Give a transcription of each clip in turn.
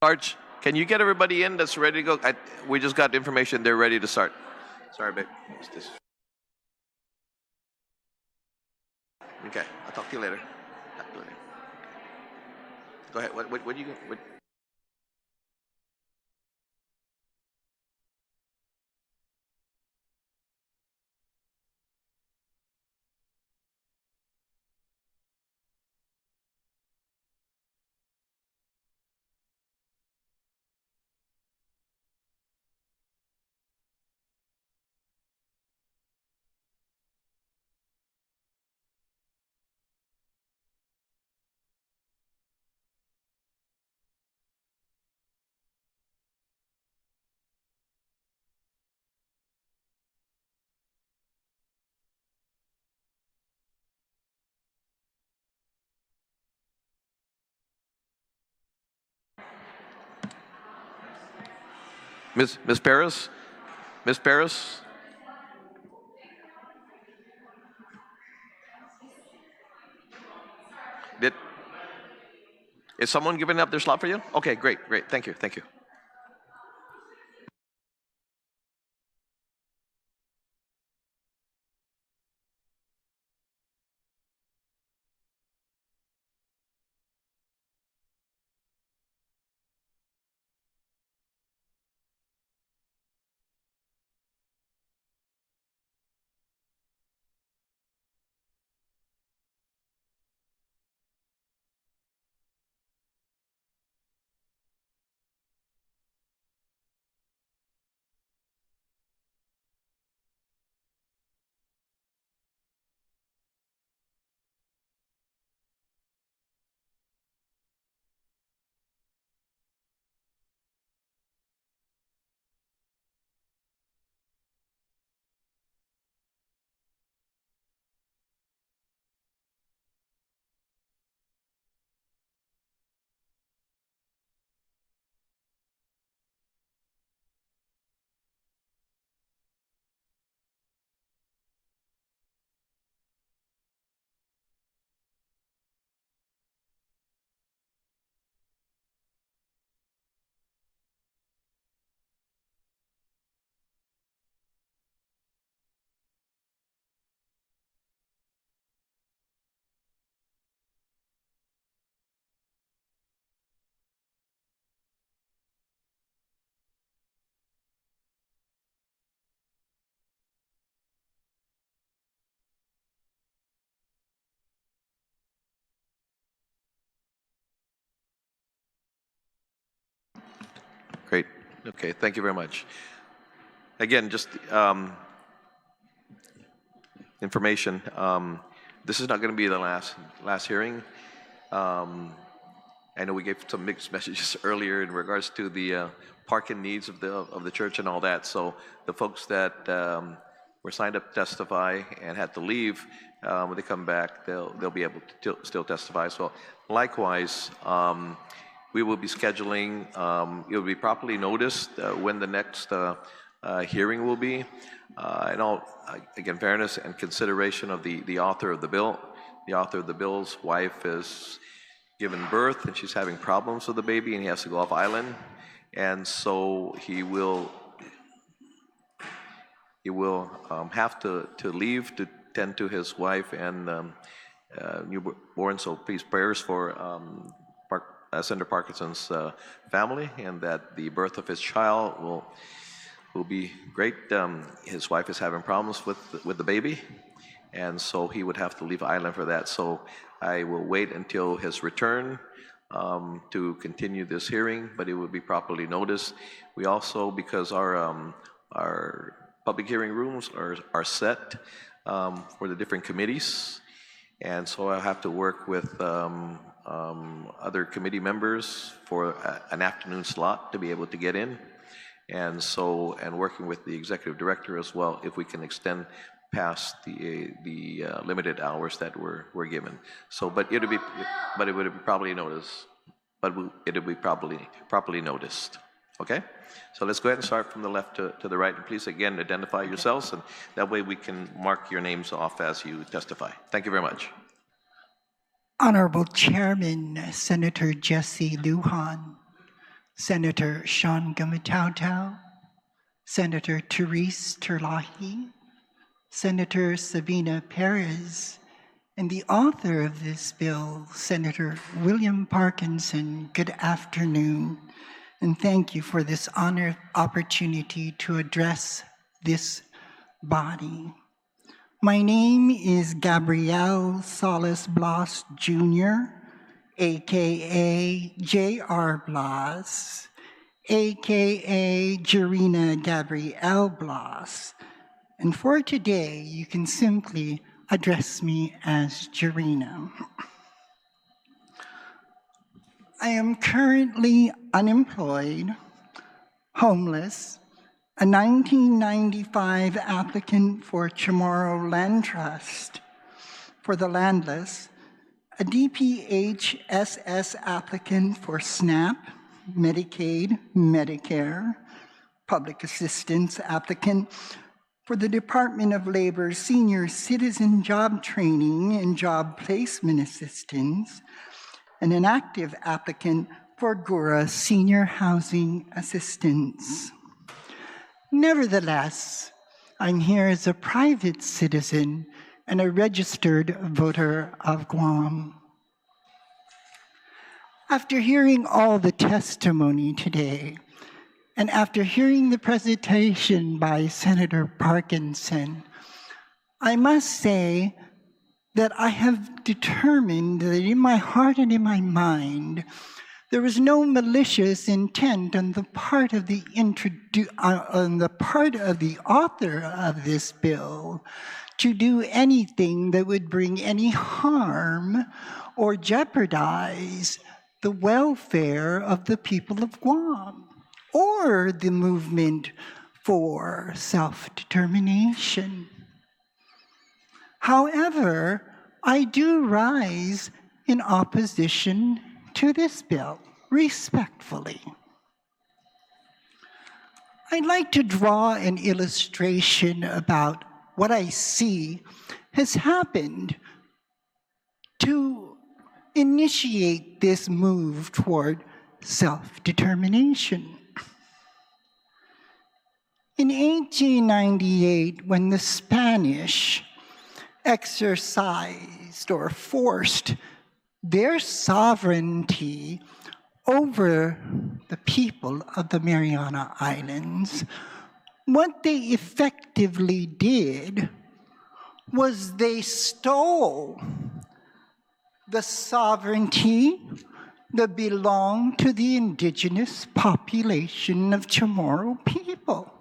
Arch, can you get everybody in that's ready to go? We just got information they're ready to start. Sorry, babe. What's this? Okay, I'll talk to you later. Go ahead. What do you get? Miss Perez? Miss Perez? Is someone giving up their slot for you? Okay, great. Thank you. Great. Okay, thank you very much. Again, just information. This is not going to be the last hearing. I know we gave some mixed messages earlier in regards to the parking needs of the church and all that. So the folks that were signed up to testify and had to leave, when they come back, they'll be able to still testify. So likewise, we will be scheduling. It will be properly noticed when the next hearing will be. And all, again, fairness and consideration of the author of the bill. The author of the bill's wife is given birth and she's having problems with the baby and he has to go off island. And so he will have to leave to tend to his wife and newborn. So please prayers for Senator Parkinson's family, and that the birth of his child will be great. His wife is having problems with the baby, and so he would have to leave island for that. So I will wait until his return to continue this hearing, but it will be properly noticed. We also, because our public hearing rooms are set for the different committees, and so I'll have to work with other committee members for an afternoon slot to be able to get in, and working with the executive director as well, if we can extend past the limited hours that were given. So, but it would be properly noticed. But it'll be properly noticed. Okay? So let's go ahead and start from the left to the right. And please, again, identify yourselves, and that way we can mark your names off as you testify. Thank you very much. Honorable Chairman, Senator Jesse Lujan, Senator Sean Gamatau, Senator Therese Terlahi, Senator Sabina Perez, and the author of this bill, Senator William Parkinson. Good afternoon, and thank you for this honored opportunity to address this body. My name is Gabriel Salas Blas Jr., aka J.R. Blas, aka Jireina Gabrielle Blas. And for today, you can simply address me as Jireina. I am currently unemployed, homeless, a 1995 applicant for Chamorro Land Trust for the landless, a DPHSS applicant for SNAP, Medicaid, Medicare, public assistance applicant for the Department of Labor's Senior Citizen Job Training and Job Placement Assistance, and an active applicant for GURA Senior Housing Assistance. Nevertheless, I'm here as a private citizen and a registered voter of Guam. After hearing all the testimony today, and after hearing the presentation by Senator Parkinson, I must say that I have determined that in my heart and in my mind, there was no malicious intent on the part of the author of this bill to do anything that would bring any harm or jeopardize the welfare of the people of Guam or the movement for self-determination. However, I do rise in opposition to this bill, respectfully. I'd like to draw an illustration about what I see has happened to initiate this move toward self-determination. In 1898, when the Spanish exercised or forced their sovereignty over the people of the Mariana Islands, what they effectively did was they stole the sovereignty that belonged to the indigenous population of Chamorro people.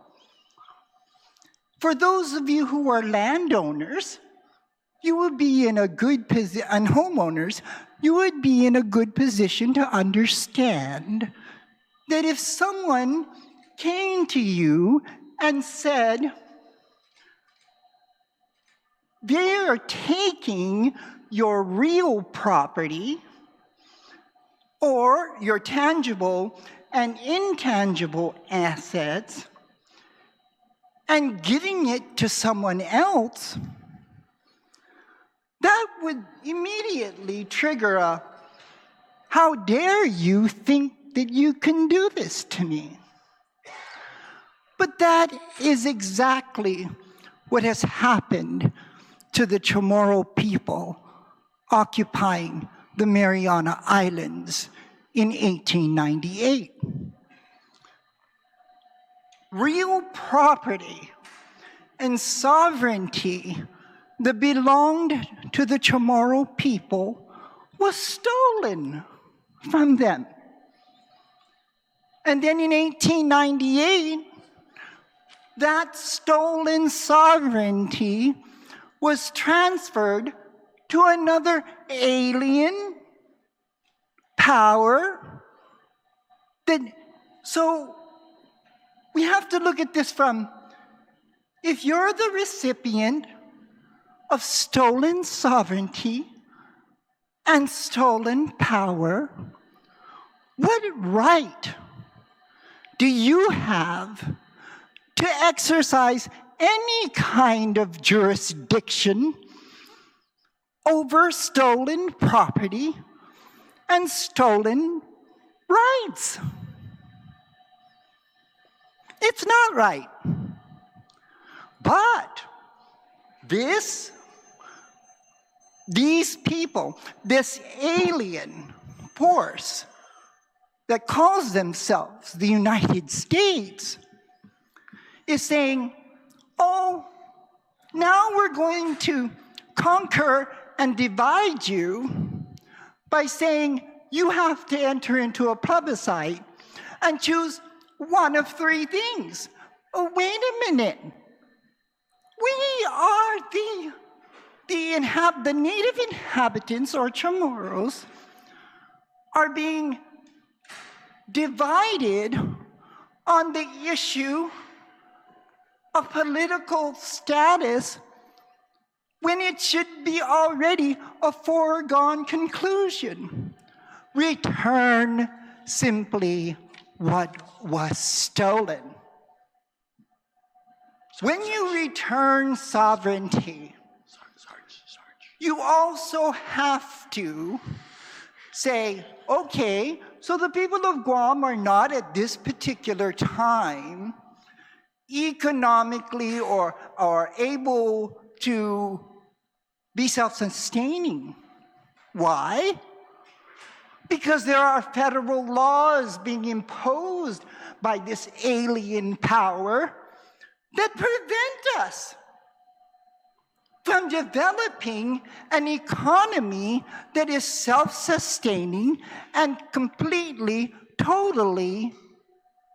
For those of you who are landowners, you would be in a good position, and homeowners, you would be in a good position to understand that if someone came to you and said, they are taking your real property or your tangible and intangible assets and giving it to someone else, that would immediately trigger a, how dare you think that you can do this to me? But that is exactly what has happened to the Chamorro people occupying the Mariana Islands in 1898. Real property and sovereignty that belonged to the Chamorro people was stolen from them. And then in 1898, that stolen sovereignty was transferred to another alien power. So we have to look at this from, if you're the recipient of stolen sovereignty and stolen power, what right do you have to exercise any kind of jurisdiction over stolen property and stolen rights? It's not right. But these people, this alien force that calls themselves the United States is saying, oh, now we're going to conquer and divide you by saying you have to enter into a plebiscite and choose one of three things. Oh, wait a minute. We are the native inhabitants, or Chamorros, are being divided on the issue of political status when it should be already a foregone conclusion. Return simply what was stolen. When you return sovereignty, you also have to say, okay, so the people of Guam are not at this particular time economically or able to be self-sustaining. Why? Because there are federal laws being imposed by this alien power that prevent us from developing an economy that is self-sustaining and completely, totally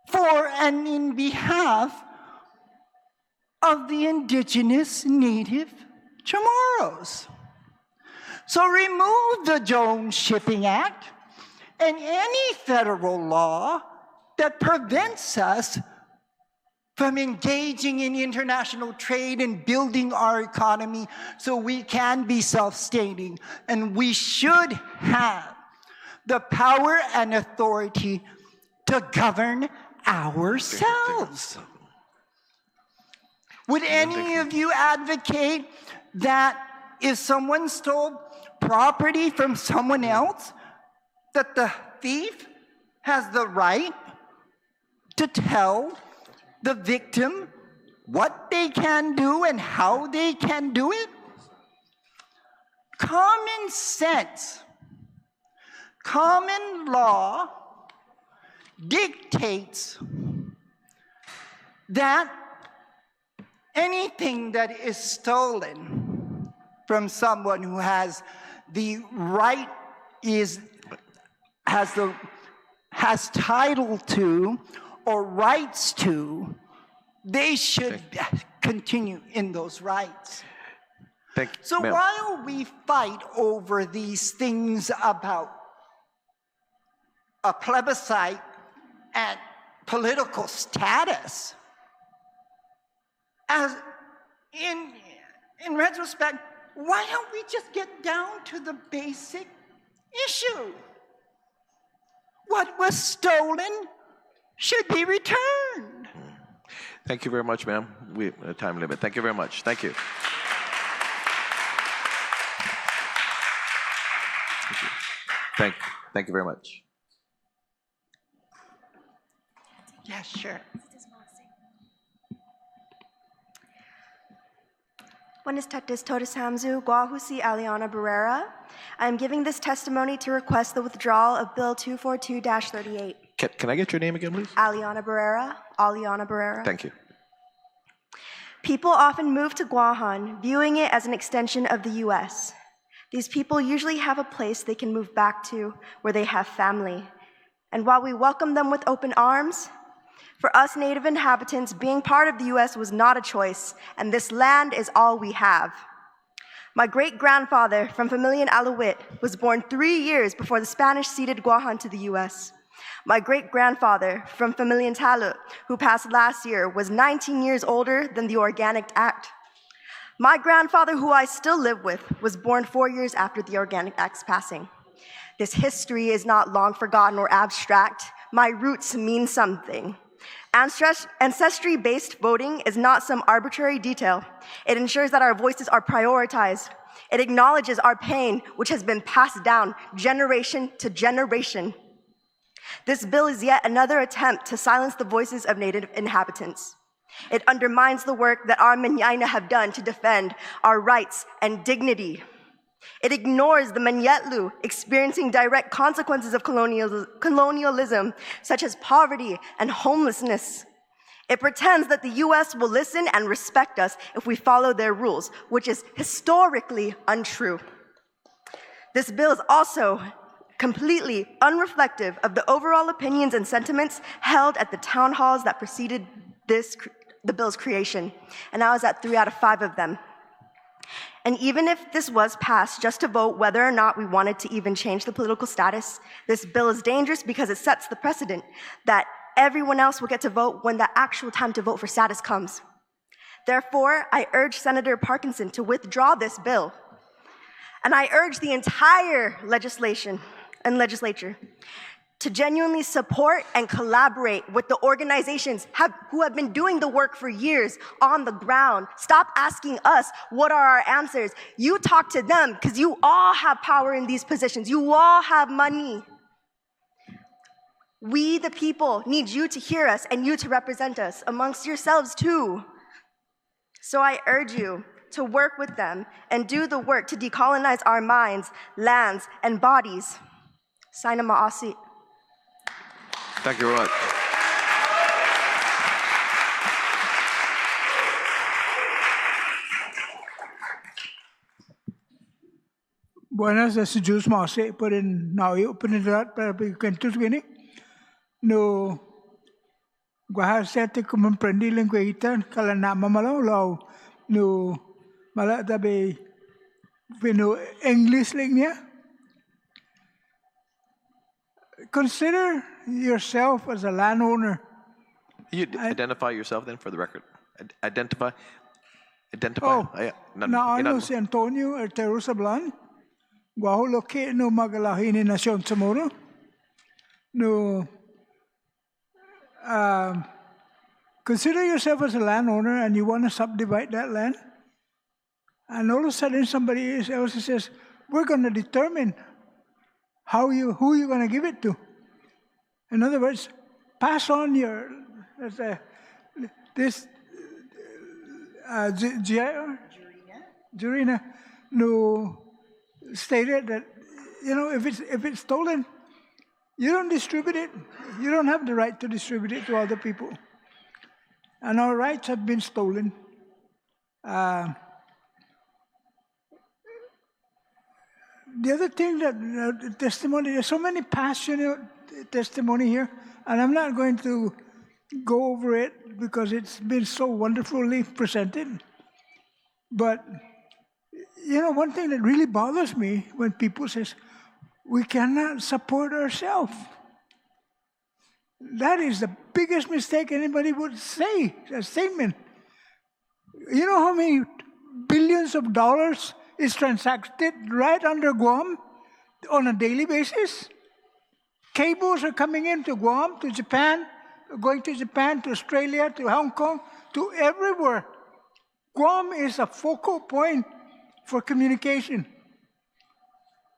for and in behalf of the indigenous native Chamorros. So remove the Jones Shipping Act and any federal law that prevents us from engaging in international trade and building our economy so we can be self-sustaining. And we should have the power and authority to govern ourselves. Would any of you advocate that if someone stole property from someone else, that the thief has the right to tell the victim what they can do and how they can do it? Common sense, common law dictates that anything that is stolen from someone who has the right has title to or rights to, they should continue in those rights. So while we fight over these things about a plebiscite and political status, as in retrospect, why don't we just get down to the basic issue? What was stolen should be returned. Thank you very much, ma'am. We have a time limit. Thank you very much. Thank you. Thank you very much. Yeah, sure. Buenas tardes, todos hamzu, Guahusi Aliana Barrera. I am giving this testimony to request the withdrawal of Bill 242-38. Can I get your name again, please? Aliana Barrera. Thank you. People often move to Guam, viewing it as an extension of the U.S. These people usually have a place they can move back to where they have family. And while we welcome them with open arms, for us native inhabitants, being part of the U.S. was not a choice, and this land is all we have. My great-grandfather from Familian Alawit was born 3 years before the Spanish ceded Guam to the U.S. My great-grandfather from Familian Talut, who passed last year, was 19 years older than the Organic Act. My grandfather, who I still live with, was born 4 years after the Organic Act's passing. This history is not long forgotten or abstract. My roots mean something. Ancestry-based voting is not some arbitrary detail. It ensures that our voices are prioritized. It acknowledges our pain, which has been passed down generation to generation. This bill is yet another attempt to silence the voices of native inhabitants. It undermines the work that our Manyaina have done to defend our rights and dignity. It ignores the Manyetlu experiencing direct consequences of colonialism, such as poverty and homelessness. It pretends that the US will listen and respect us if we follow their rules, which is historically untrue. This bill is also completely unreflective of the overall opinions and sentiments held at the town halls that preceded the bill's creation, and I was at 3 out of 5 of them. And even if this was passed just to vote whether or not we wanted to even change the political status, this bill is dangerous because it sets the precedent that everyone else will get to vote when the actual time to vote for status comes. Therefore, I urge Senator Parkinson to withdraw this bill. And I urge the entire legislature to genuinely support and collaborate with the organizations who have been doing the work for years on the ground. Stop asking us, what are our answers? You talk to them, because you all have power in these positions. You all have money. We, the people, need you to hear us and you to represent us amongst yourselves too. So I urge you to work with them and do the work to decolonize our minds, lands, and bodies. Saina ma'asi. Thank you very much. Buenas, this is Jules Marse, but in now you open it up, but we can do it. No, Guahasete como prendi linguita, kalana mamalo lao, no, malata be, no English lingnia. Consider yourself as a landowner. You identify yourself then for the record. Identify. Oh, now I know si Antonio Artero Sablan. Guahuloke no magalahini Nacion Samoro. No. Consider yourself as a landowner and you want to subdivide that land. And all of a sudden somebody else says, we're going to determine who you're going to give it to. In other words, pass on your, Jireina, no, stated that, if it's stolen, you don't distribute it. You don't have the right to distribute it to other people. And our rights have been stolen. The other thing that testimony, there's so many passionate testimony here, and I'm not going to go over it because it's been so wonderfully presented. But, one thing that really bothers me when people say, we cannot support ourselves. That is the biggest mistake anybody would say, a statement. You know how many billions of dollars is transacted right under Guam on a daily basis? Cables are coming into Guam, to Japan, going to Japan, to Australia, to Hong Kong, to everywhere. Guam is a focal point for communication.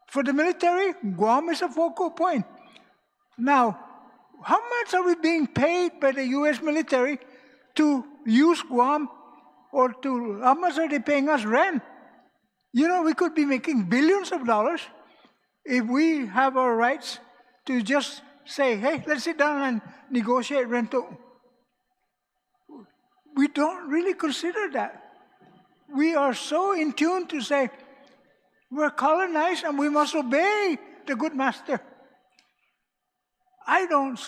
For the military, Guam is a focal point. Now, how much are we being paid by the U.S. military to use Guam, or how much are they paying us rent? We could be making billions of dollars if we have our rights to just say, hey, let's sit down and negotiate rental. We don't really consider that. We are so in tune to say, we're colonized and we must obey the good master. I don't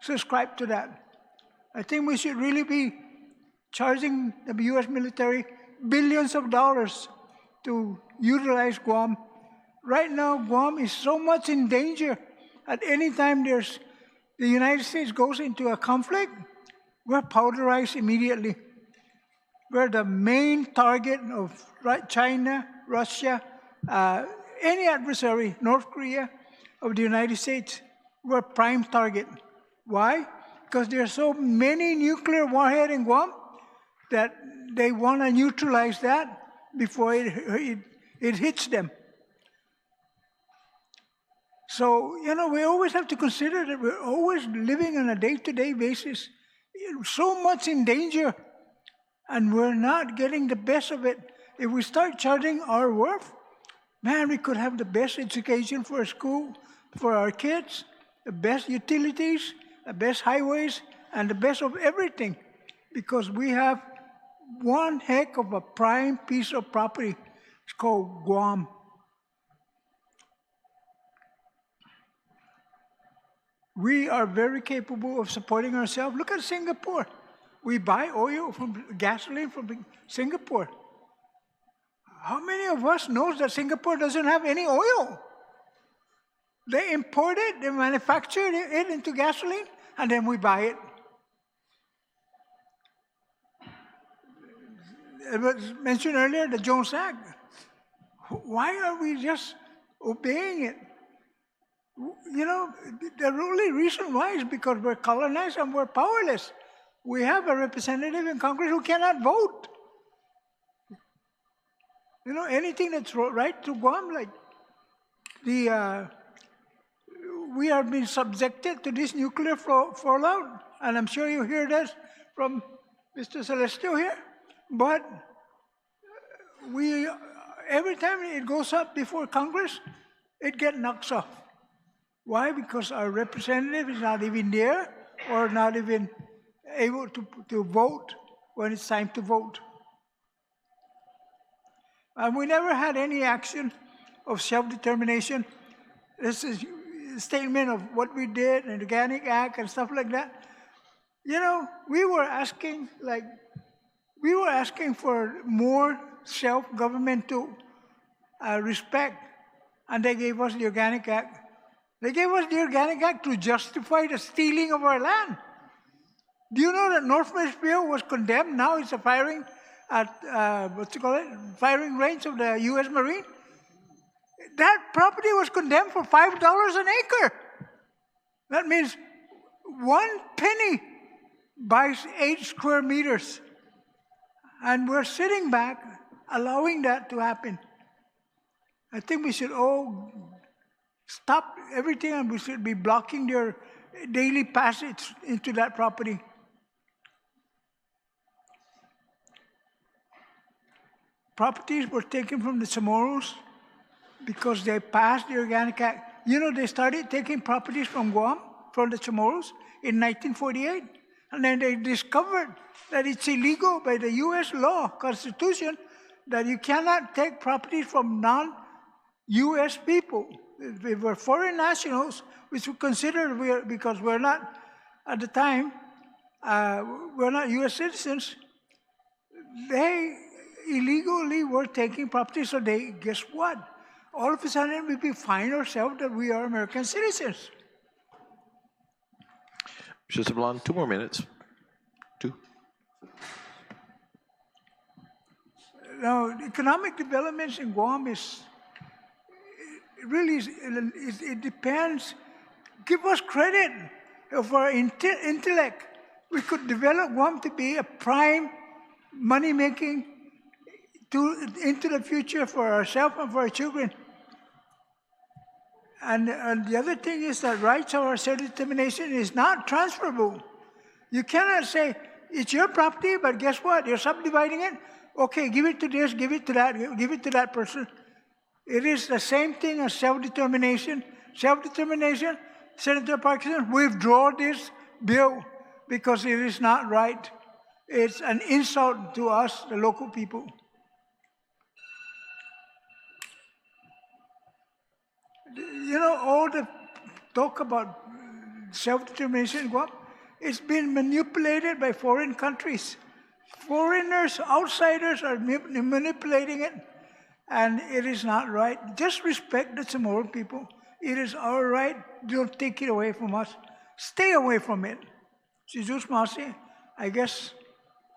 subscribe to that. I think we should really be charging the U.S. military billions of dollars to utilize Guam. Right now, Guam is so much in danger. At any time the United States goes into a conflict, we're powderized immediately. We're the main target of China, Russia, any adversary, North Korea, of the United States. We're prime target. Why? Because there are so many nuclear warheads in Guam that they want to neutralize that before it hits them. So, we always have to consider that we're always living on a day-to-day basis. So much in danger, and we're not getting the best of it. If we start charging our worth, man, we could have the best education for school, for our kids, the best utilities, the best highways, and the best of everything, because we have one heck of a prime piece of property. It's called Guam. We are very capable of supporting ourselves. Look at Singapore. We buy oil gasoline from Singapore. How many of us knows that Singapore doesn't have any oil? They import it, they manufacture it into gasoline, and then we buy it. It was mentioned earlier, the Jones Act. Why are we just obeying it? The only reason why is because we're colonized and we're powerless. We have a representative in Congress who cannot vote. Anything that's right to Guam, like we are being subjected to this nuclear fallout, and I'm sure you hear this from Mr. Celestio here. But every time it goes up before Congress, it gets knocked off. Why? Because our representative is not even there, or not even able to vote when it's time to vote. And we never had any action of self-determination. This is a statement of what we did, an Organic Act and stuff like that. We were asking for more self-governmental respect, and they gave us the Organic Act. They gave us the Organic Act to justify the stealing of our land. Do you know that North Marysville was condemned? Now it's a firing firing range of the U.S. Marine. That property was condemned for $5 an acre. That means 1 penny buys 8 square meters. And we're sitting back, allowing that to happen. I think we should all stop everything, and we should be blocking their daily passage into that property. Properties were taken from the Chamorros because they passed the Organic Act. They started taking properties from Guam, from the Chamorros, in 1948. And then they discovered that it's illegal by the U.S. law, Constitution, that you cannot take properties from non-U.S. people. If we were foreign nationals, which we consider because we're not, at the time, we're not U.S. citizens, they illegally were taking property. So guess what? All of a sudden, we find ourselves that we are American citizens. Mr. Sablan, 2 more minutes. 2. Now, economic developments in Guam it depends. Give us credit for our intellect. We could develop Guam to be a prime money-making into the future for ourselves and for our children. And the other thing is that rights of our self-determination is not transferable. You cannot say, it's your property, but guess what? You're subdividing it. Okay, give it to this, give it to that, give it to that person. It is the same thing as self-determination. Self-determination, Senator Parkinson, withdraw this bill because it is not right. It's an insult to us, the local people. All the talk about self-determination in Guam, it's been manipulated by foreign countries. Foreigners, outsiders are manipulating it, and it is not right. Just respect the Chamorro people. It is our right. Don't take it away from us. Stay away from it. Si Jesus Masi, I guess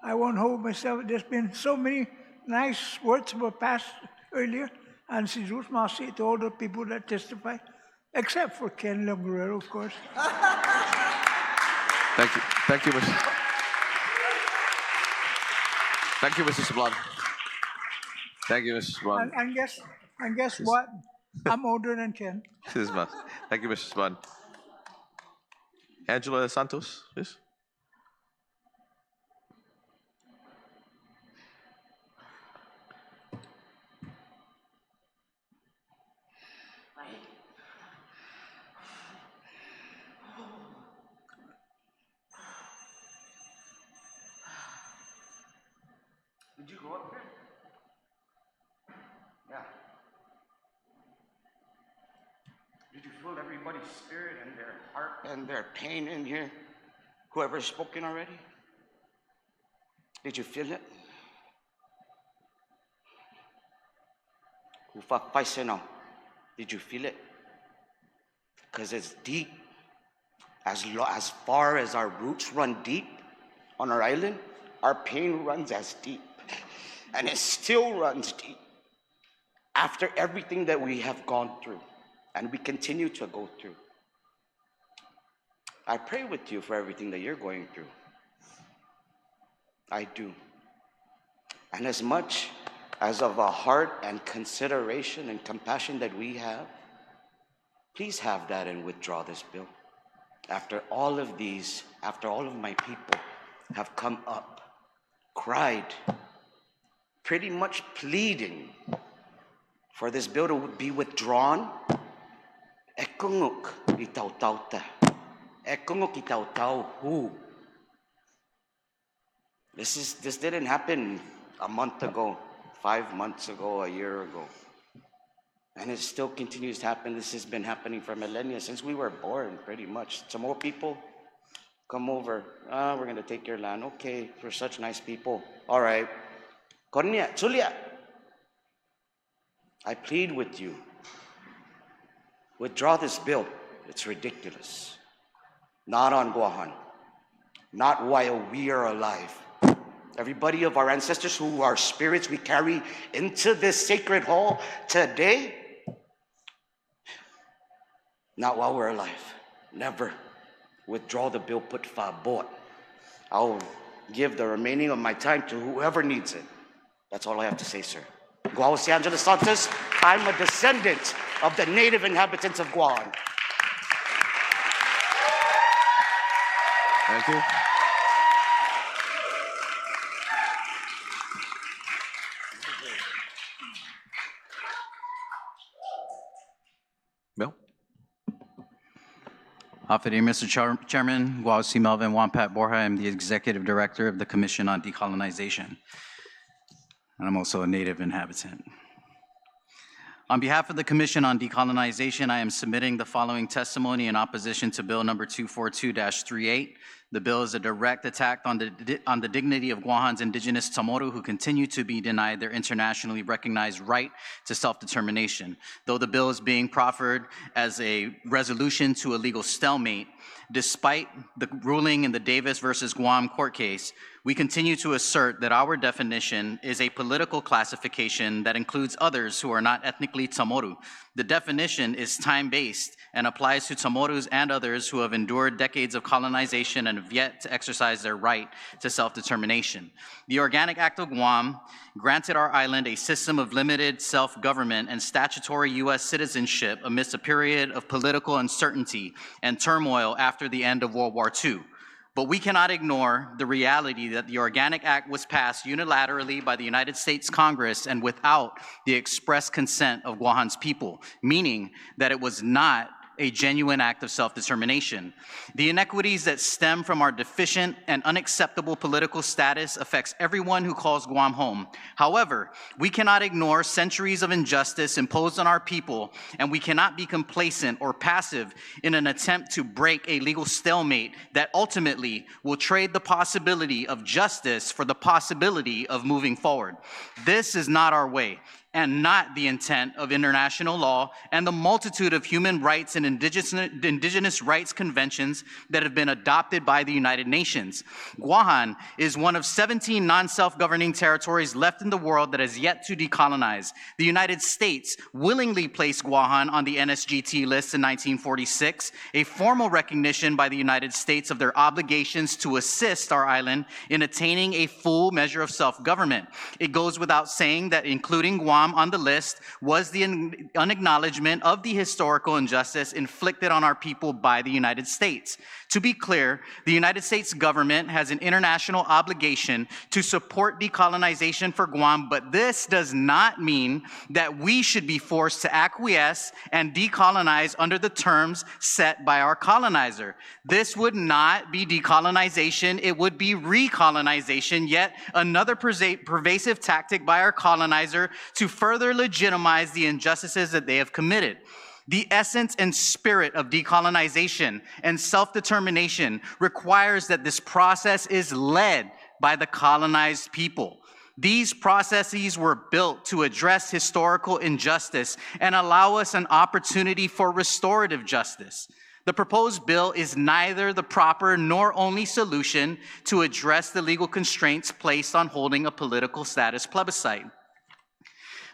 I won't hold myself. There's been so many nice words were passed earlier, and si Jesus Masi to all the people that testify, except for Callum Guerrero, of course. Thank you. Thank you, Mr. Thank you, Mr. Sablan. Thank you, Mr. Sablan. And guess what? I'm older than Ken. This is Mas. Thank you, Mr. Sablan. Angela Santos, please. Did you go up here? Yeah. Did you feel everybody's spirit and their heart and their pain in here? Whoever's spoken already? Did you feel it? Did you feel it? Because it's deep. As far as our roots run deep on our island, our pain runs as deep. And it still runs deep after everything that we have gone through and we continue to go through. I pray with you for everything that you're going through. I do. And as much as of a heart and consideration and compassion that we have, please have that and withdraw this bill. After all of my people have come up, cried, pretty much pleading for this bill to be withdrawn, This didn't happen a month ago, 5 months ago, a year ago. And it still continues to happen. This has been happening for millennia, since we were born, pretty much. Some more people come over. We're going to take your land. Okay, we're such nice people. All right. Kornia, Julia, I plead with you. Withdraw this bill. It's ridiculous. Not on Guahan. Not while we are alive. Everybody of our ancestors who are spirits we carry into this sacred hall today, not while we're alive. Never. Withdraw the bill, put favor. I'll give the remaining of my time to whoever needs it. That's all I have to say, sir. Guau si Angela Santos. I'm a descendant of the native inhabitants of Guam. Thank you. Bill? Afternoon, Mr. Chairman. Guau si Melvin, Pat-Borja. I'm the Executive Director of the Commission on Decolonization. And I'm also a native inhabitant. On behalf of the Commission on Decolonization, I am submitting the following testimony in opposition to Bill number 242-38. The bill is a direct attack on the dignity of Guahan's indigenous Chamorro who continue to be denied their internationally recognized right to self-determination. Though the bill is being proffered as a resolution to a legal stalemate, despite the ruling in the Davis versus Guam court case, we continue to assert that our definition is a political classification that includes others who are not ethnically Chamorro. The definition is time-based and applies to Chamorros and others who have endured decades of colonization and have yet to exercise their right to self-determination. The Organic Act of Guam granted our island a system of limited self-government and statutory U.S. citizenship amidst a period of political uncertainty and turmoil after the end of World War II. But we cannot ignore the reality that the Organic Act was passed unilaterally by the United States Congress and without the express consent of Guahan's people, meaning that it was not a genuine act of self-determination. The inequities that stem from our deficient and unacceptable political status affects everyone who calls Guam home. However, we cannot ignore centuries of injustice imposed on our people, and we cannot be complacent or passive in an attempt to break a legal stalemate that ultimately will trade the possibility of justice for the possibility of moving forward. This is not our way, and not the intent of international law and the multitude of human rights and indigenous rights conventions that have been adopted by the United Nations. Guahan is one of 17 non-self-governing territories left in the world that has yet to decolonize. The United States willingly placed Guahan on the NSGT list in 1946, a formal recognition by the United States of their obligations to assist our island in attaining a full measure of self-government. It goes without saying that including Guam Guam on the list was the unacknowledgement of the historical injustice inflicted on our people by the United States. To be clear, the United States government has an international obligation to support decolonization for Guam, but this does not mean that we should be forced to acquiesce and decolonize under the terms set by our colonizer. This would not be decolonization, it would be recolonization, yet another pervasive tactic by our colonizer to further legitimize the injustices that they have committed. The essence and spirit of decolonization and self-determination requires that this process is led by the colonized people. These processes were built to address historical injustice and allow us an opportunity for restorative justice. The proposed bill is neither the proper nor only solution to address the legal constraints placed on holding a political status plebiscite.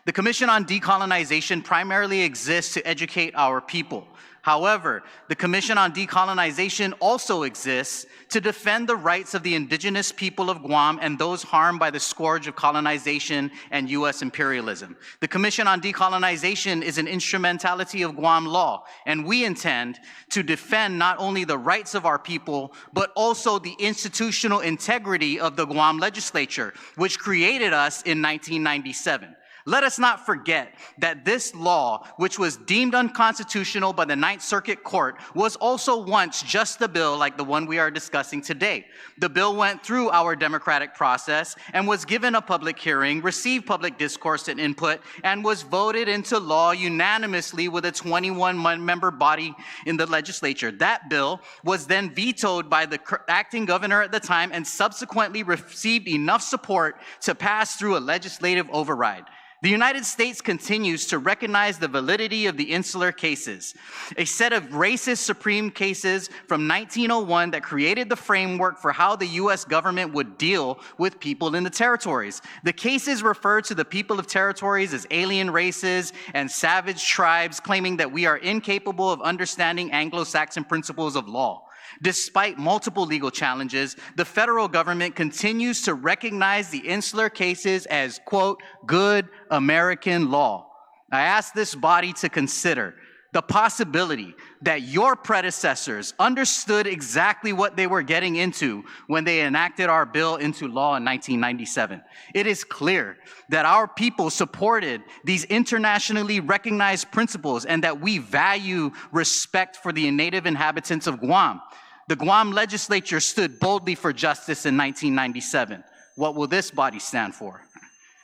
The Commission on Decolonization primarily exists to educate our people. However, the Commission on Decolonization also exists to defend the rights of the indigenous people of Guam and those harmed by the scourge of colonization and U.S. imperialism. The Commission on Decolonization is an instrumentality of Guam law, and we intend to defend not only the rights of our people, but also the institutional integrity of the Guam legislature, which created us in 1997. Let us not forget that this law, which was deemed unconstitutional by the Ninth Circuit Court, was also once just a bill like the one we are discussing today. The bill went through our democratic process and was given a public hearing, received public discourse and input, and was voted into law unanimously with a 21-member body in the legislature. That bill was then vetoed by the acting governor at the time and subsequently received enough support to pass through a legislative override. The United States continues to recognize the validity of the insular cases, a set of racist supreme cases from 1901 that created the framework for how the U.S. government would deal with people in the territories. The cases refer to the people of territories as alien races and savage tribes, claiming that we are incapable of understanding Anglo-Saxon principles of law. Despite multiple legal challenges, the federal government continues to recognize the insular cases as, quote, good American law. I ask this body to consider the possibility that your predecessors understood exactly what they were getting into when they enacted our bill into law in 1997. It is clear that our people supported these internationally recognized principles and that we value respect for the native inhabitants of Guam. The Guam legislature stood boldly for justice in 1997. What will this body stand for?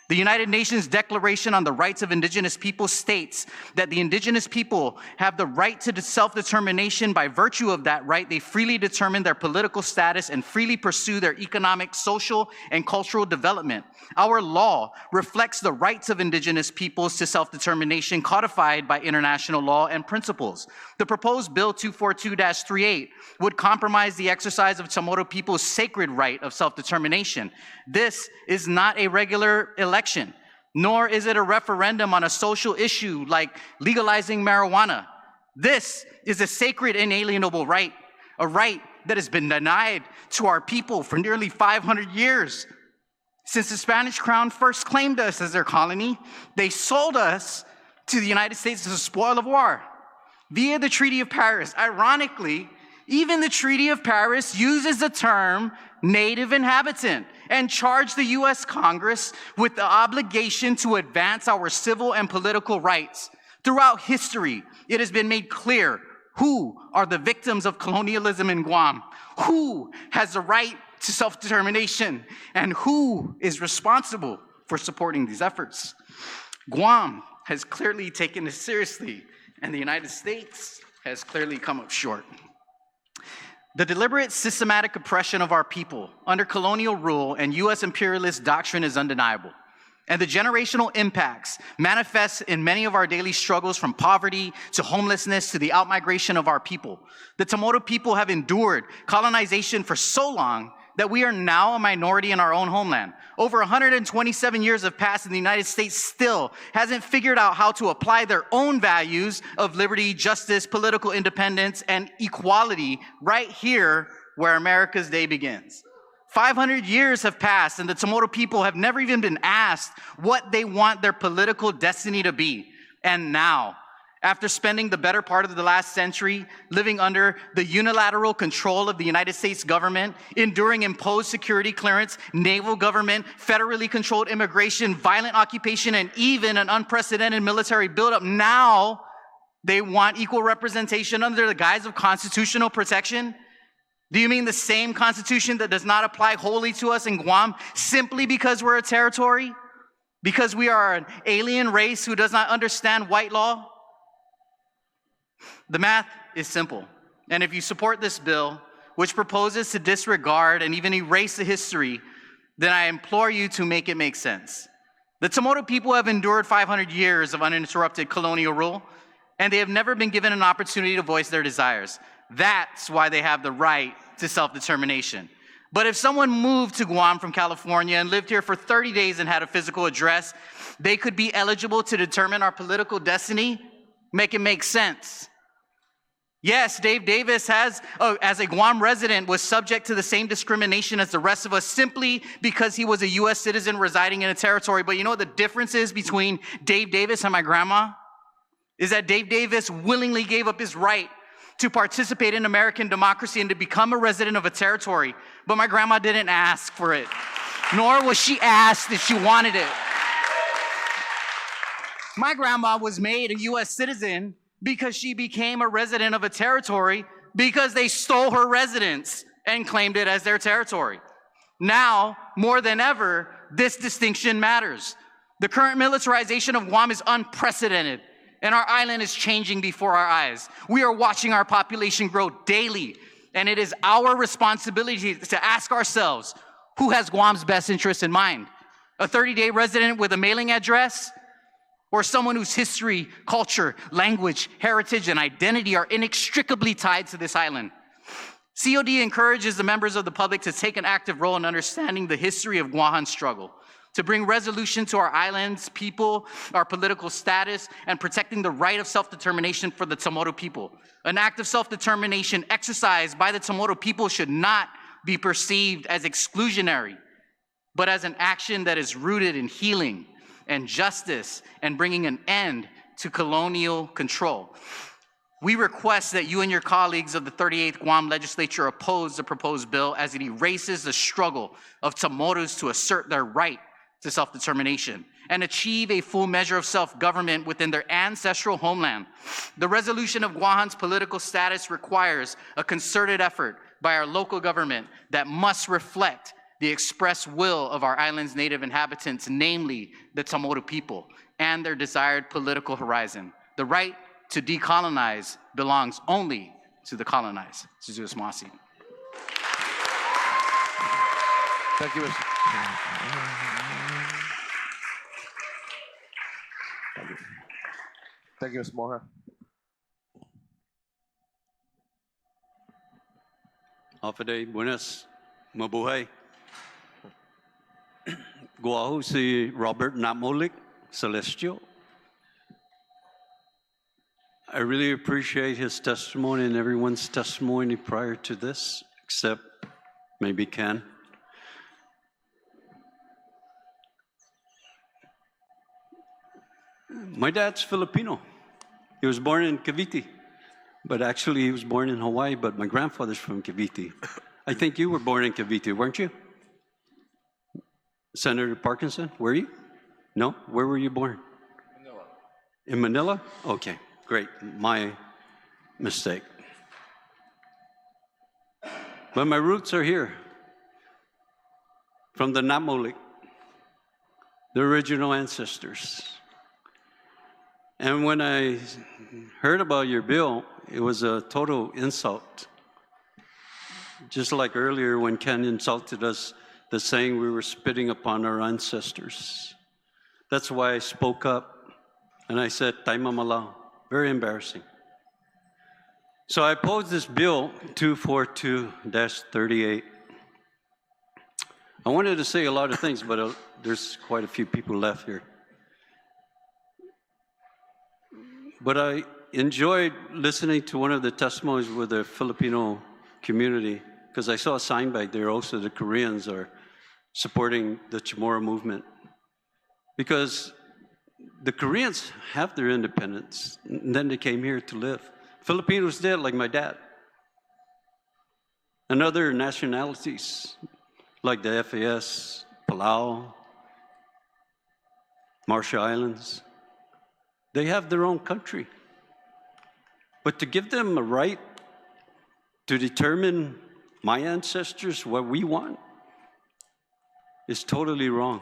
The United Nations Declaration on the Rights of Indigenous Peoples states that the indigenous people have the right to self-determination. By virtue of that right, they freely determine their political status and freely pursue their economic, social, and cultural development. Our law reflects the rights of indigenous peoples to self-determination codified by international law and principles. The proposed Bill 242-38 would compromise the exercise of Chamorro people's sacred right of self-determination. This is not a regular election, nor is it a referendum on a social issue like legalizing marijuana. This is a sacred, inalienable right, a right that has been denied to our people for nearly 500 years. Since the Spanish crown first claimed us as their colony, they sold us to the United States as a spoil of war via the Treaty of Paris. Ironically, even the Treaty of Paris uses the term native inhabitant and charged the U.S. Congress with the obligation to advance our civil and political rights. Throughout history, it has been made clear who are the victims of colonialism in Guam, who has the right to self-determination, and who is responsible for supporting these efforts. Guam has clearly taken this seriously, and the United States has clearly come up short. The deliberate, systematic oppression of our people under colonial rule and U.S. imperialist doctrine is undeniable. And the generational impacts manifest in many of our daily struggles, from poverty to homelessness to the outmigration of our people. The Chamorro people have endured colonization for so long that we are now a minority in our own homeland. Over 127 years have passed, and the United States still hasn't figured out how to apply their own values of liberty, justice, political independence, and equality right here where America's day begins. 500 years have passed, and the Chamorro people have never even been asked what they want their political destiny to be. And now, after spending the better part of the last century living under the unilateral control of the United States government, enduring imposed security clearance, naval government, federally controlled immigration, violent occupation, and even an unprecedented military buildup, now they want equal representation under the guise of constitutional protection? Do you mean the same constitution that does not apply wholly to us in Guam simply because we're a territory? Because we are an alien race who does not understand white law? The math is simple. And if you support this bill, which proposes to disregard and even erase the history, then I implore you to make it make sense. The Chamorro people have endured 500 years of uninterrupted colonial rule, and they have never been given an opportunity to voice their desires. That's why they have the right to self-determination. But if someone moved to Guam from California and lived here for 30 days and had a physical address, they could be eligible to determine our political destiny. Make it make sense. Yes, Dave Davis as a Guam resident, was subject to the same discrimination as the rest of us simply because he was a U.S. citizen residing in a territory. But you know what the difference is between Dave Davis and my grandma? Is that Dave Davis willingly gave up his right to participate in American democracy and to become a resident of a territory. But my grandma didn't ask for it, nor was she asked if she wanted it. My grandma was made a U.S. citizen because she became a resident of a territory because they stole her residence and claimed it as their territory. Now, more than ever, this distinction matters. The current militarization of Guam is unprecedented, and our island is changing before our eyes. We are watching our population grow daily, and it is our responsibility to ask ourselves, who has Guam's best interests in mind? A 30-day resident with a mailing address? Or someone whose history, culture, language, heritage, and identity are inextricably tied to this island? COD encourages the members of the public to take an active role in understanding the history of Guahan's struggle, to bring resolution to our island's people, our political status, and protecting the right of self-determination for the Chamorro people. An act of self-determination exercised by the Chamorro people should not be perceived as exclusionary, but as an action that is rooted in healing and justice and bringing an end to colonial control. We request that you and your colleagues of the 38th Guam legislature oppose the proposed bill as it erases the struggle of Chamorros to assert their right to self-determination and achieve a full measure of self-government within their ancestral homeland. The resolution of Guahan's political status requires a concerted effort by our local government that must reflect the express will of our island's native inhabitants, namely the Chamorro people, and their desired political horizon. The right to decolonize belongs only to the colonized. Suzus Masi. Thank you, Thank you, Ms. Moja. Afade, buenas, mabuhay. Guaho si Robert Namolik, Celestial. I really appreciate his testimony and everyone's testimony prior to this, except maybe Ken. My dad's Filipino. He was born in Cavite, but actually he was born in Hawaii, but my grandfather's from Cavite. I think you were born in Cavite, weren't you? Senator Parkinson, were you? No? Where were you born? Manila. In Manila? Okay, great. My mistake. But my roots are here. From the Namolik, the original ancestors. And when I heard about your bill, it was a total insult. Just like earlier when Ken insulted us, the saying we were spitting upon our ancestors. That's why I spoke up and I said, Taima Malao. Very embarrassing. So I opposed this bill 242-38. I wanted to say a lot of things, but there's quite a few people left here. But I enjoyed listening to one of the testimonies with the Filipino community because I saw a sign back there also the Koreans are supporting the Chamorro movement. Because the Koreans have their independence, and then they came here to live. Filipinos did, like my dad. And other nationalities, like the FAS, Palau, Marshall Islands, they have their own country. But to give them a right to determine my ancestors, what we want, is totally wrong.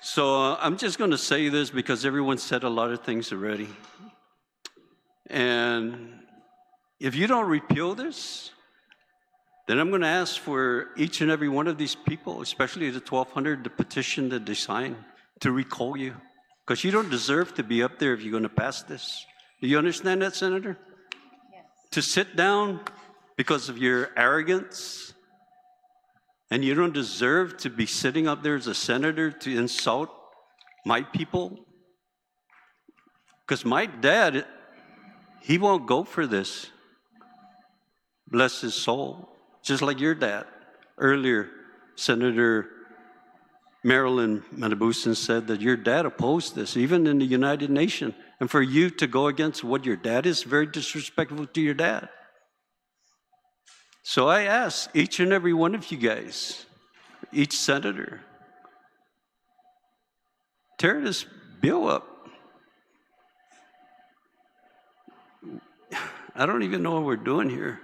So I'm just going to say this because everyone said a lot of things already. And if you don't repeal this, then I'm going to ask for each and every one of these people, especially the 1,200, the petition that they signed, to recall you. Because you don't deserve to be up there if you're going to pass this. Do you understand that, Senator? Yes. To sit down because of your arrogance, and you don't deserve to be sitting up there as a senator to insult my people. Because my dad, he won't go for this. Bless his soul. Just like your dad. Earlier, Senator Marilyn Matabusin said that your dad opposed this, even in the United Nations. And for you to go against what your dad is, very disrespectful to your dad. So I ask each and every one of you guys, each senator, tear this bill up. I don't even know what we're doing here.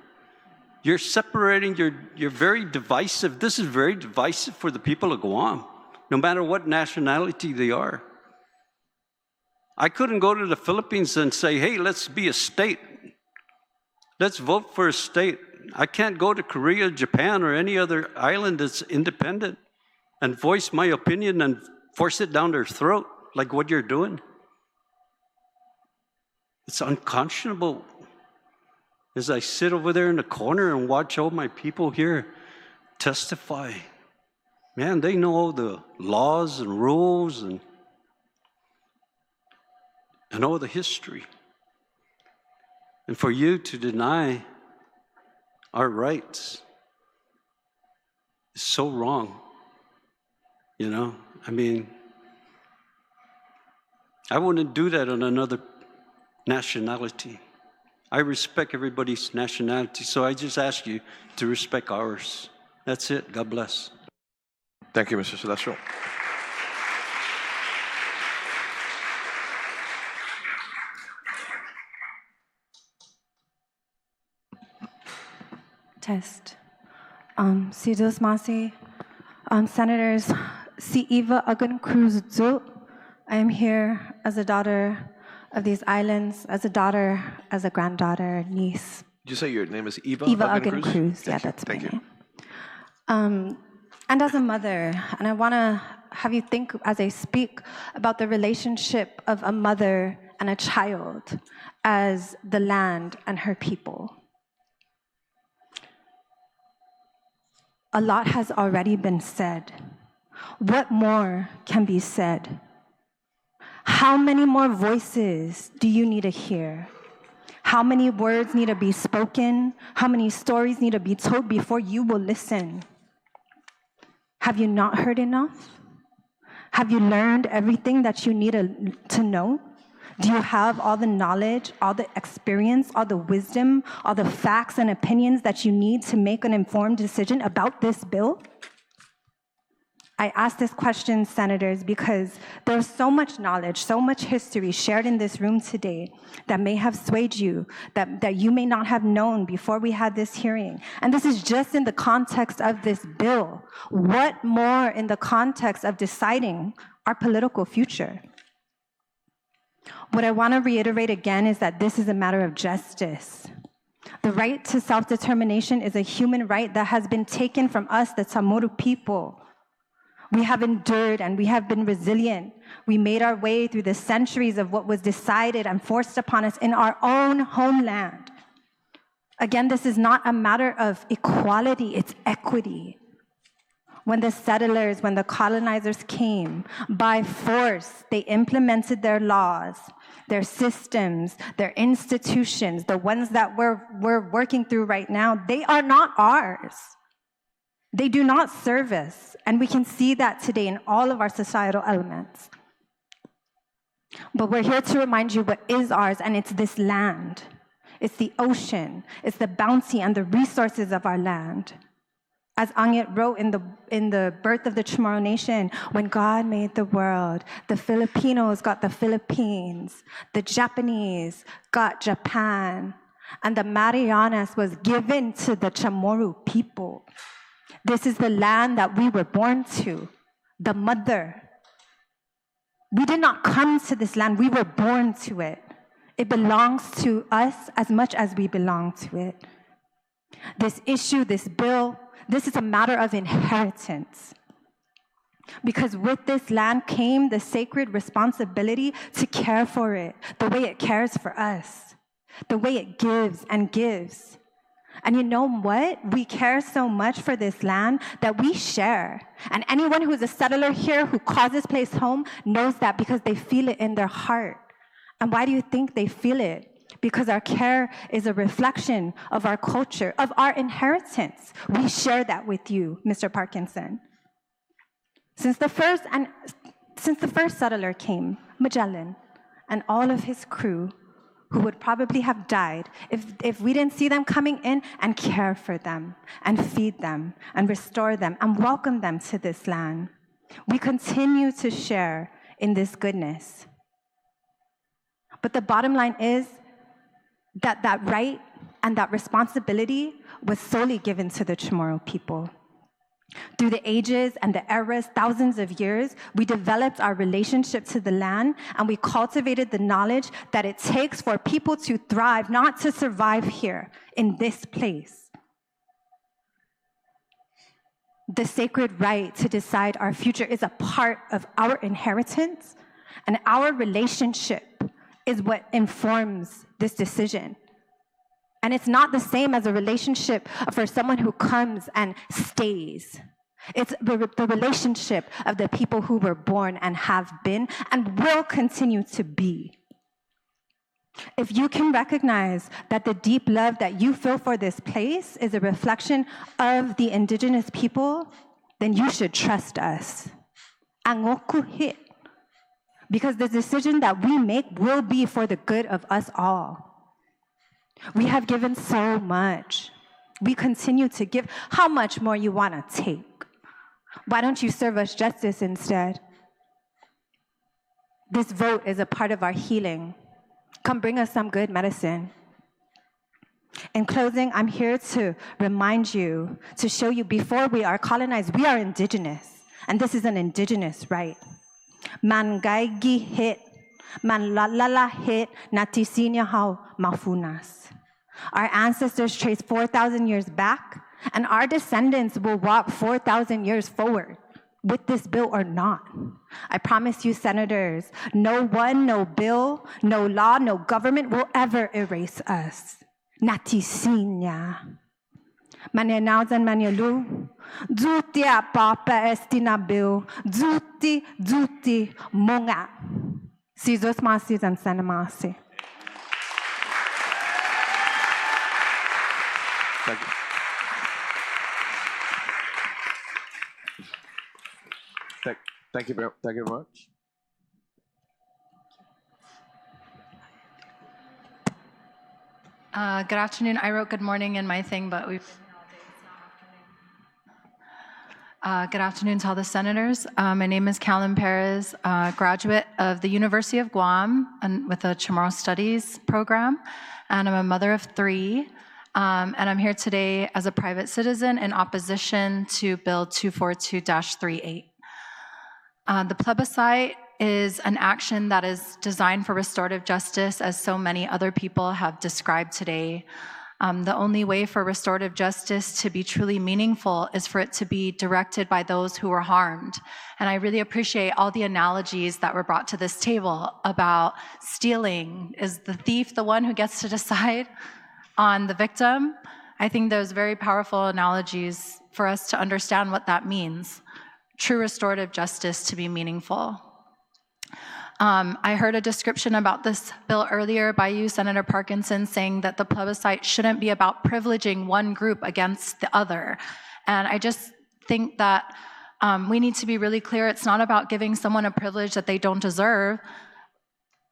You're separating, you're very divisive. This is very divisive for the people of Guam, no matter what nationality they are. I couldn't go to the Philippines and say, hey, let's be a state. Let's vote for a state. I can't go to Korea, Japan, or any other island that's independent and voice my opinion and force it down their throat like what you're doing. It's unconscionable. As I sit over there in the corner and watch all my people here testify, man, they know all the laws and rules and all the history. And for you to deny our rights is so wrong. You know, I mean, I wouldn't do that on another nationality. I respect everybody's nationality, so I just ask you to respect ours. That's it. God bless. Thank you, Mr. Celestial. Test. Si Dios Masi, Senators, si Eva Cruz, I am here as a daughter of these islands, as a daughter, as a granddaughter, niece. Did you say your name is Eva? Eva Cruz, yeah, that's my name. And as a mother, and I want to have you think as I speak about the relationship of a mother and a child as the land and her people. A lot has already been said. What more can be said? How many more voices do you need to hear? How many words need to be spoken? How many stories need to be told before you will listen? Have you not heard enough? Have you learned everything that you need to know? Do you have all the knowledge, all the experience, all the wisdom, all the facts and opinions that you need to make an informed decision about this bill? I ask this question, Senators, because there's so much knowledge, so much history shared in this room today that may have swayed you, that you may not have known before we had this hearing. And this is just in the context of this bill. What more in the context of deciding our political future? What I want to reiterate again is that this is a matter of justice. The right to self-determination is a human right that has been taken from us, the Chamorro people. We have endured and we have been resilient. We made our way through the centuries of what was decided and forced upon us in our own homeland. Again, this is not a matter of equality, it's equity. When the settlers, when the colonizers came, by force, they implemented their laws, their systems, their institutions, the ones that we're working through right now. They are not ours. They do not serve us. And we can see that today in all of our societal elements. But we're here to remind you what is ours, and it's this land. It's the ocean. It's the bounty and the resources of our land. As Angit wrote in the birth of the Chamorro Nation, when God made the world, the Filipinos got the Philippines, the Japanese got Japan, and the Marianas was given to the Chamorro people. This is the land that we were born to, the mother. We did not come to this land, we were born to it. It belongs to us as much as we belong to it. This issue, this bill, this is a matter of inheritance. Because with this land came the sacred responsibility to care for it, the way it cares for us, the way it gives and gives. And you know what? We care so much for this land that we share. And anyone who is a settler here who calls this place home knows that because they feel it in their heart. And why do you think they feel it? Because our care is a reflection of our culture, of our inheritance. We share that with you, Mr. Parkinson. Since the first settler came, Magellan, and all of his crew, who would probably have died if we didn't see them coming in and care for them, and feed them, and restore them, and welcome them to this land. We continue to share in this goodness. But the bottom line is that that right and that responsibility was solely given to the Chamorro people. Through the ages and the eras, thousands of years, we developed our relationship to the land, and we cultivated the knowledge that it takes for people to thrive, not to survive here in this place. The sacred right to decide our future is a part of our inheritance, and our relationship is what informs this decision. And it's not the same as a relationship for someone who comes and stays. It's the relationship of the people who were born and have been and will continue to be. If you can recognize that the deep love that you feel for this place is a reflection of the indigenous people, then you should trust us. Because the decision that we make will be for the good of us all. We have given so much. We continue to give. How much more you want to take? Why don't you serve us justice instead? This vote is a part of our healing. Come bring us some good medicine. In closing, I'm here to remind you, to show you before we are colonized, we are indigenous. And this is an indigenous right. Man gaigi hit, man lalala hit, natisinya hau mafunas. Our ancestors traced 4,000 years back, and our descendants will walk 4,000 years forward, with this bill or not. I promise you, senators, no one, no bill, no law, no government will ever erase us. Natisinya. Manenaudan manelu, Zutia papa estinabil, Zuti monga. Sizos masis and sanamasi. Thank you. Thank you very much. Good afternoon. I wrote good morning in my thing, but we've been here all day. It's now afternoon. Good afternoon to all the senators. My name is Callum, Perez, graduate of the University of Guam and with a Chamorro Studies program, and I'm a mother of 3. And I'm here today as a private citizen in opposition to Bill 242-38. The plebiscite is an action that is designed for restorative justice, as so many other people have described today. The only way for restorative justice to be truly meaningful is for it to be directed by those who were harmed. And I really appreciate all the analogies that were brought to this table about stealing. Is the thief the one who gets to decide on the victim? I think those very powerful analogies for us to understand what that means. True restorative justice to be meaningful. I heard a description about this bill earlier by you, Senator Parkinson, saying that the plebiscite shouldn't be about privileging one group against the other. And I just think that we need to be really clear. It's not about giving someone a privilege that they don't deserve.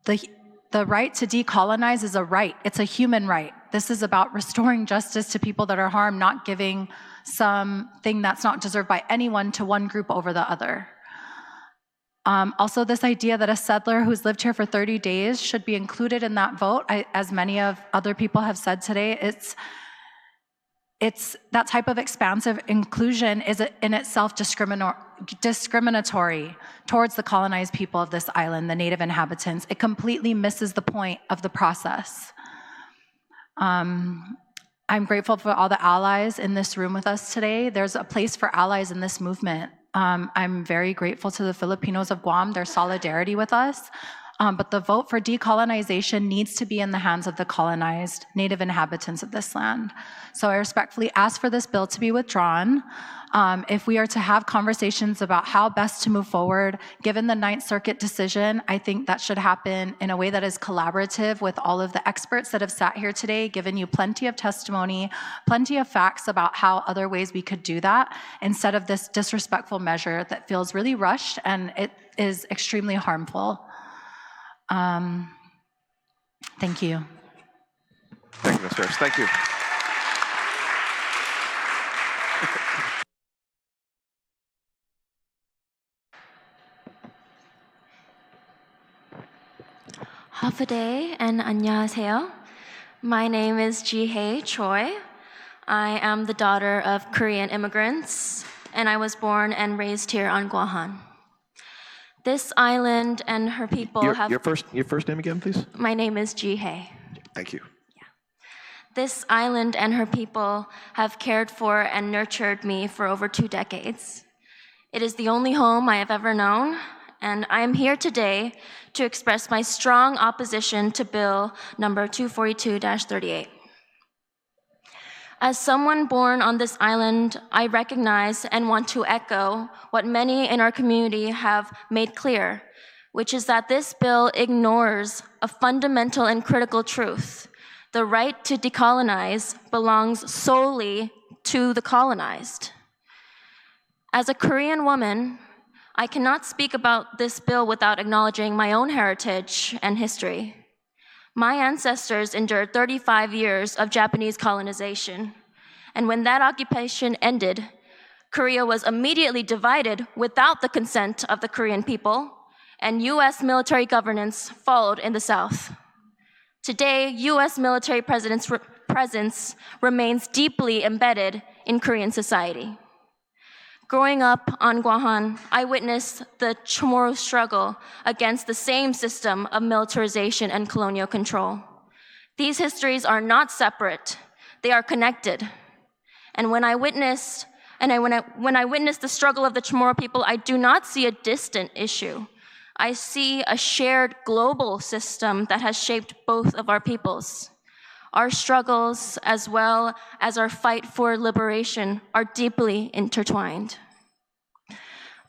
The right to decolonize is a right. It's a human right. This is about restoring justice to people that are harmed, not giving something that's not deserved by anyone to one group over the other. Also, this idea that a settler who's lived here for 30 days should be included in that vote, as many of other people have said today, it's that type of expansive inclusion is in itself discriminatory towards the colonized people of this island, the native inhabitants. It completely misses the point of the process. I'm grateful for all the allies in this room with us today. There's a place for allies in this movement. I'm very grateful to the Filipinos of Guam, their solidarity with us. But the vote for decolonization needs to be in the hands of the colonized native inhabitants of this land. So I respectfully ask for this bill to be withdrawn. If we are to have conversations about how best to move forward, given the Ninth Circuit decision, I think that should happen in a way that is collaborative with all of the experts that have sat here today, given you plenty of testimony, plenty of facts about how other ways we could do that, instead of this disrespectful measure that feels really rushed and it is extremely harmful. Thank you. Thank you, Ms. Perez. Thank you. Hafaday and 안녕하세요. My name is Jihei Choy. I am the daughter of Korean immigrants, and I was born and raised here on Guahan. This island and her people have... Your first name again, please? My name is Jihei. Thank you. Yeah. This island and her people have cared for and nurtured me for over 2 decades. It is the only home I have ever known, and I am here today to express my strong opposition to Bill number 242-38. As someone born on this island, I recognize and want to echo what many in our community have made clear, which is that this bill ignores a fundamental and critical truth. The right to decolonize belongs solely to the colonized. As a Korean woman, I cannot speak about this bill without acknowledging my own heritage and history. My ancestors endured 35 years of Japanese colonization, and when that occupation ended, Korea was immediately divided without the consent of the Korean people, and US military governance followed in the South. Today, US military presence remains deeply embedded in Korean society. Growing up on Guahan, I witnessed the Chamorro struggle against the same system of militarization and colonial control. These histories are not separate, they are connected. And when I witnessed the struggle of the Chamorro people, I do not see a distant issue. I see a shared global system that has shaped both of our peoples. Our struggles, as well as our fight for liberation, are deeply intertwined.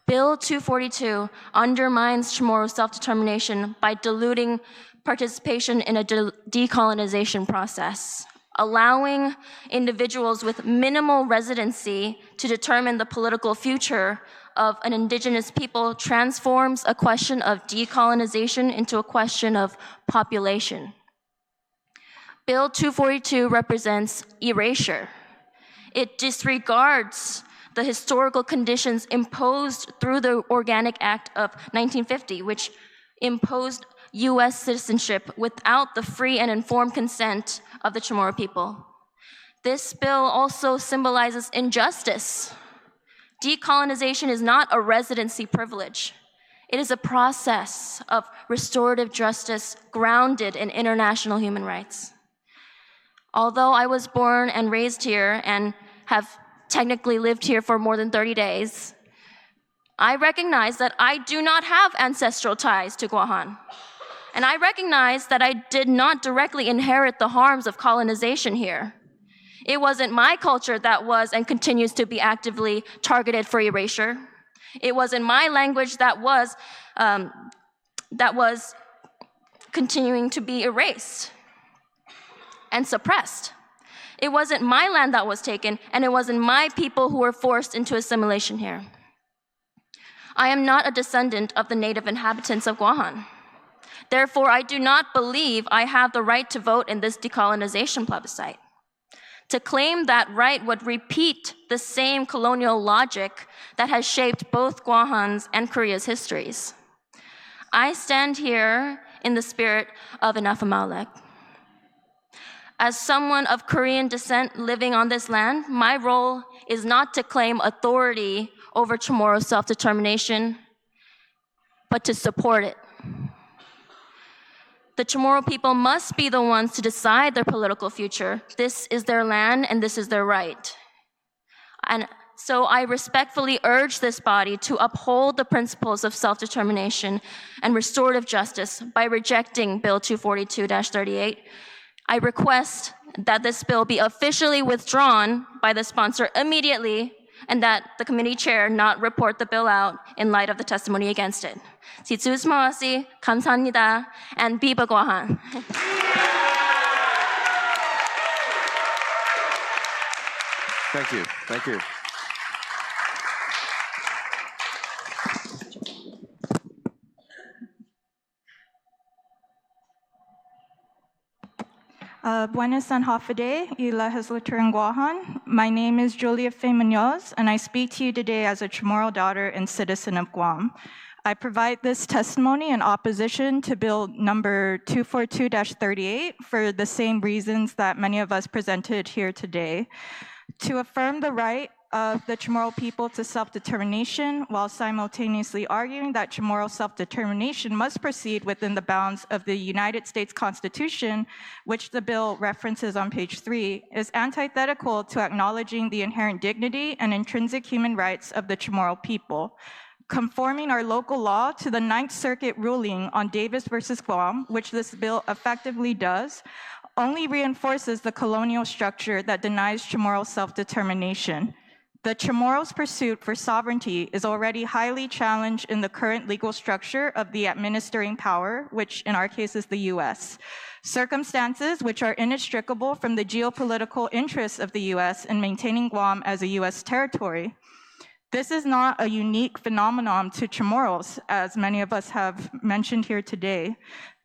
Bill 242 undermines Chamorro self-determination by diluting participation in a decolonization process, allowing individuals with minimal residency to determine the political future of an indigenous people transforms a question of decolonization into a question of population. Bill 242 represents erasure. It disregards the historical conditions imposed through the Organic Act of 1950, which imposed US citizenship without the free and informed consent of the Chamorro people. This bill also symbolizes injustice. Decolonization is not a residency privilege. It is a process of restorative justice grounded in international human rights. Although I was born and raised here and have technically lived here for more than 30 days, I recognize that I do not have ancestral ties to Guahan. And I recognize that I did not directly inherit the harms of colonization here. It wasn't my culture that was and continues to be actively targeted for erasure. It wasn't my language that was continuing to be erased and suppressed. It wasn't my land that was taken, and it wasn't my people who were forced into assimilation here. I am not a descendant of the native inhabitants of Guahan. Therefore, I do not believe I have the right to vote in this decolonization plebiscite. To claim that right would repeat the same colonial logic that has shaped both Guahan's and Korea's histories. I stand here in the spirit of Inafamalek. As someone of Korean descent living on this land, my role is not to claim authority over Chamorro's self-determination, but to support it. The Chamorro people must be the ones to decide their political future. This is their land and this is their right. And so I respectfully urge this body to uphold the principles of self-determination and restorative justice by rejecting Bill 242-38. I request that this bill be officially withdrawn by the sponsor immediately and that the committee chair not report the bill out in light of the testimony against it. 지지우스마와시 감사합니다 and Viva Guahan. Thank you. Thank you. Buenas and Hafide, Ila Hezliter Guahan. My name is Julia Feman, and I speak to you today as a Chamorro daughter and citizen of Guam. I provide this testimony in opposition to Bill number 242-38 for the same reasons that many of us presented here today. To affirm the right of the Chamorro people to self-determination while simultaneously arguing that Chamorro self-determination must proceed within the bounds of the United States Constitution, which the bill references on page 3, is antithetical to acknowledging the inherent dignity and intrinsic human rights of the Chamorro people. Conforming our local law to the Ninth Circuit ruling on Davis versus Guam, which this bill effectively does, only reinforces the colonial structure that denies Chamorro self-determination. The Chamorro's pursuit for sovereignty is already highly challenged in the current legal structure of the administering power, which in our case is the US. Circumstances which are inextricable from the geopolitical interests of the US in maintaining Guam as a US territory. This is not a unique phenomenon to Chamorros, as many of us have mentioned here today.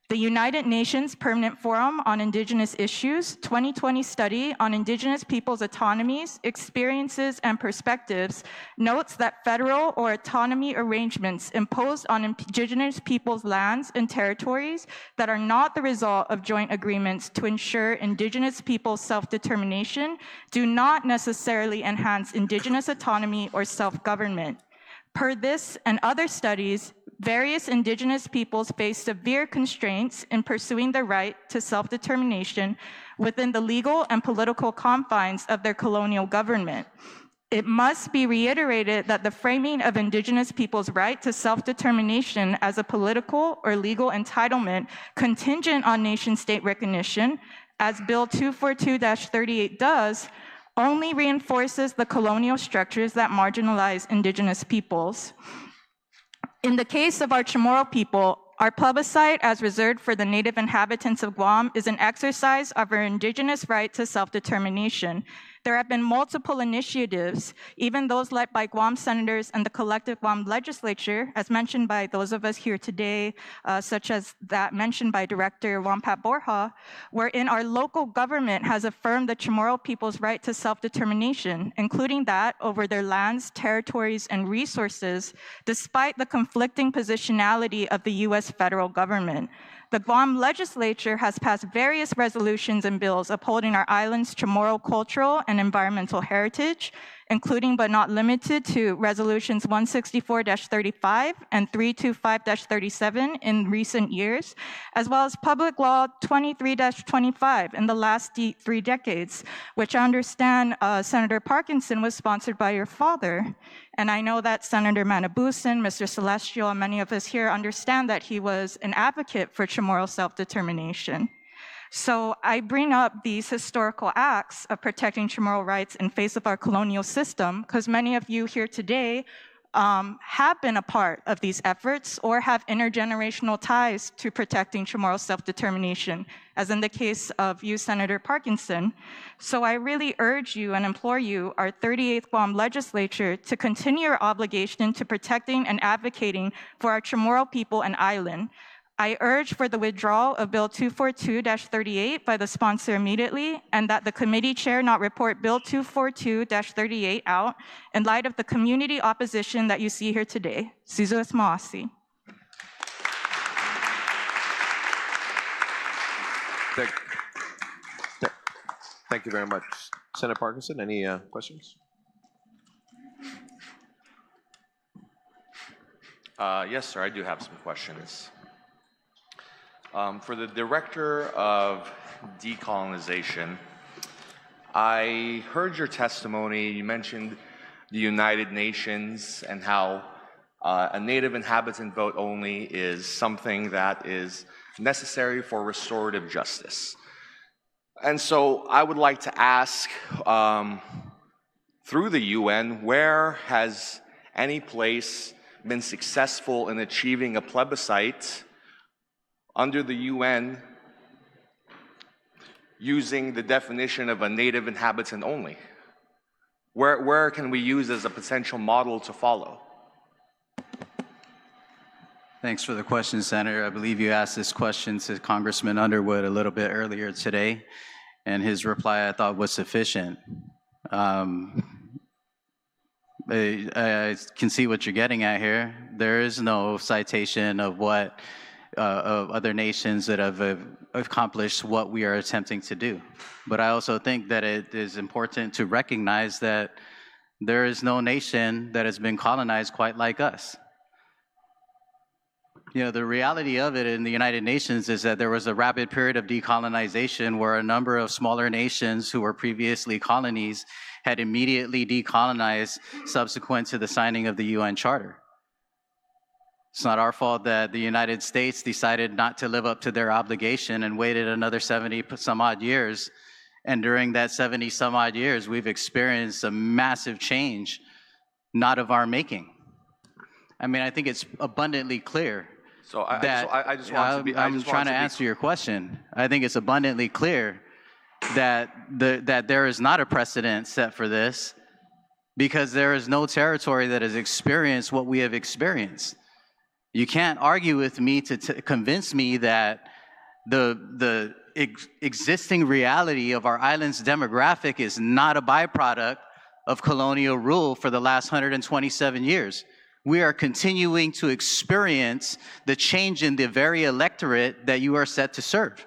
The United Nations Permanent Forum on Indigenous Issues 2020 study on Indigenous peoples' autonomies, experiences, and perspectives notes that federal or autonomy arrangements imposed on Indigenous peoples' lands and territories that are not the result of joint agreements to ensure Indigenous peoples' self-determination do not necessarily enhance Indigenous autonomy or self-government. Per this and other studies, various Indigenous peoples face severe constraints in pursuing their right to self-determination within the legal and political confines of their colonial government. It must be reiterated that the framing of Indigenous peoples' right to self-determination as a political or legal entitlement contingent on nation-state recognition, as Bill 242-38 does, only reinforces the colonial structures that marginalize Indigenous peoples. In the case of our Chamorro people, our plebiscite as reserved for the native inhabitants of Guam is an exercise of our Indigenous right to self-determination. There have been multiple initiatives, even those led by Guam senators and the collective Guam legislature, as mentioned by those of us here today, such as that mentioned by Director Pat-Borja, wherein our local government has affirmed the Chamorro people's right to self-determination, including that over their lands, territories, and resources, despite the conflicting positionality of the US federal government. The Guam legislature has passed various resolutions and bills upholding our island's Chamorro cultural and environmental heritage, including but not limited to resolutions 164-35 and 325-37 in recent years, as well as public law 23-25 in the last 3 decades, which I understand Senator Parkinson was sponsored by your father. And I know that Senator Manabusin, Mr. Celestial, and many of us here understand that he was an advocate for Chamorro self-determination. So I bring up these historical acts of protecting Chamorro rights in face of our colonial system because many of you here today have been a part of these efforts or have intergenerational ties to protecting Chamorro self-determination, as in the case of you, Senator Parkinson. So I really urge you and implore you, our 38th Guam legislature, to continue your obligation to protecting and advocating for our Chamorro people and island. I urge for the withdrawal of Bill 242-38 by the sponsor immediately, and that the committee chair not report Bill 242-38 out in light of the community opposition that you see here today. Sizues Maasi. Thank you very much. Senator Parkinson, any questions? Yes, sir, I do have some questions. For the Director of Decolonization, I heard your testimony. You mentioned the United Nations and how a Native inhabitant vote only is something that is necessary for restorative justice. And so I would like to ask, through the UN, where has any place been successful in achieving a plebiscite under the UN using the definition of a native inhabitant only? Where can we use as a potential model to follow? Thanks for the question, Senator. I believe you asked this question to Congressman Underwood a little bit earlier today, and his reply I thought was sufficient. I can see what you're getting at here. There is no citation of what of other nations that have accomplished what we are attempting to do. But I also think that it is important to recognize that there is no nation that has been colonized quite like us. You know, the reality of it in the United Nations is that there was a rapid period of decolonization where a number of smaller nations who were previously colonies had immediately decolonized subsequent to the signing of the UN Charter. It's not our fault that the United States decided not to live up to their obligation and waited another 70 some odd years. And during that 70 some odd years, we've experienced a massive change, not of our making. I mean, I think it's abundantly clear. So I just want to be. I'm trying to answer your question. I think it's abundantly clear that there is not a precedent set for this because there is no territory that has experienced what we have experienced. You can't argue with me to convince me that the existing reality of our island's demographic is not a byproduct of colonial rule for the last 127 years. We are continuing to experience the change in the very electorate that you are set to serve.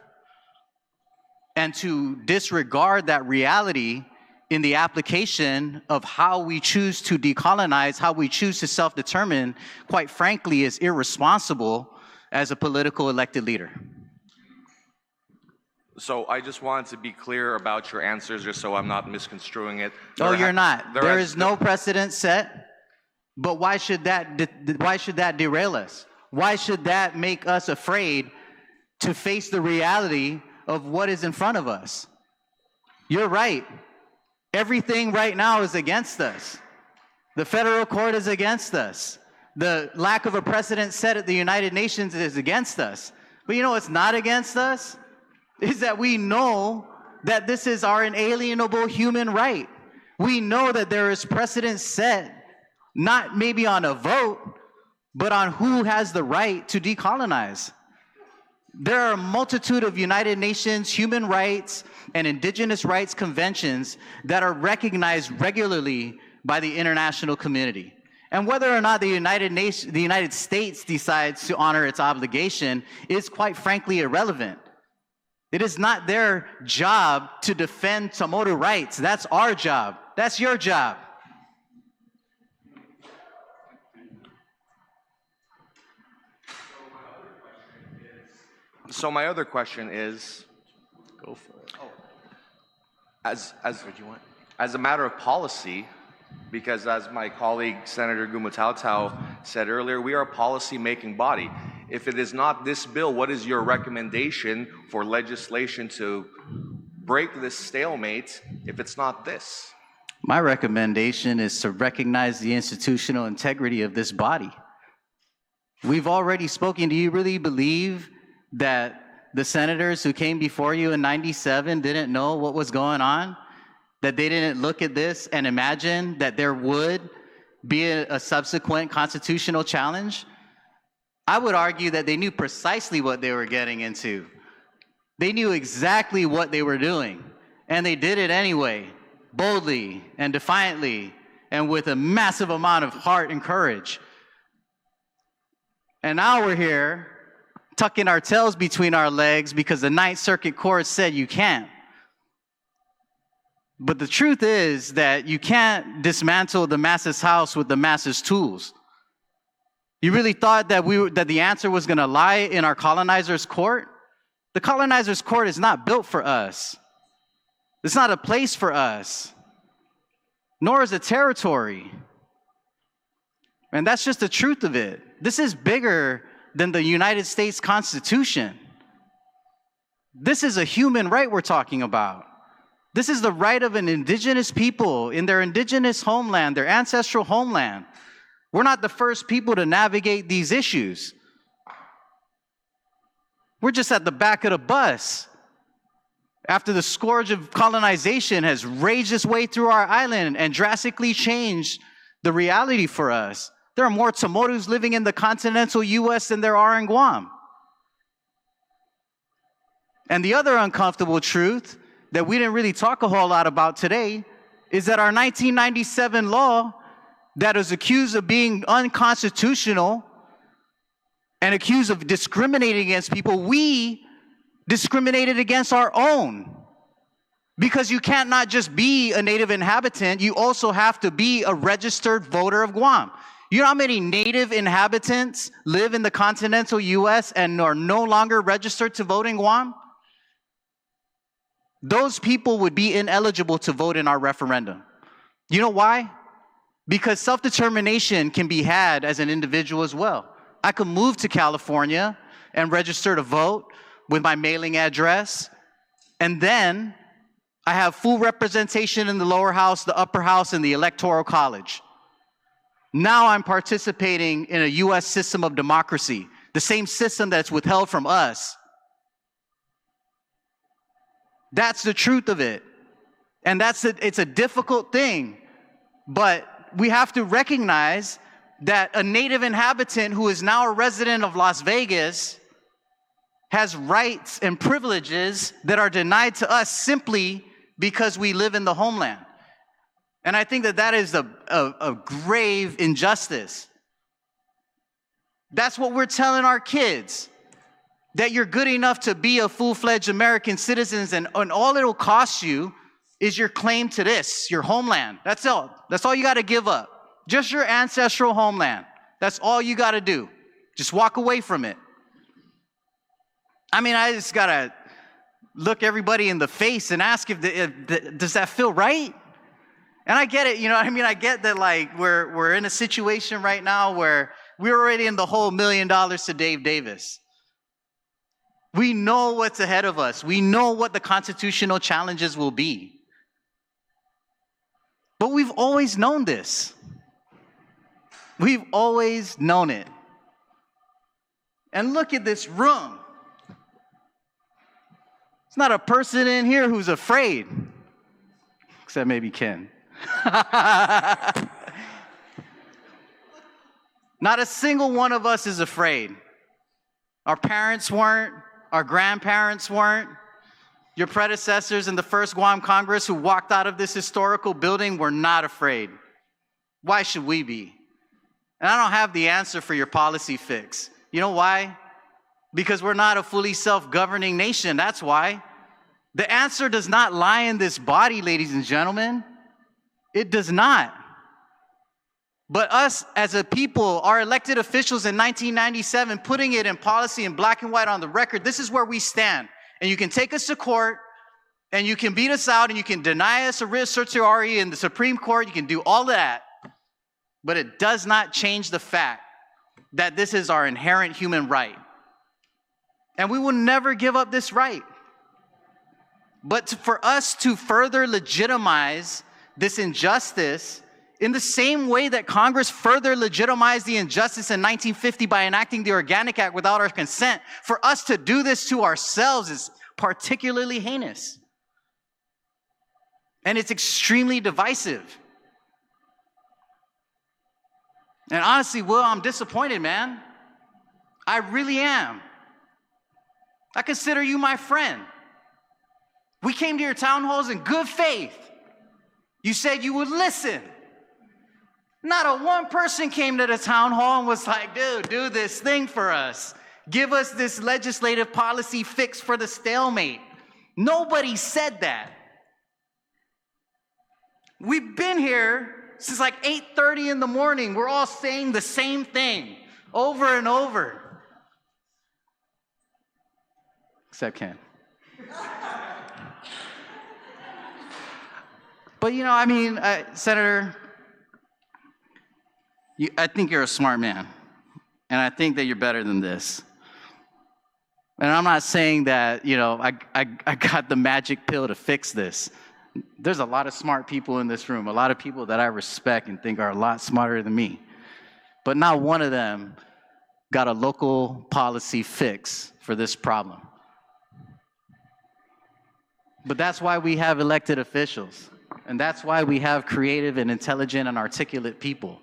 And to disregard that reality in the application of how we choose to decolonize, how we choose to self-determine, quite frankly, is irresponsible as a political elected leader. So I just wanted to be clear about your answers, just so I'm not misconstruing it. Oh, you're not. There is no precedent set. But why should that derail us? Why should that make us afraid to face the reality of what is in front of us? You're right. Everything right now is against us. The federal court is against us. The lack of a precedent set at the United Nations is against us. But you know what's not against us? Is that we know that this is our inalienable human right. We know that there is precedent set, not maybe on a vote, but on who has the right to decolonize. There are a multitude of United Nations human rights and indigenous rights conventions that are recognized regularly by the international community. And whether or not the United States decides to honor its obligation is quite frankly irrelevant. It is not their job to defend Chamorro rights. That's our job. That's your job. So my other question is, go for it. Oh, as a matter of policy, because as my colleague Senator Gumatautau said earlier, we are a policy-making body. If it is not this bill, what is your recommendation for legislation to break this stalemate if it's not this? My recommendation is to recognize the institutional integrity of this body. We've already spoken. Do you really believe that the senators who came before you in '97 didn't know what was going on? That they didn't look at this and imagine that there would be a subsequent constitutional challenge? I would argue that they knew precisely what they were getting into. They knew exactly what they were doing, and they did it anyway, boldly and defiantly, and with a massive amount of heart and courage. And now we're here, tucking our tails between our legs because the Ninth Circuit Court said you can't. But the truth is that you can't dismantle the masses' house with the masses' tools. You really thought that that the answer was going to lie in our colonizers' court? The colonizers' court is not built for us. It's not a place for us, nor is it territory. And that's just the truth of it. This is bigger than the United States Constitution. This is a human right we're talking about. This is the right of an indigenous people in their indigenous homeland, their ancestral homeland. We're not the first people to navigate these issues. We're just at the back of the bus after the scourge of colonization has raged its way through our island and drastically changed the reality for us. There are more Tamotus living in the continental U.S. than there are in Guam. And the other uncomfortable truth that we didn't really talk a whole lot about today is that our 1997 law that is accused of being unconstitutional and accused of discriminating against people, we discriminated against our own. Because you can't not just be a native inhabitant, you also have to be a registered voter of Guam. You know how many native inhabitants live in the continental U.S. and are no longer registered to vote in Guam? Those people would be ineligible to vote in our referendum. You know why? Because self-determination can be had as an individual as well. I could move to California and register to vote with my mailing address, and then I have full representation in the lower house, the upper house, and the electoral college. Now I'm participating in a U.S. system of democracy, the same system that's withheld from us. That's the truth of it. And it's a difficult thing, but we have to recognize that a native inhabitant who is now a resident of Las Vegas has rights and privileges that are denied to us simply because we live in the homeland. And I think that is a grave injustice. That's what we're telling our kids, that you're good enough to be a full-fledged American citizen, and all it'll cost you is your claim to this, your homeland. That's all. That's all you got to give up. Just your ancestral homeland. That's all you got to do. Just walk away from it. I mean, I just got to look everybody in the face and ask if does that feel right? And I get it, you know what I mean? I get that, like, we're in a situation right now where we're already in the whole $1 million to Dave Davis. We know what's ahead of us. We know what the constitutional challenges will be. But we've always known this. We've always known it. And look at this room. It's not a person in here who's afraid, except maybe Ken. Not a single one of us is afraid. Our parents weren't. Our grandparents weren't. Your predecessors in the first Guam Congress who walked out of this historical building were not afraid. Why should we be? And I don't have the answer for your policy fix. You know why? Because we're not a fully self-governing nation. That's why. The answer does not lie in this body, ladies and gentlemen. It does not. But us as a people, our elected officials in 1997, putting it in policy in black and white on the record, this is where we stand. And you can take us to court, and you can beat us out, and you can deny us a writ of certiorari in the Supreme Court. You can do all of that. But it does not change the fact that this is our inherent human right. And we will never give up this right. But for us to further legitimize this injustice in the same way that Congress further legitimized the injustice in 1950 by enacting the Organic Act without our consent, for us to do this to ourselves is particularly heinous. And it's extremely divisive. And honestly, Will, I'm disappointed, man. I really am. I consider you my friend. We came to your town halls in good faith. You said you would listen. Not a one person came to the town hall and was like, dude, do this thing for us. Give us this legislative policy fix for the stalemate. Nobody said that. We've been here since like 8:30 in the morning. We're all saying the same thing over and over. Except Ken. But you know, I mean, Senator, I think you're a smart man. And I think that you're better than this. And I'm not saying that, you know, I got the magic pill to fix this. There's a lot of smart people in this room, a lot of people that I respect and think are a lot smarter than me. But not one of them got a local policy fix for this problem. But that's why we have elected officials. And that's why we have creative and intelligent and articulate people.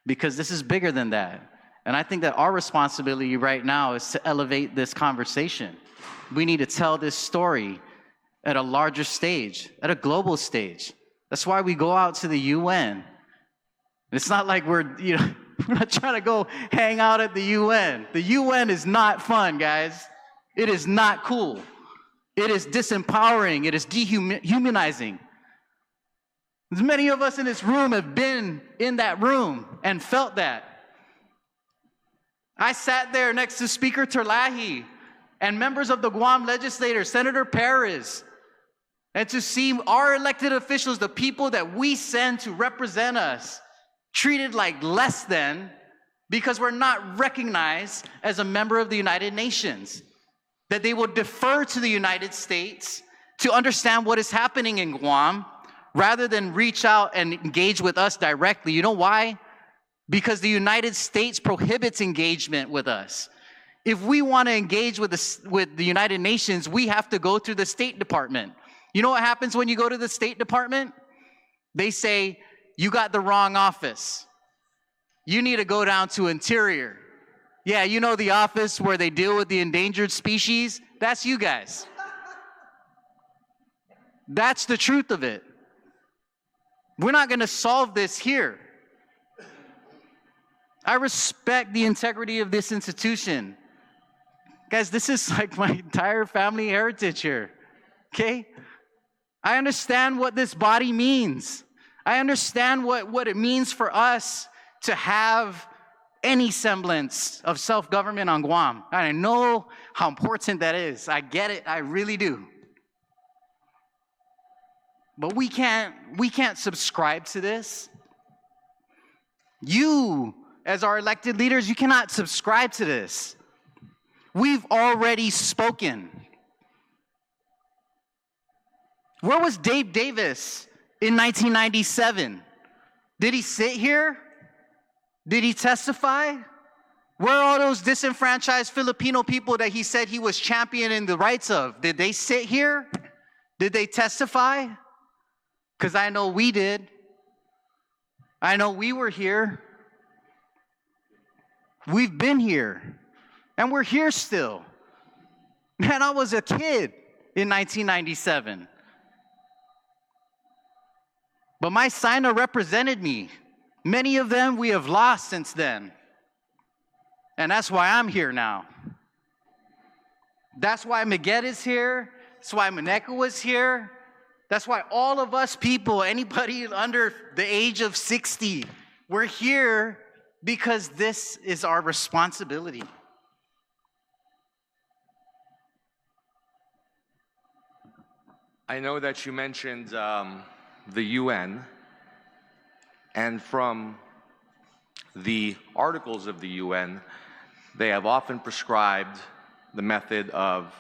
Because this is bigger than that. And I think that our responsibility right now is to elevate this conversation. We need to tell this story at a larger stage, at a global stage. That's why we go out to the UN. It's not like we're not trying to go hang out at the UN. The UN is not fun, guys. It is not cool. It is disempowering. It is dehumanizing. As many of us in this room have been in that room and felt that. I sat there next to Speaker Terlahi and members of the Guam legislature, Senator Perez, and to see our elected officials, the people that we send to represent us, treated like less than because we're not recognized as a member of the United Nations. That they will defer to the United States to understand what is happening in Guam rather than reach out and engage with us directly. You know why? Because the United States prohibits engagement with us. If we want to engage with the United Nations, we have to go through the State Department. You know what happens when you go to the State Department? They say, you got the wrong office. You need to go down to Interior. Yeah, you know the office where they deal with the endangered species? That's you guys. That's the truth of it. We're not going to solve this here. I respect the integrity of this institution. Guys, this is like my entire family heritage here, okay? I understand what this body means. I understand what it means for us to have any semblance of self-government on Guam. And I know how important that is. I get it, I really do. But we can't subscribe to this. You, as our elected leaders, you cannot subscribe to this. We've already spoken. Where was Dave Davis in 1997? Did he sit here? Did he testify? Where are all those disenfranchised Filipino people that he said he was championing the rights of? Did they sit here? Did they testify? Because I know we did. I know we were here. We've been here. And we're here still. Man, I was a kid in 1997. But my signer represented me. Many of them we have lost since then. And that's why I'm here now. That's why Miguel is here. That's why Enenko was here. That's why all of us people, anybody under the age of 60, we're here because this is our responsibility. I know that you mentioned the UN, and from the articles of the UN, they have often prescribed the method of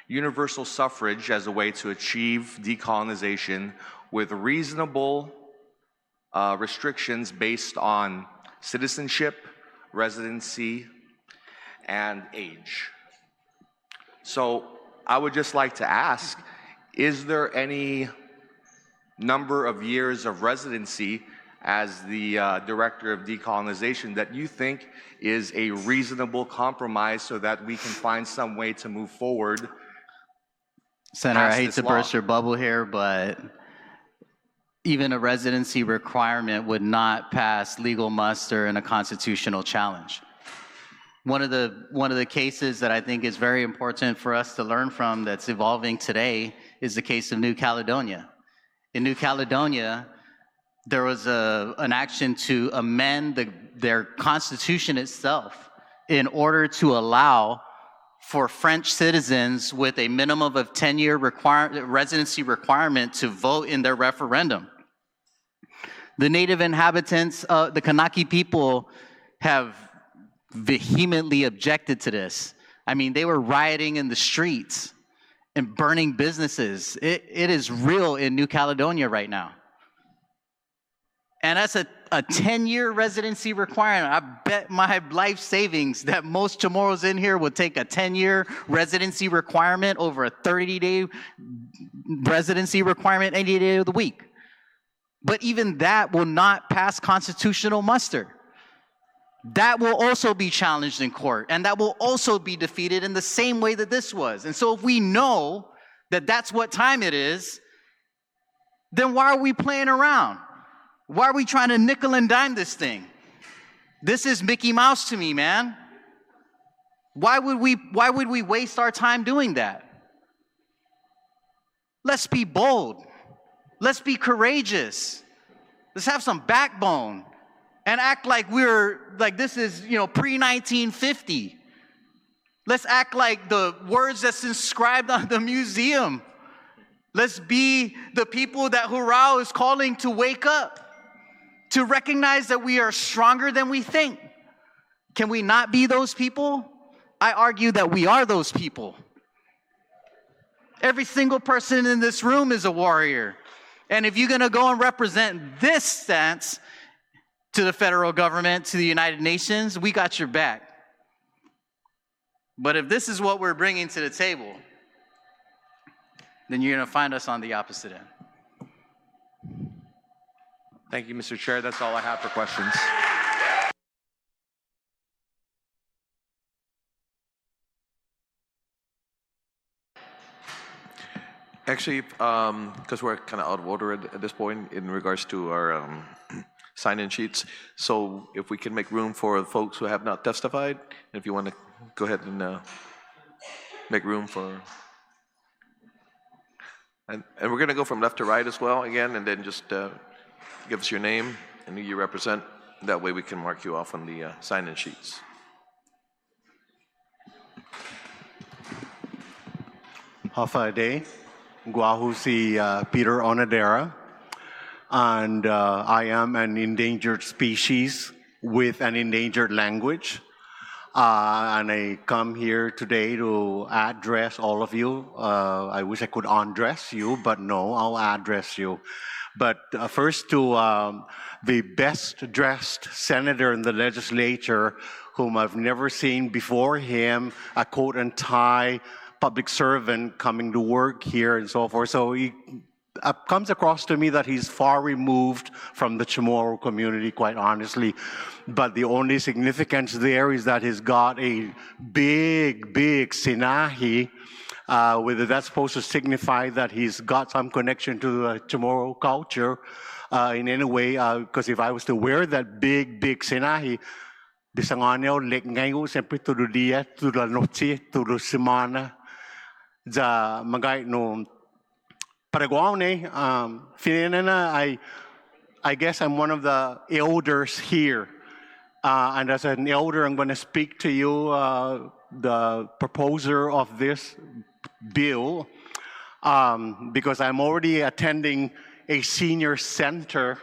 universal suffrage as a way to achieve decolonization with reasonable restrictions based on citizenship, residency, and age. So I would just like to ask, is there any number of years of residency as the Director of Decolonization that you think is a reasonable compromise so that we can find some way to move forward? Senator, I hate to burst your bubble here, but even a residency requirement would not pass legal muster in a constitutional challenge. One of the cases that I think is very important for us to learn from that's evolving today is the case of New Caledonia. In New Caledonia, there was an action to amend their constitution itself in order to allow for French citizens with a minimum of 10-year residency requirement to vote in their referendum. The native inhabitants, the Kanaki people, have vehemently objected to this. I mean, they were rioting in the streets and burning businesses. It is real in New Caledonia right now. And that's a 10-year residency requirement. I bet my life savings that most Chamorros in here would take a 10-year residency requirement over a 30-day residency requirement any day of the week. But even that will not pass constitutional muster. That will also be challenged in court, and that will also be defeated in the same way that this was. And so if we know that that's what time it is, then why are we playing around? Why are we trying to nickel and dime this thing? This is Mickey Mouse to me, man. Why would we waste our time doing that? Let's be bold. Let's be courageous. Let's have some backbone and act like this is, pre-1950. Let's act like the words that's inscribed on the museum. Let's be the people that Hurrah is calling to wake up, to recognize that we are stronger than we think. Can we not be those people? I argue that we are those people. Every single person in this room is a warrior. And if you're going to go and represent this stance to the federal government, to the United Nations, we got your back. But if this is what we're bringing to the table, then you're going to find us on the opposite end. Thank you, Mr. Chair. That's all I have for questions. Actually, because we're kind of out of order at this point in regards to our sign-in sheets, so if we can make room for the folks who have not testified, if you want to go ahead and make room for... And we're going to go from left to right as well again, and then just give us your name and who you represent. That way we can mark you off on the sign-in sheets. Hafa Day, Guahusi Peter Onadera, and I am an endangered species with an endangered language. And I come here today to address all of you. I wish I could undress you, but no, I'll address you. But first to the best dressed senator in the legislature, whom I've never seen before him, a coat and tie public servant coming to work here and so forth. So he comes across to me that he's far removed from the Chamorro community, quite honestly. But the only significance there is that he's got a big sinahi, whether that's supposed to signify that he's got some connection to the Chamorro culture in any way, because if I was to wear that big sinahi, bisang anyo lek ngayon sempre todo dia, todo noche, todo semana, ja magay no Paraguay, I guess I'm one of the elders here. And as an elder, I'm going to speak to you, the proposer of this bill, because I'm already attending a senior center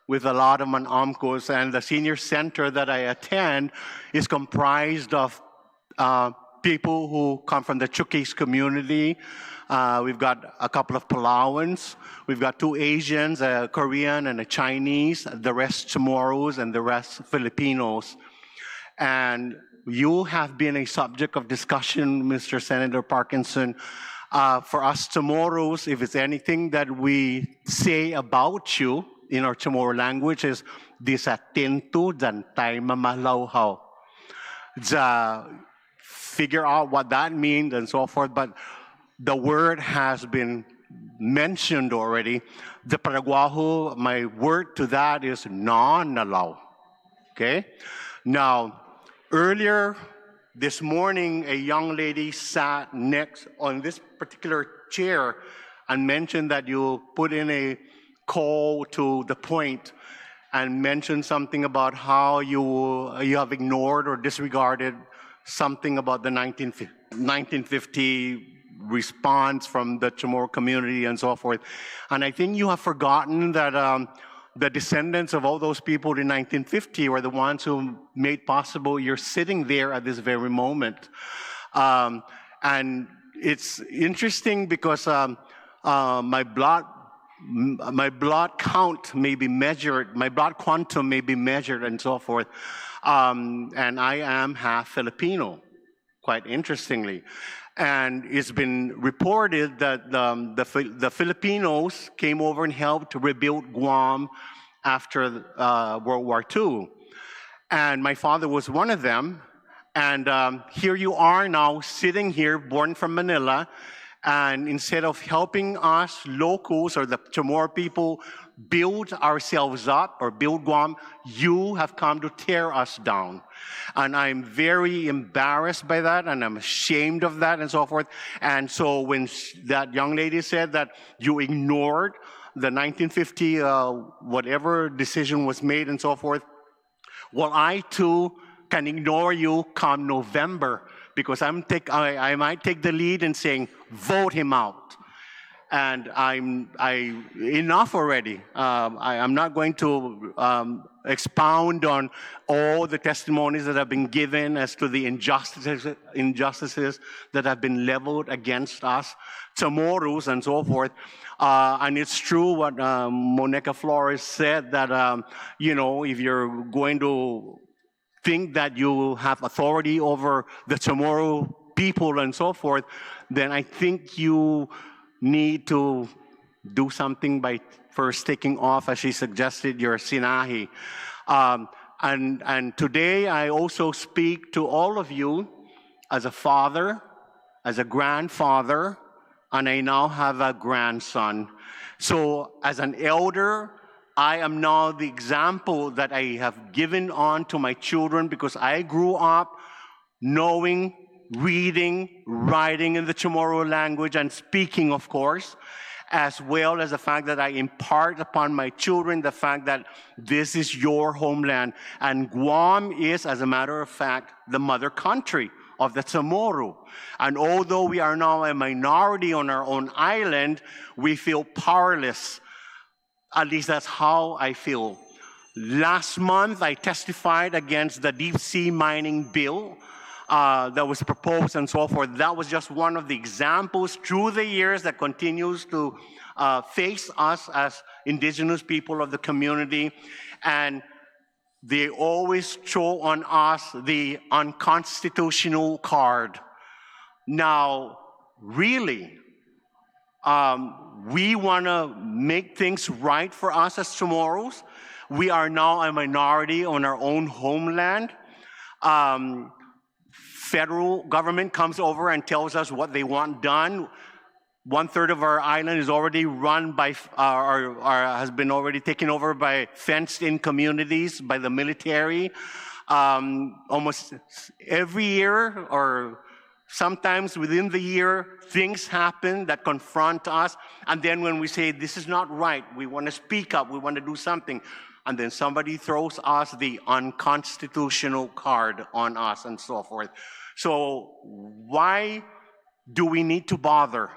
with a lot of manamcos, and the senior center that I attend is comprised of people who come from the Chukis community. We've got a couple of Palauans. We've got 2 Asians, a Korean and a Chinese, the rest Chamorros and the rest Filipinos. And you have been a subject of discussion, Mr. Senator Parkinson. For us Chamorros, if it's anything that we say about you in our Chamorro language is disatento dantay mamalawhaw. Figure out what that means and so forth, but the word has been mentioned already. The Paraguajo, my word to that is non-nalaw. Okay? Now, earlier this morning, a young lady sat next on this particular chair and mentioned that you put in a call to the point and mentioned something about how you have ignored or disregarded something about the 1950 response from the Chamorro community and so forth. And I think you have forgotten that the descendants of all those people in 1950 were the ones who made possible you're sitting there at this very moment. And it's interesting because my blood count may be measured, my blood quantum may be measured and so forth. And I am half Filipino, quite interestingly. And it's been reported that the Filipinos came over and helped to rebuild Guam after World War II. And my father was one of them. And here you are now sitting here, born from Manila, and instead of helping us locals or the Chamorro people build ourselves up or build Guam, you have come to tear us down. And I'm very embarrassed by that, and I'm ashamed of that and so forth. And so when that young lady said that you ignored the 1950 whatever decision was made and so forth, well, I too can ignore you come November, because I might take the lead in saying, vote him out. And enough already. I'm not going to expound on all the testimonies that have been given as to the injustices that have been leveled against us, Chamorros and so forth. And it's true what Monica Flores said, that if you're going to think that you have authority over the Chamorro people and so forth, then I think you need to do something by first taking off, as she suggested, your sinahi. And today I also speak to all of you as a father, as a grandfather, and I now have a grandson. So as an elder, I am now the example that I have given on to my children, because I grew up knowing, reading, writing in the Chamorro language and speaking, of course, as well as the fact that I impart upon my children the fact that this is your homeland. And Guam is, as a matter of fact, the mother country of the Chamorro. And although we are now a minority on our own island, we feel powerless. At least that's how I feel. Last month, I testified against the deep sea mining bill that was proposed and so forth. That was just one of the examples through the years that continues to face us as indigenous people of the community. And they always throw on us the unconstitutional card. Now, really, we want to make things right for us as Chamorros. We are now a minority on our own homeland. Federal government comes over and tells us what they want done. 1/3 of our island is already run by, or has been already taken over by fenced-in communities, by the military. Almost every year, or sometimes within the year, things happen that confront us. And then when we say, this is not right, we want to speak up, we want to do something, and then somebody throws us the unconstitutional card on us and so forth. So why do we need to bother?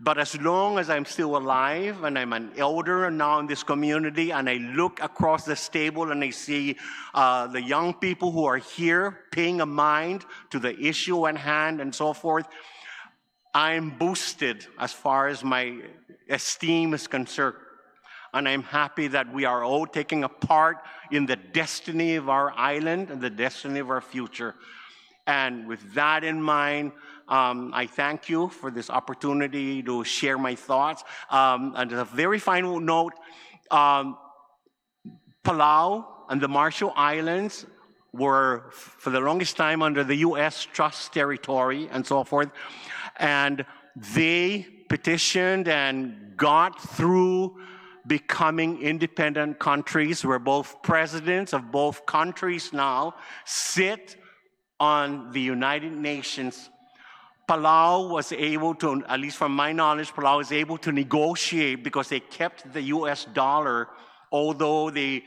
But as long as I'm still alive and I'm an elder now in this community and I look across this table and I see the young people who are here paying a mind to the issue at hand and so forth, I'm boosted as far as my esteem is concerned. And I'm happy that we are all taking a part in the destiny of our island and the destiny of our future. And with that in mind, I thank you for this opportunity to share my thoughts. And a very final note, Palau and the Marshall Islands were, for the longest time, under the U.S. trust territory and so forth. And they petitioned and got through becoming independent countries where both presidents of both countries now sit on the United Nations. Palau was able to, at least from my knowledge, Palau was able to negotiate because they kept the US dollar, although they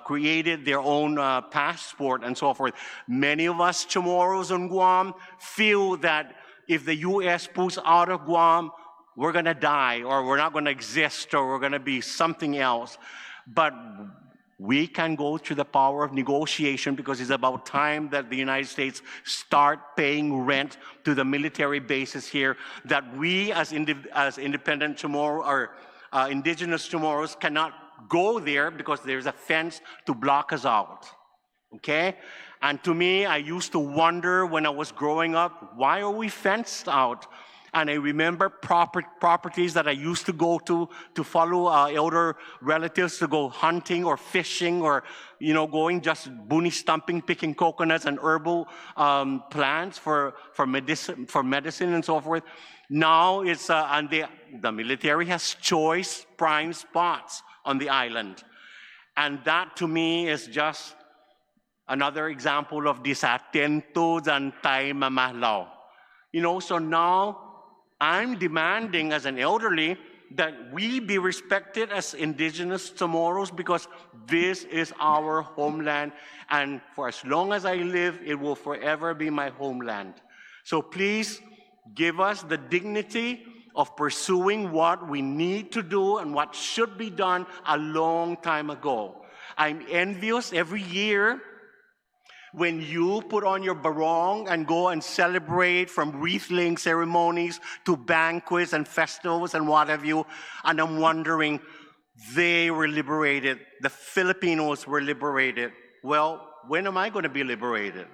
created their own passport and so forth. Many of us Chamorros on Guam feel that if the US pulls out of Guam, we're gonna die, or we're not gonna exist, or we're gonna be something else. But we can go through the power of negotiation because it's about time that the United States start paying rent to the military bases here, that we as independent Chamorro, or indigenous Chamorros cannot go there because there's a fence to block us out, okay? And to me, I used to wonder when I was growing up, why are we fenced out? And I remember properties that I used to go to follow elder relatives to go hunting or fishing or, going just boonie stumping, picking coconuts and herbal plants for medicine and so forth. Now it's, and the military has choice prime spots on the island. And that to me is just another example of disatento and tayo mamahlaw. So now, I'm demanding as an elderly that we be respected as indigenous Chamorros because this is our homeland, and for as long as I live, it will forever be my homeland. So please give us the dignity of pursuing what we need to do and what should be done a long time ago. I'm envious every year when you put on your barong and go and celebrate, from wreath-laying ceremonies to banquets and festivals and what have you, and I'm wondering, they were liberated, the Filipinos were liberated. Well, when am I going to be liberated?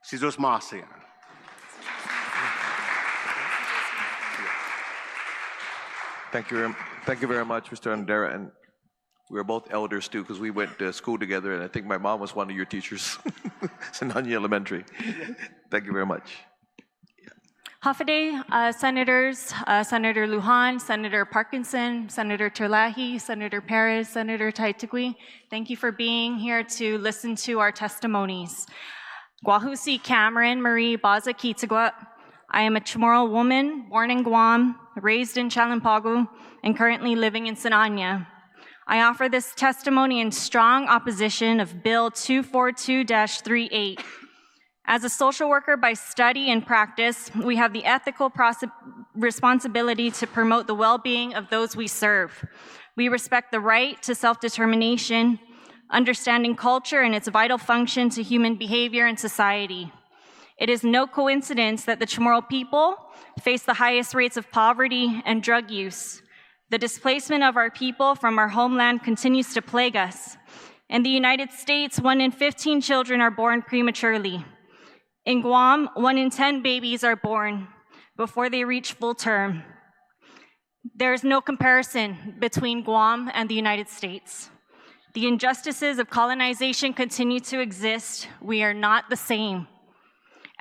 Si Diyos masiya. Thank you very much, Mr. Andera. And we were both elders too, because we went to school together, and I think my mom was one of your teachers, Sananya Elementary. Thank you very much. Hafaday, Senators, Senator Lujan, Senator Parkinson, Senator Terlahi, Senator Perez, Senator Taitagui, thank you for being here to listen to our testimonies. Guahusi Cameron Marie Baza Kitagua. I am a Chamorro woman, born in Guam, raised in Chalampagu, and currently living in Sananya. I offer this testimony in strong opposition of Bill 242-38. As a social worker by study and practice, we have the ethical responsibility to promote the well-being of those we serve. We respect the right to self-determination, understanding culture and its vital function to human behavior and society. It is no coincidence that the Chamorro people face the highest rates of poverty and drug use. The displacement of our people from our homeland continues to plague us. In the United States, 1 in 15 children are born prematurely. In Guam, 1 in 10 babies are born before they reach full term. There is no comparison between Guam and the United States. The injustices of colonization continue to exist. We are not the same.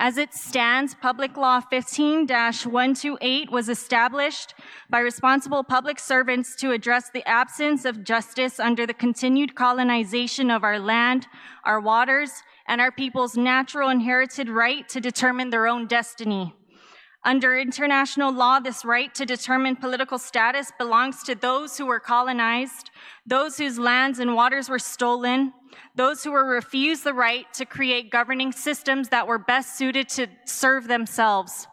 As it stands, Public Law 15-128 was established by responsible public servants to address the absence of justice under the continued colonization of our land, our waters, and our people's natural inherited right to determine their own destiny. Under international law, this right to determine political status belongs to those who were colonized, those whose lands and waters were stolen, those who were refused the right to create governing systems that were best suited to serve themselves.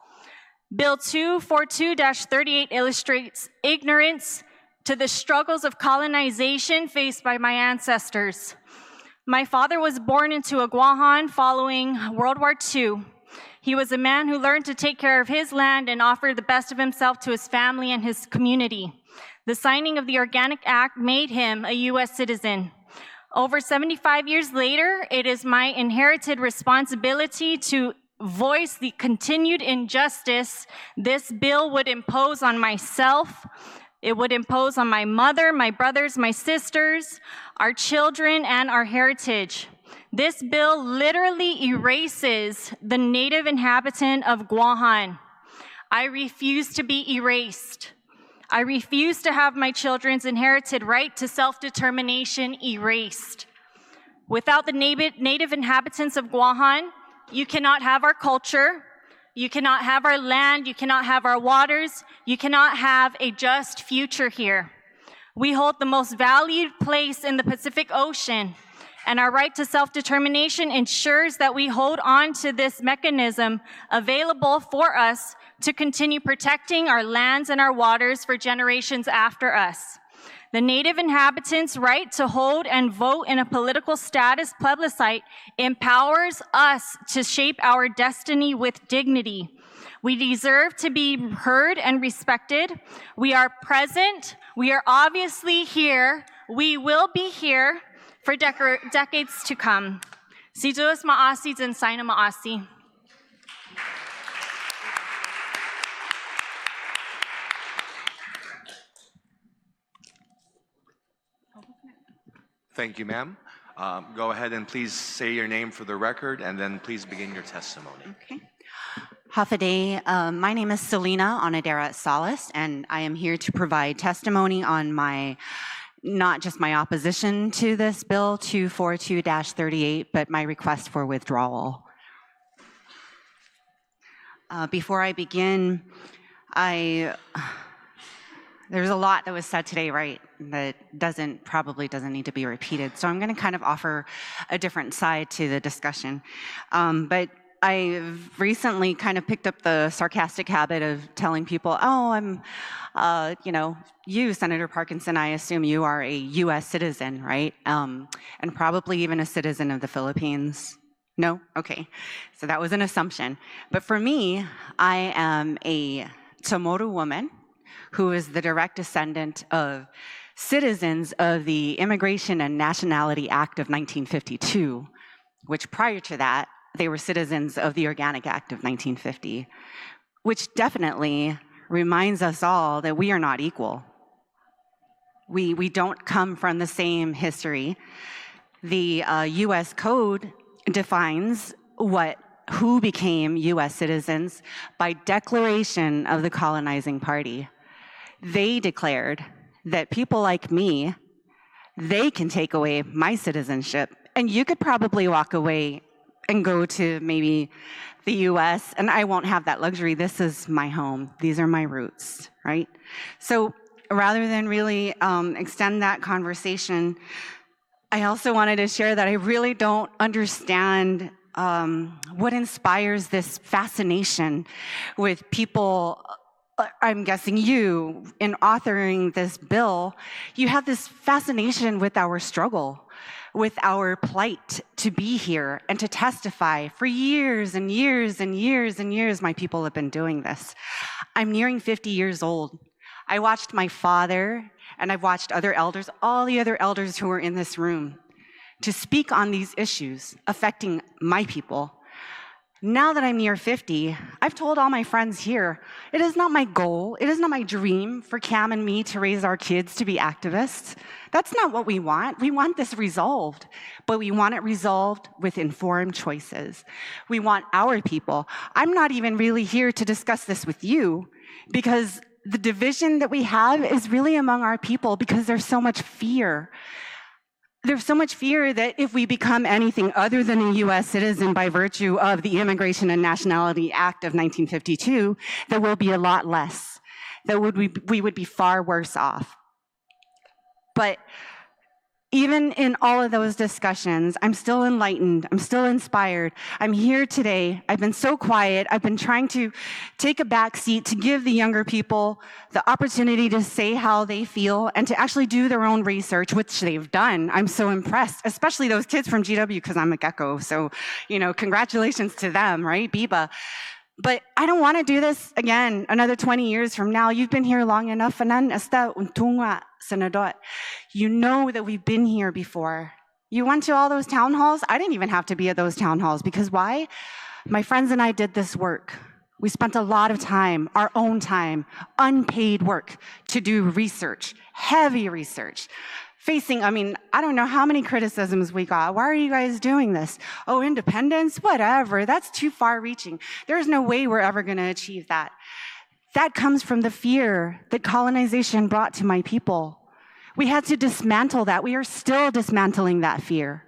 Bill 242-38 illustrates ignorance to the struggles of colonization faced by my ancestors. My father was born into a Guahan following World War II. He was a man who learned to take care of his land and offer the best of himself to his family and his community. The signing of the Organic Act made him a U.S. citizen. Over 75 years later, it is my inherited responsibility to voice the continued injustice this bill would impose on myself. It would impose on my mother, my brothers, my sisters, our children, and our heritage. This bill literally erases the native inhabitant of Guahan. I refuse to be erased. I refuse to have my children's inherited right to self-determination erased. Without the native inhabitants of Guahan, you cannot have our culture, you cannot have our land, you cannot have our waters, you cannot have a just future here. We hold the most valued place in the Pacific Ocean, and our right to self-determination ensures that we hold on to this mechanism available for us to continue protecting our lands and our waters for generations after us. The native inhabitants' right to hold and vote in a political status plebiscite empowers us to shape our destiny with dignity. We deserve to be heard and respected. We are present. We are obviously here. We will be here for decades to come. Si Diyos maasi and Sina maasi. Thank you, ma'am. Go ahead and please say your name for the record, and then please begin your testimony. Okay. Hafaday, my name is Selena Andera Salas, and I am here to provide testimony on not just my opposition to this bill 242-38, but my request for withdrawal. Before I begin, there's a lot that was said today, right, that probably doesn't need to be repeated. So I'm going to kind of offer a different side to the discussion. But I've recently kind of picked up the sarcastic habit of telling people, oh, I'm, you, Senator Parkinson, I assume you are a U.S. citizen, right? And probably even a citizen of the Philippines. No? Okay. So that was an assumption. But for me, I am a Chamorro woman who is the direct descendant of citizens of the Immigration and Nationality Act of 1952, which prior to that, they were citizens of the Organic Act of 1950, which definitely reminds us all that we are not equal. We don't come from the same history. The U.S. Code defines who became U.S. citizens by declaration of the colonizing party. They declared that people like me, they can take away my citizenship, and you could probably walk away and go to maybe the US, and I won't have that luxury. This is my home. These are my roots, right? So rather than really extend that conversation, I also wanted to share that I really don't understand what inspires this fascination with people. I'm guessing you, in authoring this bill, you have this fascination with our struggle, with our plight to be here and to testify. For years and years and years and years, my people have been doing this. I'm nearing 50 years old. I watched my father, and I've watched other elders, all the other elders who are in this room, to speak on these issues affecting my people. Now that I'm near 50, I've told all my friends here, it is not my goal, it is not my dream for Cam and me to raise our kids to be activists. That's not what we want. We want this resolved, but we want it resolved with informed choices. We want our people. I'm not even really here to discuss this with you, because the division that we have is really among our people, because there's so much fear. There's so much fear that if we become anything other than a U.S. citizen by virtue of the Immigration and Nationality Act of 1952, there will be a lot less, that we would be far worse off. But Even in all of those discussions, I'm still enlightened. I'm still inspired. I'm here today. I've been so quiet. I've been trying to take a back seat to give the younger people the opportunity to say how they feel and to actually do their own research, which they've done. I'm so impressed, especially those kids from GW, because I'm a gecko. So, congratulations to them, right? Biba. But I don't want to do this again another 20 years from now. You've been here long enough. You know that we've been here before. You went to all those town halls. I didn't even have to be at those town halls because why? My friends and I did this work. We spent a lot of time, our own time, unpaid work to do research, heavy research. I don't know how many criticisms we got. Why are you guys doing this? Oh, independence? Whatever. That's too far reaching. There's no way we're ever going to achieve that. That comes from the fear that colonization brought to my people. We had to dismantle that. We are still dismantling that fear.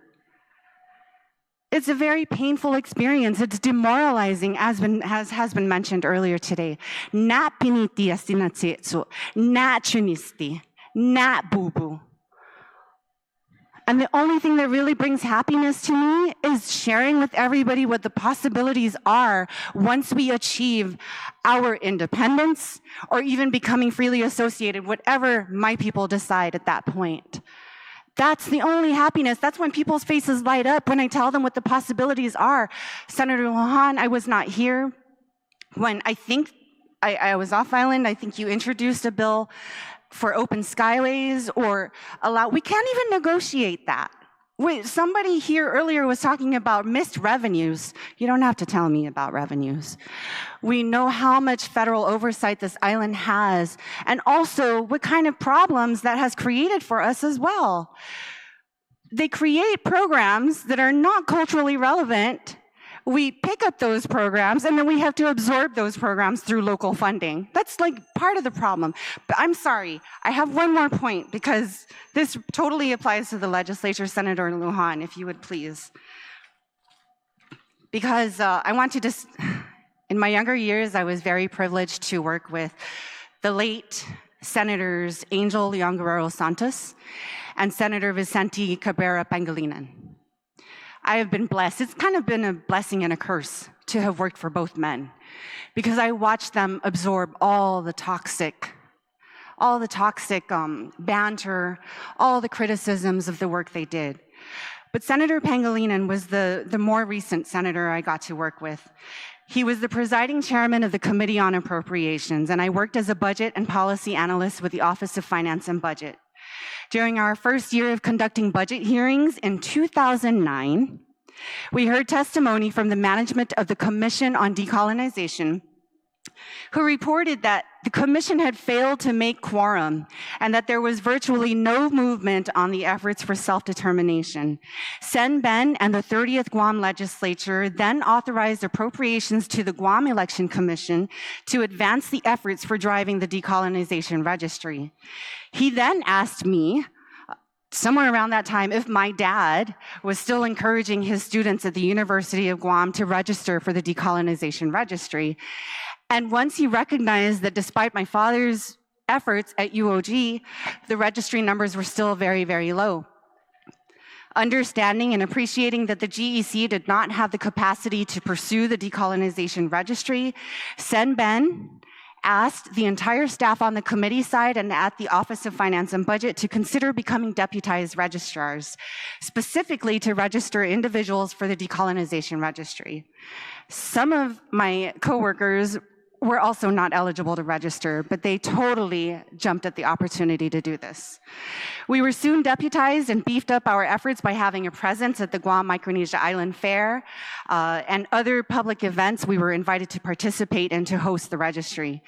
It's a very painful experience. It's demoralizing, as has been mentioned earlier today. Not piniti asinatsetsu, not chunisti, not boo-boo. And the only thing that really brings happiness to me is sharing with everybody what the possibilities are once we achieve our independence or even becoming freely associated, whatever my people decide at that point. That's the only happiness. That's when people's faces light up when I tell them what the possibilities are. Senator Lujan, I was not here when I was off island. I think you introduced a bill for open skyways we can't even negotiate that. Somebody here earlier was talking about missed revenues. You don't have to tell me about revenues. We know how much federal oversight this island has, and also what kind of problems that has created for us as well. They create programs that are not culturally relevant. We pick up those programs, and then we have to absorb those programs through local funding. That's part of the problem. But I'm sorry, I have one more point, because this totally applies to the legislature, Senator Lujan, if you would please. Because I want to in my younger years, I was very privileged to work with the late Senators Angel Leon Guerrero Santos and Senator Vicente Cabrera Pangilinan. I have been blessed. It's kind of been a blessing and a curse to have worked for both men, because I watched them absorb all the toxic banter, all the criticisms of the work they did. But Senator Pangilinan was the more recent senator I got to work with. He was the presiding chairman of the Committee on Appropriations, and I worked as a budget and policy analyst with the Office of Finance and Budget. During our first year of conducting budget hearings in 2009, we heard testimony from the management of the Commission on Decolonization, who reported that the commission had failed to make quorum and that there was virtually no movement on the efforts for self-determination. Sen Ben and the 30th Guam legislature then authorized appropriations to the Guam Election Commission to advance the efforts for driving the decolonization registry. He then asked me, somewhere around that time, if my dad was still encouraging his students at the University of Guam to register for the decolonization registry. And once he recognized that despite my father's efforts at UOG, the registry numbers were still very, very low. Understanding and appreciating that the GEC did not have the capacity to pursue the decolonization registry, Sen Ben asked the entire staff on the committee side and at the Office of Finance and Budget to consider becoming deputized registrars, specifically to register individuals for the decolonization registry. Some of my coworkers were also not eligible to register, but they totally jumped at the opportunity to do this. We were soon deputized and beefed up our efforts by having a presence at the Guam Micronesia Island Fair and other public events we were invited to participate in to host the registry.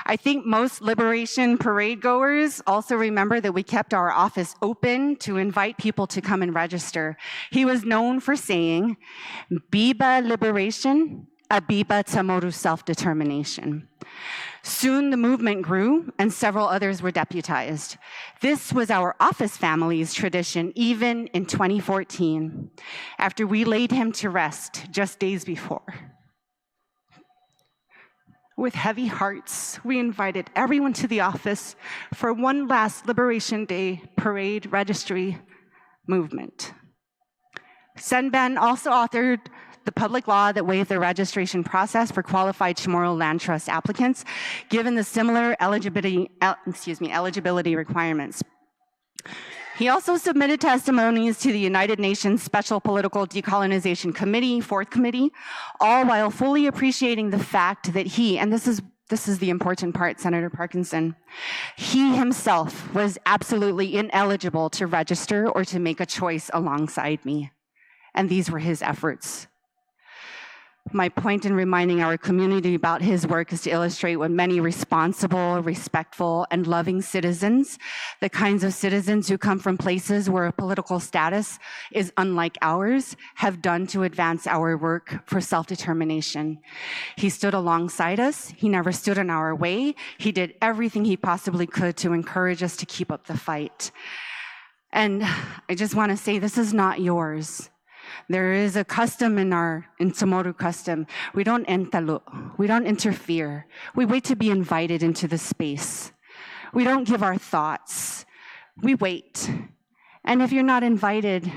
I think most Liberation Parade goers also remember that we kept our office open to invite people to come and register. He was known for saying, "Biba Liberation, Abiba Tamoru self-determination." Soon the movement grew and several others were deputized. This was our office family's tradition even in 2014, after we laid him to rest just days before. With heavy hearts, we invited everyone to the office for one last Liberation Day parade registry movement. Senban also authored the public law that waived the registration process for qualified Chamorro land trust applicants, given the similar eligibility requirements. He also submitted testimonies to the United Nations Special Political Decolonization Committee, 4th Committee, all while fully appreciating the fact that he, and this is the important part, Senator Parkinson, he himself was absolutely ineligible to register or to make a choice alongside me. And these were his efforts. My point in reminding our community about his work is to illustrate what many responsible, respectful, and loving citizens, the kinds of citizens who come from places where a political status is unlike ours, have done to advance our work for self-determination. He stood alongside us. He never stood in our way. He did everything he possibly could to encourage us to keep up the fight. And I just want to say, this is not yours. There is a custom in Chamorro custom. We don't entalo, we don't interfere. We wait to be invited into the space. We don't give our thoughts. We wait. And if you're not invited,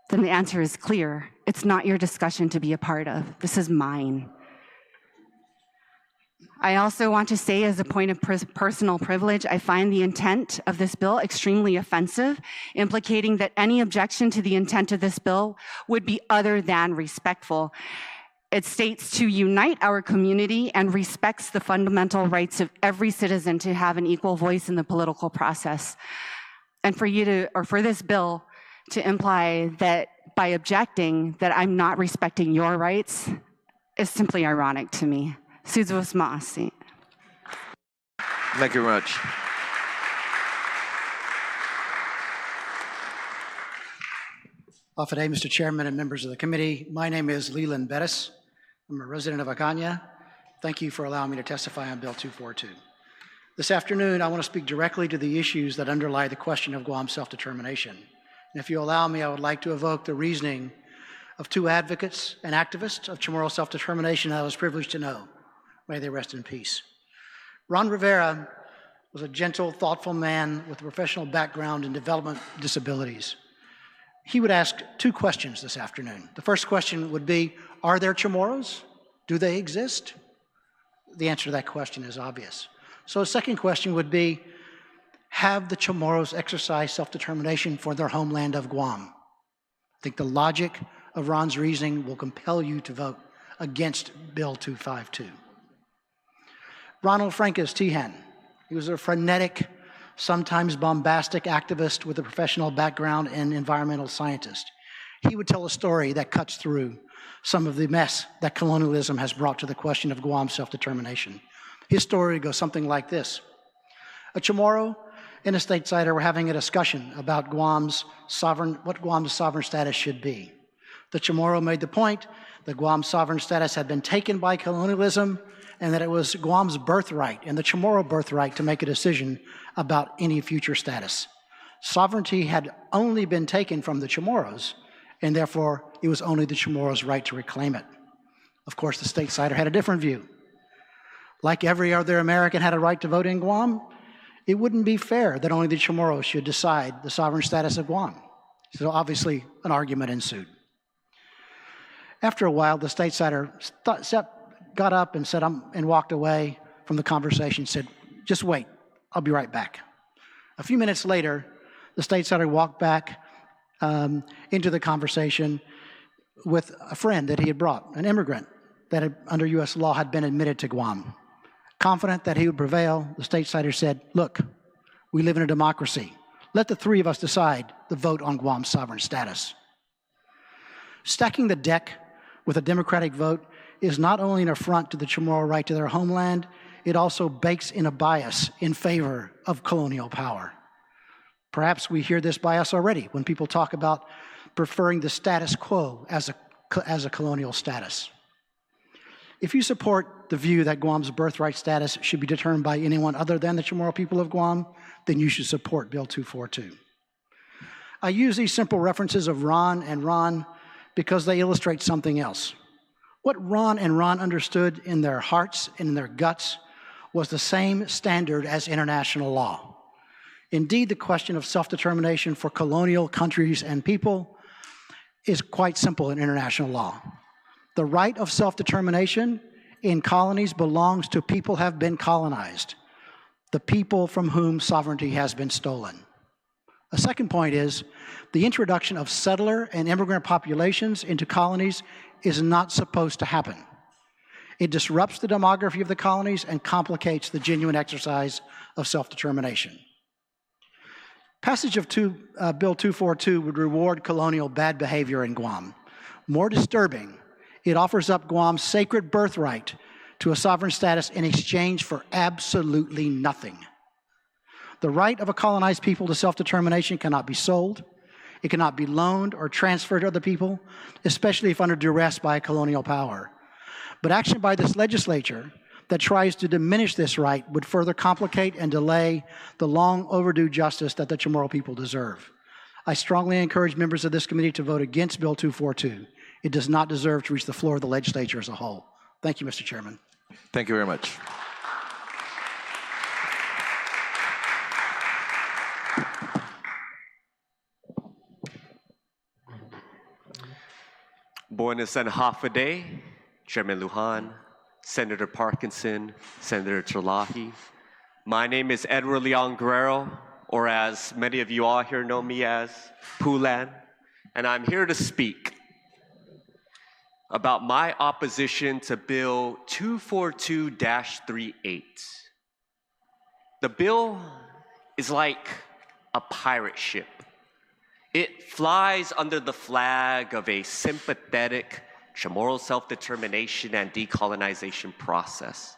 then the answer is clear. It's not your discussion to be a part of. This is mine. I also want to say, as a point of personal privilege, I find the intent of this bill extremely offensive, implicating that any objection to the intent of this bill would be other than respectful. It states to unite our community and respects the fundamental rights of every citizen to have an equal voice in the political process. And for you to, or for this bill to imply that by objecting that I'm not respecting your rights is simply ironic to me. Thank you very much. Good day, Mr. Chairman and members of the committee. My name is Leland Bettis. I'm a resident of Ekaji. Thank you for allowing me to testify on Bill 242. This afternoon, I want to speak directly to the issues that underlie the question of Guam self-determination. And if you allow me, I would like to evoke the reasoning of two advocates and activists of Chamorro self-determination I was privileged to know. May they rest in peace. Ron Rivera was a gentle, thoughtful man with a professional background in development disabilities. He would ask two questions this afternoon. The first question would be, are there Chamorros? Do they exist? The answer to that question is obvious. So the second question would be, have the Chamorros exercised self-determination for their homeland of Guam? I think the logic of Ron's reasoning will compel you to vote against Bill 252. Ronald Francis Tihan. He was a frenetic, sometimes bombastic activist with a professional background in environmental scientist. He would tell a story that cuts through some of the mess that colonialism has brought to the question of Guam self-determination. His story goes something like this. A Chamorro and a statesider were having a discussion about what Guam's sovereign status should be. The Chamorro made the point that Guam's sovereign status had been taken by colonialism and that it was Guam's birthright and the Chamorro birthright to make a decision about any future status. Sovereignty had only been taken from the Chamorros, and therefore it was only the Chamorros' right to reclaim it. Of course, the statesider had a different view. Like every other American had a right to vote in Guam, it wouldn't be fair that only the Chamorros should decide the sovereign status of Guam. So obviously, an argument ensued. After a while, the statesider got up and said, and walked away from the conversation, said, just wait, I'll be right back. A few minutes later, the statesider walked back into the conversation with a friend that he had brought, an immigrant that had, under US law had been admitted to Guam. Confident that he would prevail, the statesider said, look, we live in a democracy. Let the three of us decide the vote on Guam's sovereign status. Stacking the deck with a democratic vote is not only an affront to the Chamorro right to their homeland, it also bakes in a bias in favor of colonial power. Perhaps we hear this bias already when people talk about preferring the status quo as a colonial status. If you support the view that Guam's birthright status should be determined by anyone other than the Chamorro people of Guam, then you should support Bill 242. I use these simple references of Ron and Ron because they illustrate something else. What Ron and Ron understood in their hearts and in their guts was the same standard as international law. Indeed, the question of self-determination for colonial countries and people is quite simple in international law. The right of self-determination in colonies belongs to people who have been colonized, the people from whom sovereignty has been stolen. A second point is the introduction of settler and immigrant populations into colonies is not supposed to happen. It disrupts the demography of the colonies and complicates the genuine exercise of self-determination. Passage of Bill 242 would reward colonial bad behavior in Guam. More disturbing, it offers up Guam's sacred birthright to a sovereign status in exchange for absolutely nothing. The right of a colonized people to self-determination cannot be sold. It cannot be loaned or transferred to other people, especially if under duress by a colonial power. But action by this legislature that tries to diminish this right would further complicate and delay the long overdue justice that the Chamorro people deserve. I strongly encourage members of this committee to vote against Bill 242. It does not deserve to reach the floor of the legislature as a whole. Thank you, Mr. Chairman. Thank you very much. Buenos and half a day, Chairman Lujan, Senator Parkinson, Senator Terlahi. My name is Edward Leon Guerrero, or as many of you all here know me as, Pulan, and I'm here to speak about my opposition to Bill 242-38. The bill is like a pirate ship. It flies under the flag of a sympathetic Chamorro self-determination and decolonization process.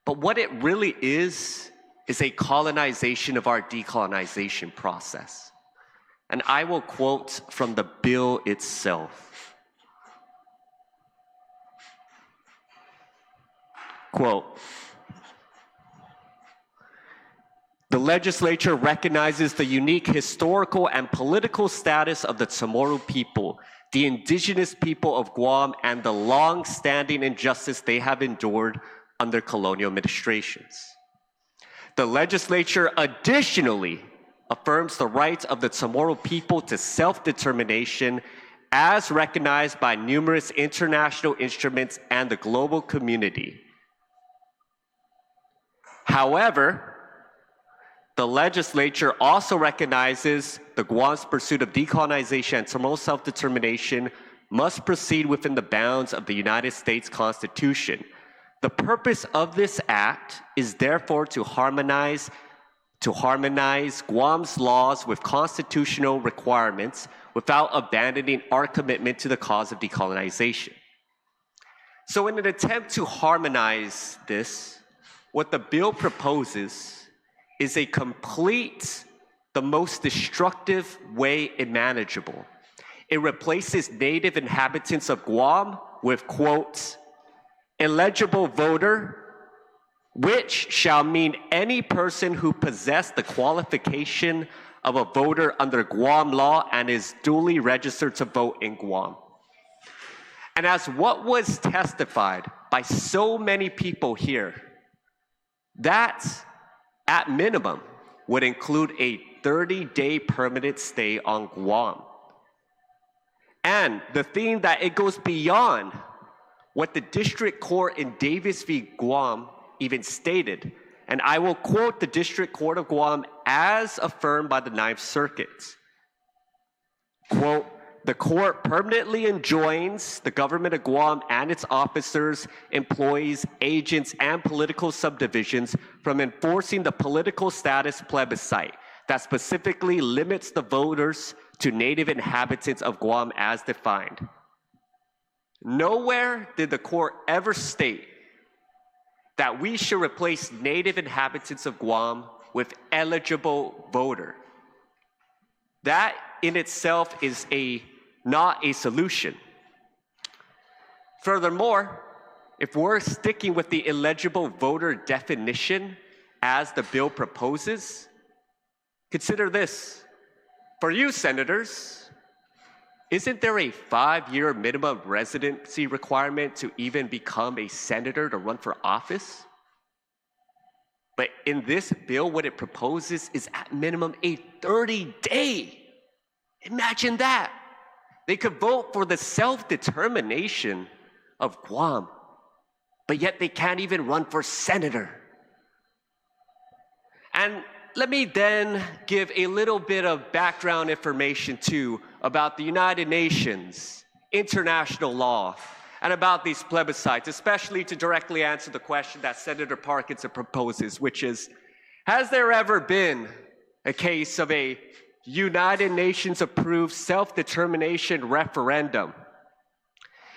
But what it really is a colonization of our decolonization process. And I will quote from the bill itself. Quote, "The legislature recognizes the unique historical and political status of the Chamorro people, the indigenous people of Guam, and the long-standing injustice they have endured under colonial administrations. The legislature additionally affirms the rights of the Chamorro people to self-determination as recognized by numerous international instruments and the global community. However, the legislature also recognizes the Guam's pursuit of decolonization and Chamorro self-determination must proceed within the bounds of the United States Constitution. The purpose of this act is therefore to harmonize Guam's laws with constitutional requirements without abandoning our commitment to the cause of decolonization." So in an attempt to harmonize this, what the bill proposes is the most destructive way imaginable. It replaces native inhabitants of Guam with, quote, "eligible voter, which shall mean any person who possessed the qualification of a voter under Guam law and is duly registered to vote in Guam." And as what was testified by so many people here, that at minimum would include a 30-day permanent stay on Guam. And the thing that it goes beyond what the district court in Davis v. Guam even stated, and I will quote the District Court of Guam as affirmed by the Ninth Circuit. Quote, "The court permanently enjoins the government of Guam and its officers, employees, agents, and political subdivisions from enforcing the political status plebiscite that specifically limits the voters to native inhabitants of Guam as defined." Nowhere did the court ever state that we should replace native inhabitants of Guam with eligible voter. That in itself is not a solution. Furthermore, if we're sticking with the eligible voter definition as the bill proposes, consider this. For you, senators, isn't there a 5-year minimum residency requirement to even become a senator to run for office? But in this bill, what it proposes is at minimum a 30-day. Imagine that. They could vote for the self-determination of Guam, but yet they can't even run for senator. And let me then give a little bit of background information too about the United Nations, international law, and about these plebiscites, especially to directly answer the question that Senator Parkinson proposes, which is, has there ever been a case of a United Nations approved self-determination referendum?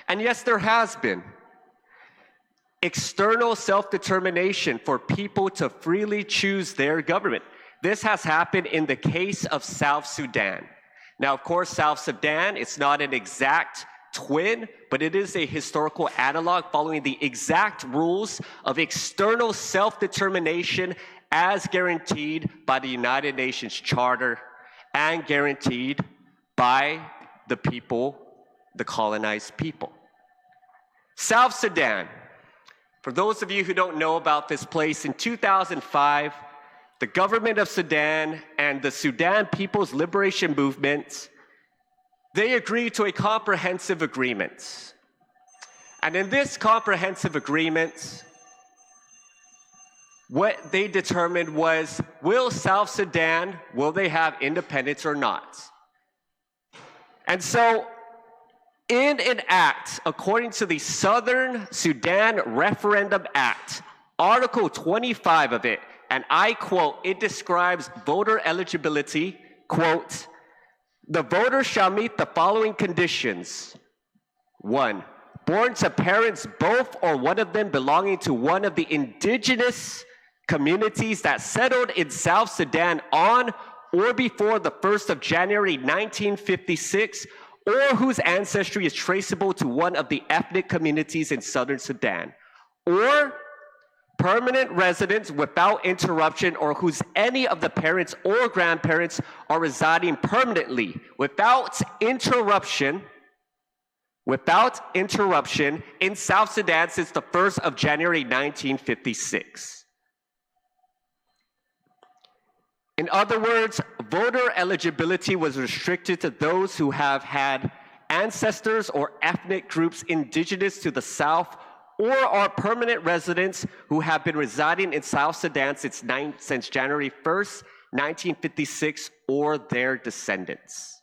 And yes, there has been. External self-determination for people to freely choose their government. This has happened in the case of South Sudan. Now, of course, South Sudan, it's not an exact twin, but it is a historical analog following the exact rules of external self-determination as guaranteed by the United Nations Charter and guaranteed by the people, the colonized people. South Sudan, for those of you who don't know about this place, in 2005, the government of Sudan and the Sudan People's Liberation Movement, they agreed to a comprehensive agreement. And in this comprehensive agreement, what they determined was, will South Sudan, will they have independence or not? And so, in an act, according to the Southern Sudan Referendum Act, Article 25 of it, and I quote, it describes voter eligibility, quote, the voter shall meet the following conditions. 1, born to parents both or one of them belonging to one of the indigenous communities that settled in South Sudan on or before the 1st of January 1956, or whose ancestry is traceable to one of the ethnic communities in Southern Sudan, or permanent residents without interruption, or whose any of the parents or grandparents are residing permanently without interruption in South Sudan since the 1st of January 1956. In other words, voter eligibility was restricted to those who have had ancestors or ethnic groups indigenous to the South or are permanent residents who have been residing in South Sudan since January 1st, 1956, or their descendants.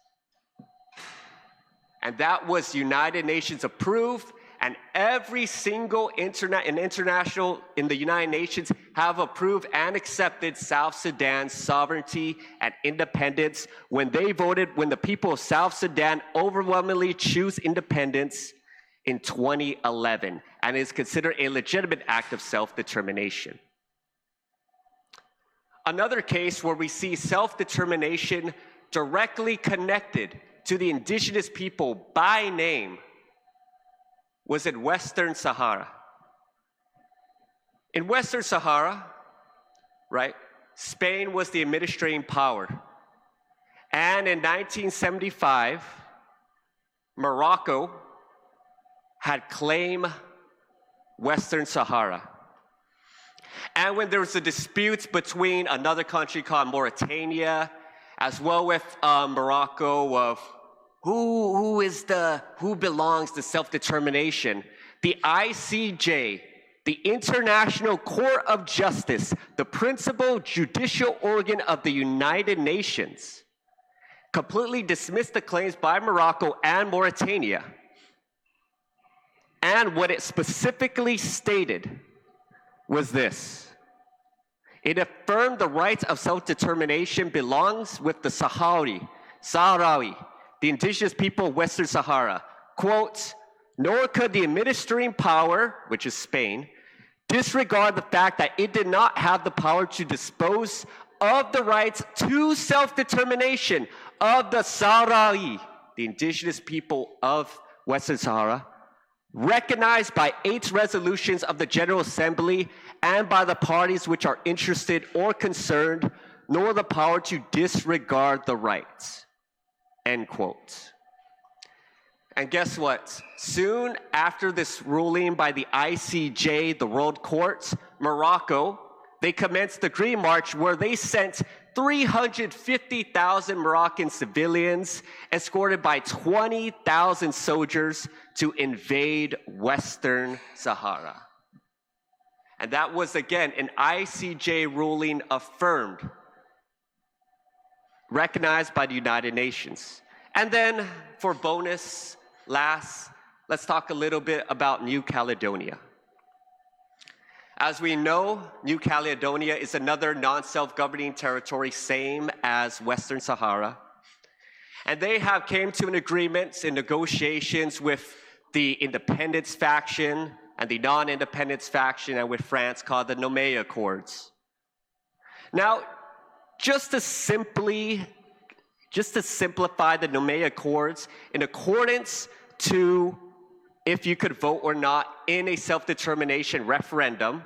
And that was United Nations approved, and every single international in the United Nations have approved and accepted South Sudan's sovereignty and independence when they voted, when the people of South Sudan overwhelmingly choose independence in 2011, and is considered a legitimate act of self-determination. Another case where we see self-determination directly connected to the indigenous people by name was in Western Sahara. In Western Sahara, right, Spain was the administrating power. And in 1975, Morocco had claimed Western Sahara. And when there was a dispute between another country called Mauritania, as well with Morocco, of who belongs to self-determination, the ICJ, the International Court of Justice, the principal judicial organ of the United Nations, completely dismissed the claims by Morocco and Mauritania. And what it specifically stated was this: it affirmed the rights of self-determination belongs with the Sahrawi, the indigenous people of Western Sahara. Quote, nor could the administering power, which is Spain, disregard the fact that it did not have the power to dispose of the rights to self-determination of the Sahrawi, the indigenous people of Western Sahara, recognized by 8 resolutions of the General Assembly and by the parties which are interested or concerned, nor the power to disregard the rights. End quote. And guess what? Soon after this ruling by the ICJ, the World Court, Morocco, they commenced the Green March, where they sent 350,000 Moroccan civilians, escorted by 20,000 soldiers, to invade Western Sahara. And that was, again, an ICJ ruling affirmed, recognized by the United Nations. And then, for bonus, last, let's talk a little bit about New Caledonia. As we know, New Caledonia is another non-self-governing territory, same as Western Sahara. And they have came to an agreement in negotiations with the independence faction and the non-independence faction, and with France, called the Lomé Accords. Now, just to simplify the Lomé Accords, in accordance to if you could vote or not in a self-determination referendum,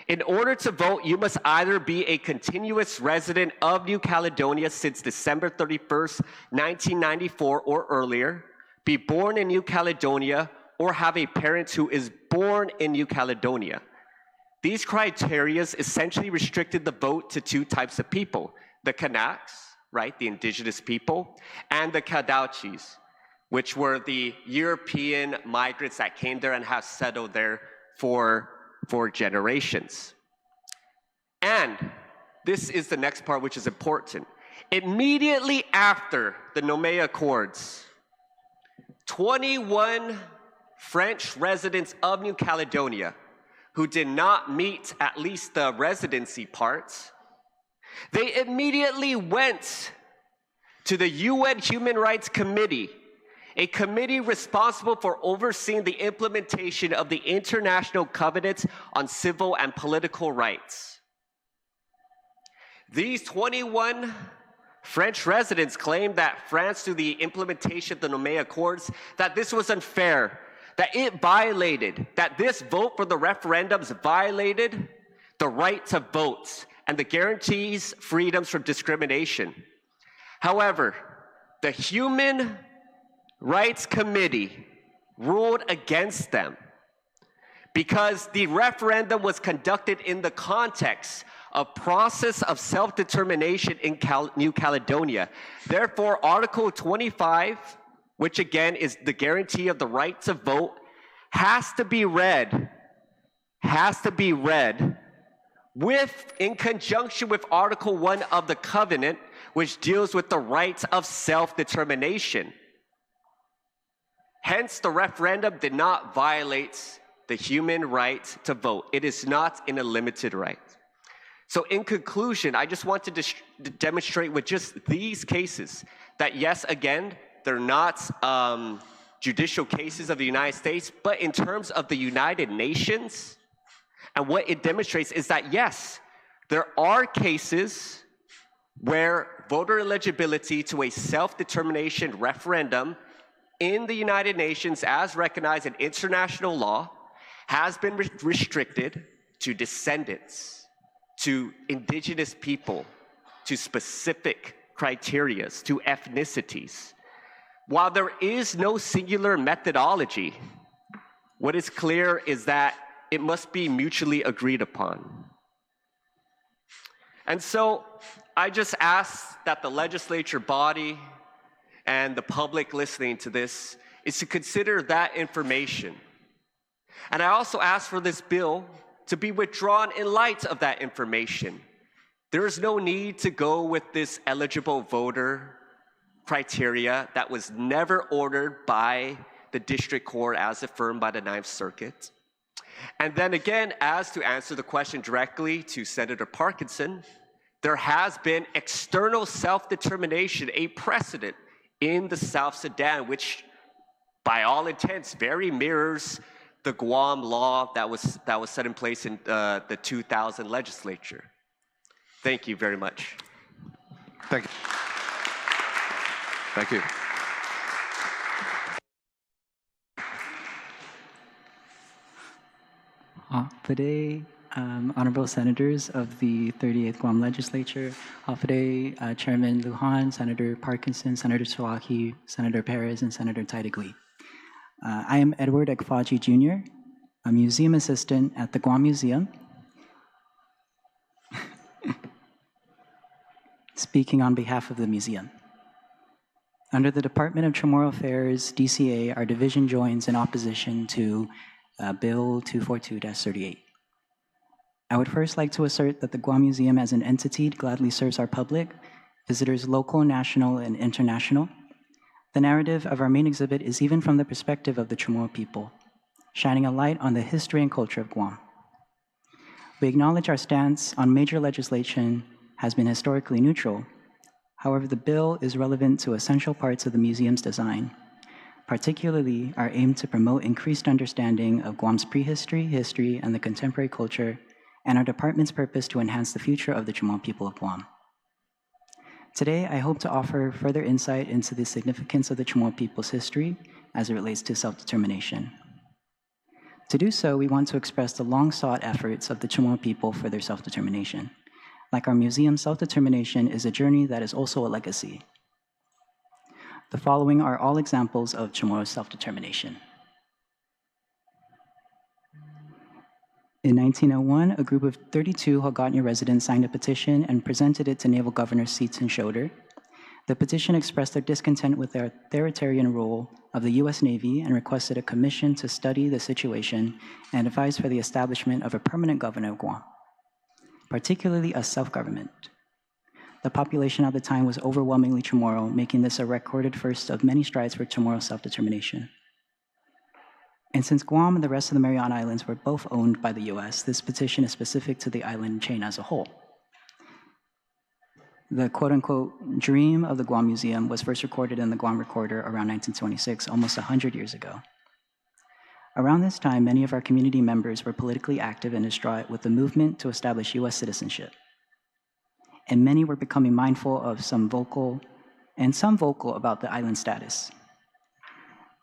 in order to vote, you must either be a continuous resident of New Caledonia since December 31st, 1994 or earlier, be born in New Caledonia, or have a parent who is born in New Caledonia. These criteria essentially restricted the vote to two types of people: the Kanaks, right, the indigenous people, and the Cadauches, which were the European migrants that came there and have settled there for generations. And this is the next part, which is important. Immediately after the Lomé Accords, 21 French residents of New Caledonia who did not meet at least the residency part, they immediately went to the UN Human Rights Committee, a committee responsible for overseeing the implementation of the International Covenant on Civil and Political Rights. These 21 French residents claimed that France, through the implementation of the Lomé Accords, that this was unfair, that it violated, that this vote for the referendums violated the right to vote and the guarantees freedoms from discrimination. However, the Human Rights Committee ruled against them because the referendum was conducted in the context of process of self-determination in New Caledonia. Therefore, Article 25, which again is the guarantee of the right to vote, has to be read in conjunction with Article 1 of the Covenant, which deals with the rights of self-determination. Hence, the referendum did not violate the human right to vote. It is not an unlimited right. So in conclusion, I just want to demonstrate with just these cases that yes, again, they're not judicial cases of the United States, but in terms of the United Nations, and what it demonstrates is that yes, there are cases where voter eligibility to a self-determination referendum in the United Nations, as recognized in international law, has been restricted to descendants, to indigenous people, to specific criteria, to ethnicities. While there is no singular methodology, what is clear is that it must be mutually agreed upon. And so I just ask that the legislature body and the public listening to this is to consider that information. And I also ask for this bill to be withdrawn in light of that information. There is no need to go with this eligible voter criteria that was never ordered by the district court as affirmed by the Ninth Circuit. And then again, as to answer the question directly to Senator Parkinson, there has been external self-determination, a precedent in the South Sudan, which by all intents very mirrors the Guam law that was set in place in the 2000 legislature. Thank you very much. Thank you. Thank you. Today, honorable senators of the 38th Guam Legislature, today, Chairman Lujan, Senator Parkinson, Senator Suwaki, Senator Perez, and Senator Kitagua. I am Edward Ekaji Jr., a museum assistant at the Guam Museum. speaking on behalf of the museum. Under the Department of Chamorro Affairs, DCA, our division joins in opposition to Bill 242-38. I would first like to assert that the Guam Museum as an entity gladly serves our public, visitors local, national, and international. The narrative of our main exhibit is even from the perspective of the Chamorro people, shining a light on the history and culture of Guam. We acknowledge our stance on major legislation has been historically neutral. However, the bill is relevant to essential parts of the museum's design, particularly our aim to promote increased understanding of Guam's prehistory, history, and the contemporary culture, and our department's purpose to enhance the future of the Chamorro people of Guam. Today, I hope to offer further insight into the significance of the Chamorro people's history as it relates to self-determination. To do so, we want to express the long-sought efforts of the Chamorro people for their self-determination. Like our museum, self-determination is a journey that is also a legacy. The following are all examples of Chamorro self-determination. In 1901, a group of 32 Hogotnya residents signed a petition and presented it to Naval Governor Seaton Schroeder. The petition expressed their discontent with the authoritarian rule of the U.S. Navy and requested a commission to study the situation and advise for the establishment of a permanent governor of Guam, particularly a self-government. The population at the time was overwhelmingly Chamorro, making this a recorded first of many strides for Chamorro self-determination. And since Guam and the rest of the Mariana Islands were both owned by the US, this petition is specific to the island chain as a whole. The quote-unquote dream of the Guam Museum was first recorded in the Guam Recorder around 1926, almost 100 years ago. Around this time, many of our community members were politically active and distraught with the movement to establish US citizenship. And many were becoming mindful of some vocal about the island status.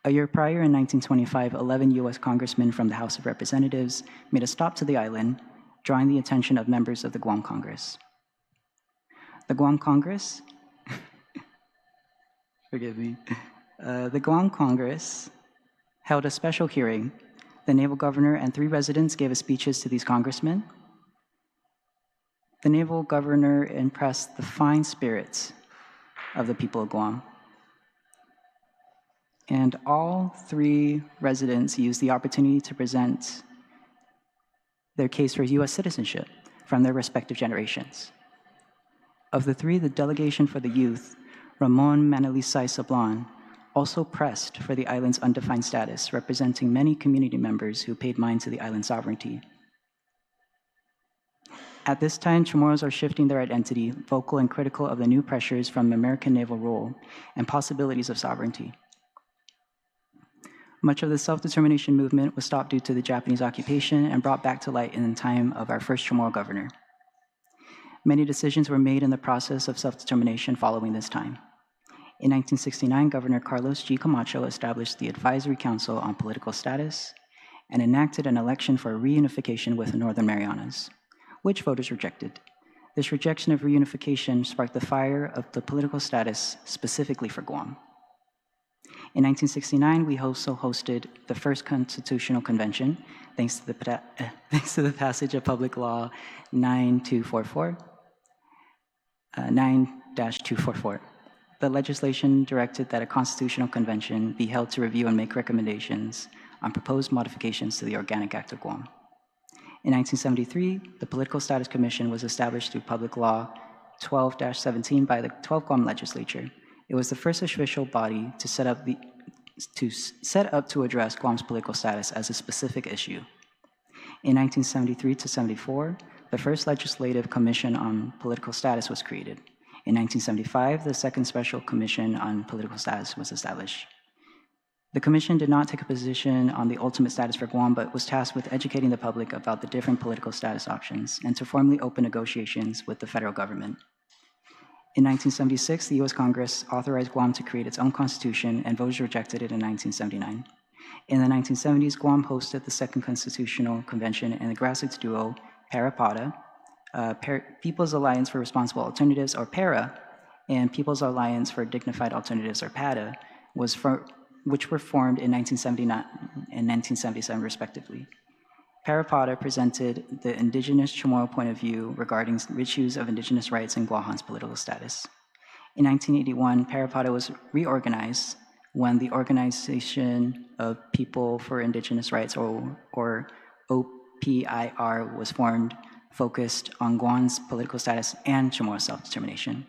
A year prior, in 1925, 11 US congressmen from the House of Representatives made a stop to the island, drawing the attention of members of the Guam Congress. The Guam Congress, forgive me, the Guam Congress held a special hearing. The naval governor and 3 residents gave speeches to these congressmen. The naval governor impressed the fine spirits of the people of Guam. And all 3 residents used the opportunity to present their case for US citizenship from their respective generations. Of the 3, the delegation for the youth, Ramon Manalisay Sablan, also pressed for the island's undefined status, representing many community members who paid mind to the island's sovereignty. At this time, Chamorros are shifting their identity, vocal and critical of the new pressures from American naval rule and possibilities of sovereignty. Much of the self-determination movement was stopped due to the Japanese occupation and brought back to light in the time of our first Chamorro governor. Many decisions were made in the process of self-determination following this time. In 1969, Governor Carlos G. Camacho established the Advisory Council on Political Status and enacted an election for reunification with the Northern Marianas, which voters rejected. This rejection of reunification sparked the fire of the political status specifically for Guam. In 1969, we also hosted the first constitutional convention, thanks to the passage of Public Law 9-244. The legislation directed that a constitutional convention be held to review and make recommendations on proposed modifications to the Organic Act of Guam. In 1973, the Political Status Commission was established through Public Law 12-17 by the 12th Guam legislature. It was the first official body to set up to address Guam's political status as a specific issue. In 1973-74, the first Legislative Commission on Political Status was created. In 1975, the second Special Commission on Political Status was established. The commission did not take a position on the ultimate status for Guam, but was tasked with educating the public about the different political status options and to formally open negotiations with the federal government. In 1976, the U.S. Congress authorized Guam to create its own constitution, and voters rejected it in 1979. In the 1970s, Guam hosted the Second Constitutional Convention, and the grassroots duo, PARA-PATA, People's Alliance for Responsible Alternatives, or PARA, and People's Alliance for Dignified Alternatives, or PATA, which were formed in 1979 and 1977, respectively. Parapata presented the indigenous Chamorro point of view regarding issues of indigenous rights and Guahan's political status. In 1981, Parapata was reorganized when the Organization of People for Indigenous Rights, or OPIR, was formed, focused on Guahan's political status and Chamorro self-determination.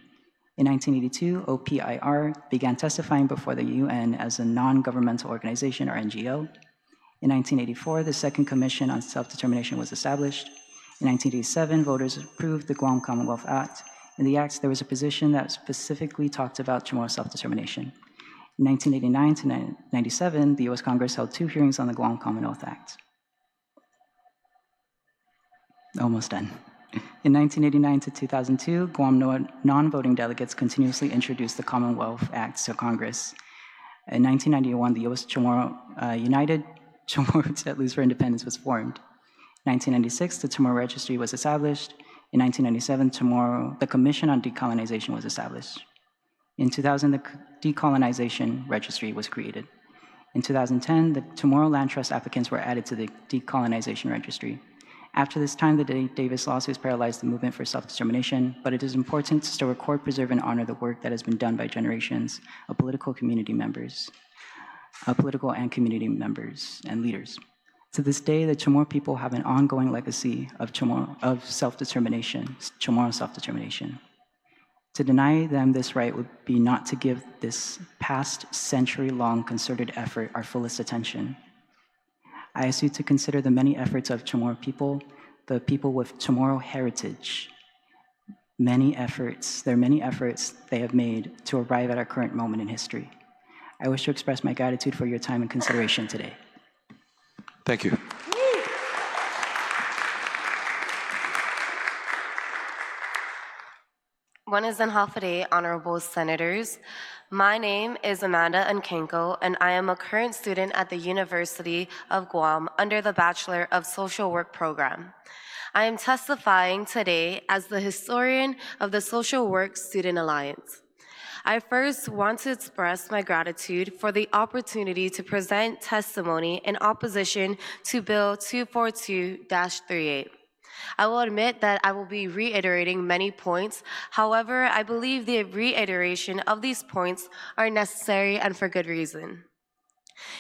In 1982, OPIR began testifying before the UN as a non-governmental organization, or NGO. In 1984, the Second Commission on Self-Determination was established. In 1987, voters approved the Guam Commonwealth Act. In the act, there was a position that specifically talked about Chamorro self-determination. In 1989 to 1997, the US Congress held 2 hearings on the Guam Commonwealth Act. Almost done. In 1989 to 2002, Guam non-voting delegates continuously introduced the Commonwealth Act to Congress. In 1991, the US Chamorro United Chamorro Settlers for Independence was formed. In 1996, the Chamorro Registry was established. In 1997, the Commission on Decolonization was established. In 2000, the Decolonization Registry was created. In 2010, the Chamorro Land Trust applicants were added to the Decolonization Registry. After this time, the Davis lawsuits paralyzed the movement for self-determination, but it is important to still record, preserve, and honor the work that has been done by generations of political community members, political and community members and leaders. To this day, the Chamorro people have an ongoing legacy of self-determination, Chamorro self-determination. To deny them this right would be not to give this past century-long concerted effort our fullest attention. I ask you to consider the many efforts of Chamorro people, the people with Chamorro heritage. Many efforts, there are many efforts they have made to arrive at our current moment in history. I wish to express my gratitude for your time and consideration today. Thank you. Buenas and Hafade, honorable senators. My name is Amanda Enenko, and I am a current student at the University of Guam under the Bachelor of Social Work program. I am testifying today as the historian of the Social Work Student Alliance. I first want to express my gratitude for the opportunity to present testimony in opposition to Bill 242-38. I will admit that I will be reiterating many points. However, I believe the reiteration of these points are necessary and for good reason.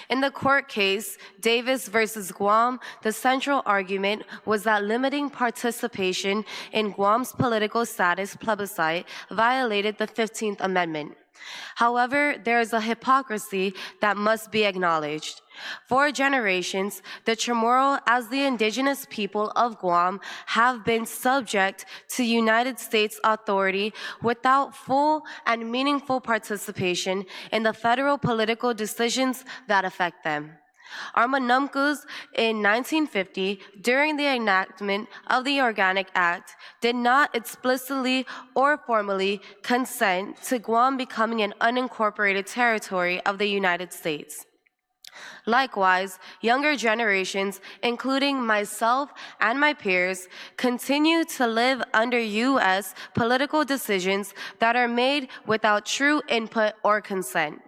In the court case, Davis versus Guam, the central argument was that limiting participation in Guam's political status plebiscite violated the 15th Amendment. However, there is a hypocrisy that must be acknowledged. For generations, the Chamorro, as the indigenous people of Guam, have been subject to United States authority without full and meaningful participation in the federal political decisions that affect them. Our Manumkus in 1950, during the enactment of the Organic Act, did not explicitly or formally consent to Guam becoming an unincorporated territory of the United States. Likewise, younger generations, including myself and my peers, continue to live under U.S. political decisions that are made without true input or consent.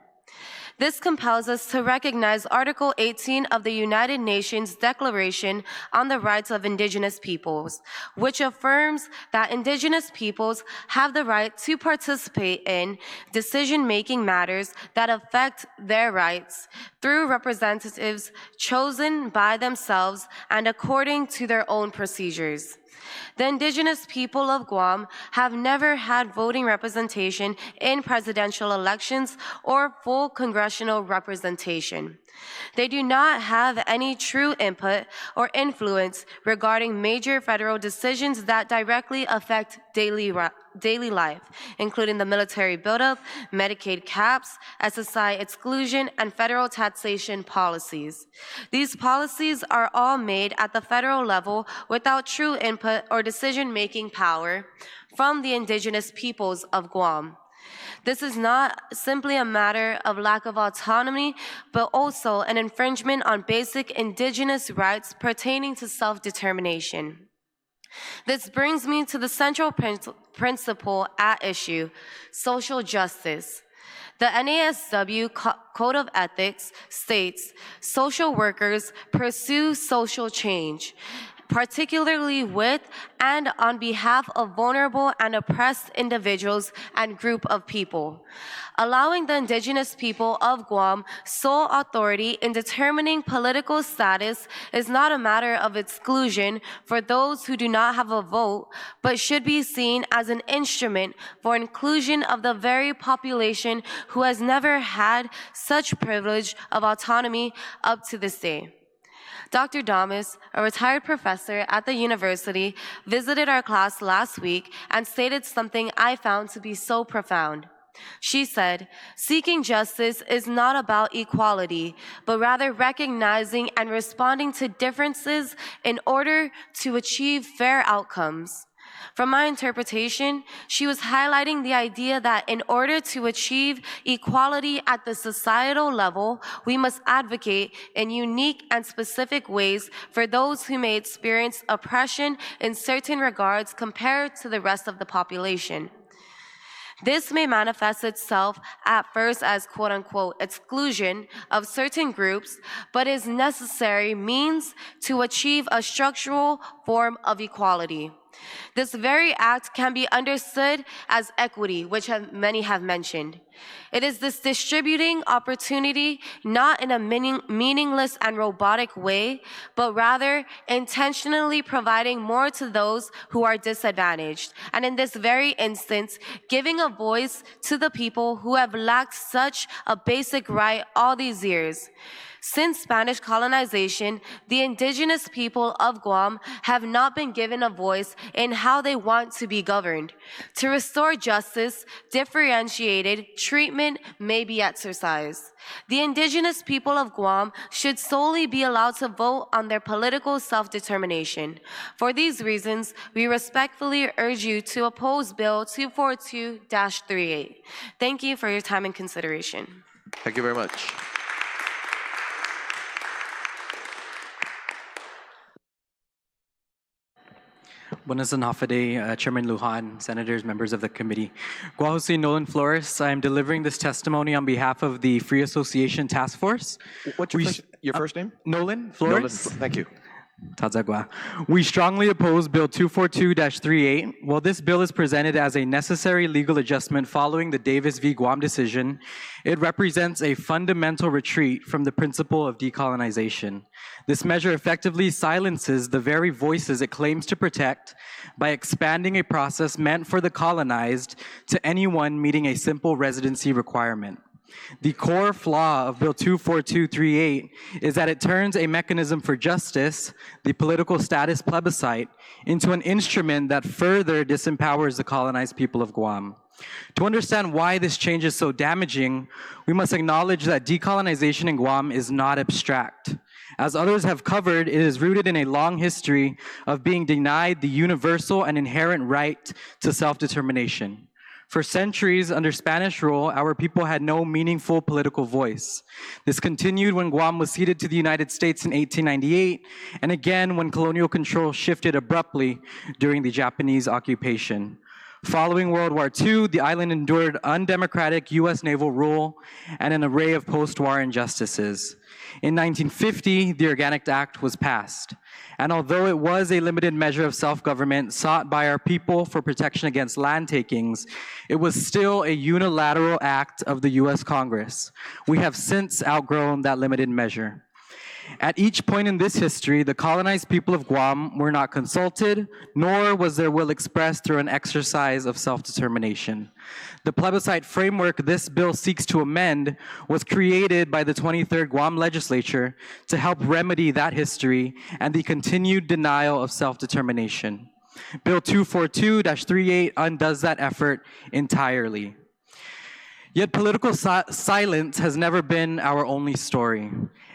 This compels us to recognize Article 18 of the United Nations Declaration on the Rights of Indigenous Peoples, which affirms that Indigenous peoples have the right to participate in decision-making matters that affect their rights through representatives chosen by themselves and according to their own procedures. The indigenous people of Guam have never had voting representation in presidential elections or full congressional representation. They do not have any true input or influence regarding major federal decisions that directly affect daily life, including the military buildup, Medicaid caps, SSI exclusion, and federal taxation policies. These policies are all made at the federal level without true input or decision-making power from the indigenous peoples of Guam. This is not simply a matter of lack of autonomy, but also an infringement on basic indigenous rights pertaining to self-determination. This brings me to the central principle at issue, social justice. The NASW Code of Ethics states, social workers pursue social change, particularly with and on behalf of vulnerable and oppressed individuals and group of people, allowing the indigenous people of Guam sole authority in determining political status is not a matter of exclusion for those who do not have a vote, but should be seen as an instrument for inclusion of the very population who has never had such privilege of autonomy up to this day. Dr. Damas, a retired professor at the university, visited our class last week and stated something I found to be so profound. She said, seeking justice is not about equality, but rather recognizing and responding to differences in order to achieve fair outcomes. From my interpretation, she was highlighting the idea that in order to achieve equality at the societal level, we must advocate in unique and specific ways for those who may experience oppression in certain regards compared to the rest of the population. This may manifest itself at first as quote-unquote exclusion of certain groups, but is necessary means to achieve a structural form of equality. This very act can be understood as equity, which many have mentioned. It is this distributing opportunity not in a meaningless and robotic way, but rather intentionally providing more to those who are disadvantaged. And in this very instance, giving a voice to the people who have lacked such a basic right all these years. Since Spanish colonization, the indigenous people of Guam have not been given a voice in how they want to be governed. To restore justice, differentiated treatment may be exercised. The indigenous people of Guam should solely be allowed to vote on their political self-determination. For these reasons, we respectfully urge you to oppose Bill 242-38. Thank you for your time and consideration. Thank you very much. Buenas and Hafade, Chairman Lujan, Senators, members of the committee. Guahusi Nolan Flores, I am delivering this testimony on behalf of the Free Association Task Force. What's your first name? Nolan Flores. Nolan, thank you. Tadzagua. We strongly oppose Bill 242-38. While this bill is presented as a necessary legal adjustment following the Davis v. Guam decision, it represents a fundamental retreat from the principle of decolonization. This measure effectively silences the very voices it claims to protect by expanding a process meant for the colonized to anyone meeting a simple residency requirement. The core flaw of Bill 242-38 is that it turns a mechanism for justice, the political status plebiscite, into an instrument that further disempowers the colonized people of Guam. To understand why this change is so damaging, we must acknowledge that decolonization in Guam is not abstract. As others have covered, it is rooted in a long history of being denied the universal and inherent right to self-determination. For centuries, under Spanish rule, our people had no meaningful political voice. This continued when Guam was ceded to the United States in 1898, and again when colonial control shifted abruptly during the Japanese occupation. Following World War II, the island endured undemocratic U.S. naval rule and an array of post-war injustices. In 1950, the Organic Act was passed. And although it was a limited measure of self-government sought by our people for protection against land takings, it was still a unilateral act of the U.S. Congress. We have since outgrown that limited measure. At each point in this history, the colonized people of Guam were not consulted, nor was their will expressed through an exercise of self-determination. The plebiscite framework this bill seeks to amend was created by the 23rd Guam legislature to help remedy that history and the continued denial of self-determination. Bill 242-38 undoes that effort entirely. Yet political silence has never been our only story.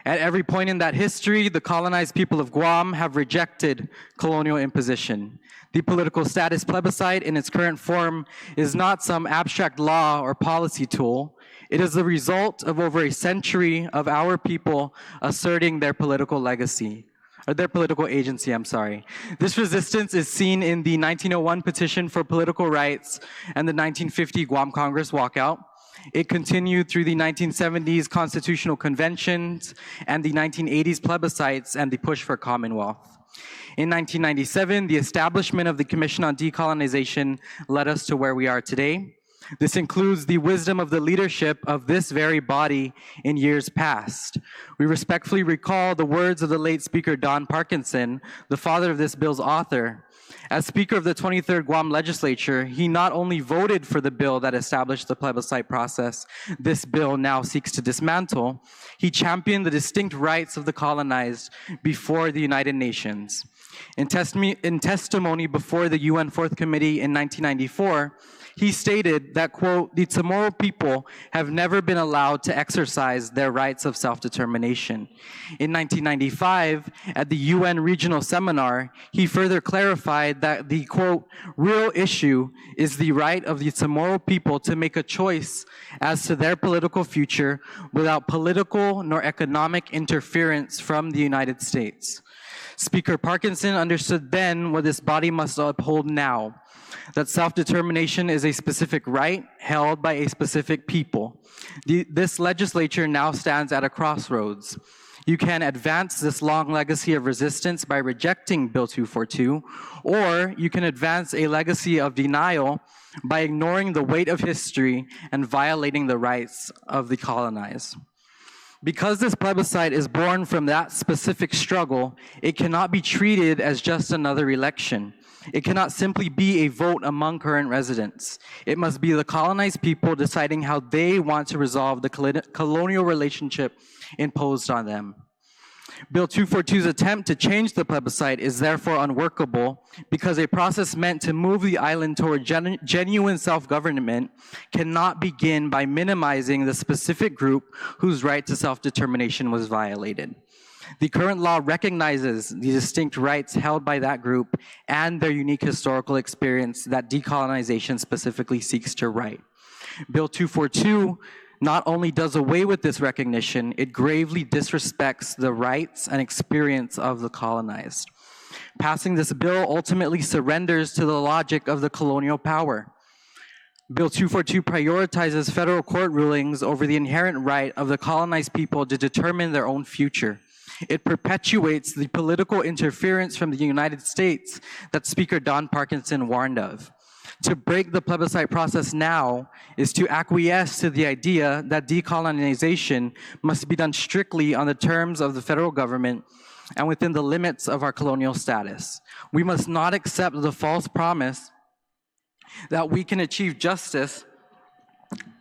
At every point in that history, the colonized people of Guam have rejected colonial imposition. The political status plebiscite in its current form is not some abstract law or policy tool. It is the result of over a century of our people asserting their political legacy. Or their political agency, I'm sorry. This resistance is seen in the 1901 petition for political rights and the 1950 Guam Congress walkout. It continued through the 1970s constitutional conventions and the 1980s plebiscites and the push for Commonwealth. In 1997, the establishment of the Commission on Decolonization led us to where we are today. This includes the wisdom of the leadership of this very body in years past. We respectfully recall the words of the late Speaker Don Parkinson, the father of this bill's author. As Speaker of the 23rd Guam Legislature, he not only voted for the bill that established the plebiscite process this bill now seeks to dismantle, he championed the distinct rights of the colonized before the United Nations. In testimony before the UN Fourth Committee in 1994, he stated that, quote, "The Chamorro people have never been allowed to exercise their rights of self-determination." In 1995, at the UN Regional Seminar, he further clarified that the, quote, "real issue is the right of the Chamorro people to make a choice as to their political future without political nor economic interference from the United States." Speaker Parkinson understood then what this body must uphold now, that self-determination is a specific right held by a specific people. This legislature now stands at a crossroads. You can advance this long legacy of resistance by rejecting Bill 242, or you can advance a legacy of denial by ignoring the weight of history and violating the rights of the colonized. Because this plebiscite is born from that specific struggle, it cannot be treated as just another election. It cannot simply be a vote among current residents. It must be the colonized people deciding how they want to resolve the colonial relationship imposed on them. Bill 242's attempt to change the plebiscite is therefore unworkable because a process meant to move the island toward genuine self-government cannot begin by minimizing the specific group whose right to self-determination was violated. The current law recognizes the distinct rights held by that group and their unique historical experience that decolonization specifically seeks to right. Bill 242 not only does away with this recognition, it gravely disrespects the rights and experience of the colonized. Passing this bill ultimately surrenders to the logic of the colonial power. Bill 242 prioritizes federal court rulings over the inherent right of the colonized people to determine their own future. It perpetuates the political interference from the United States that Speaker Don Parkinson warned of. To break the plebiscite process now is to acquiesce to the idea that decolonization must be done strictly on the terms of the federal government and within the limits of our colonial status. We must not accept the false promise that we can achieve justice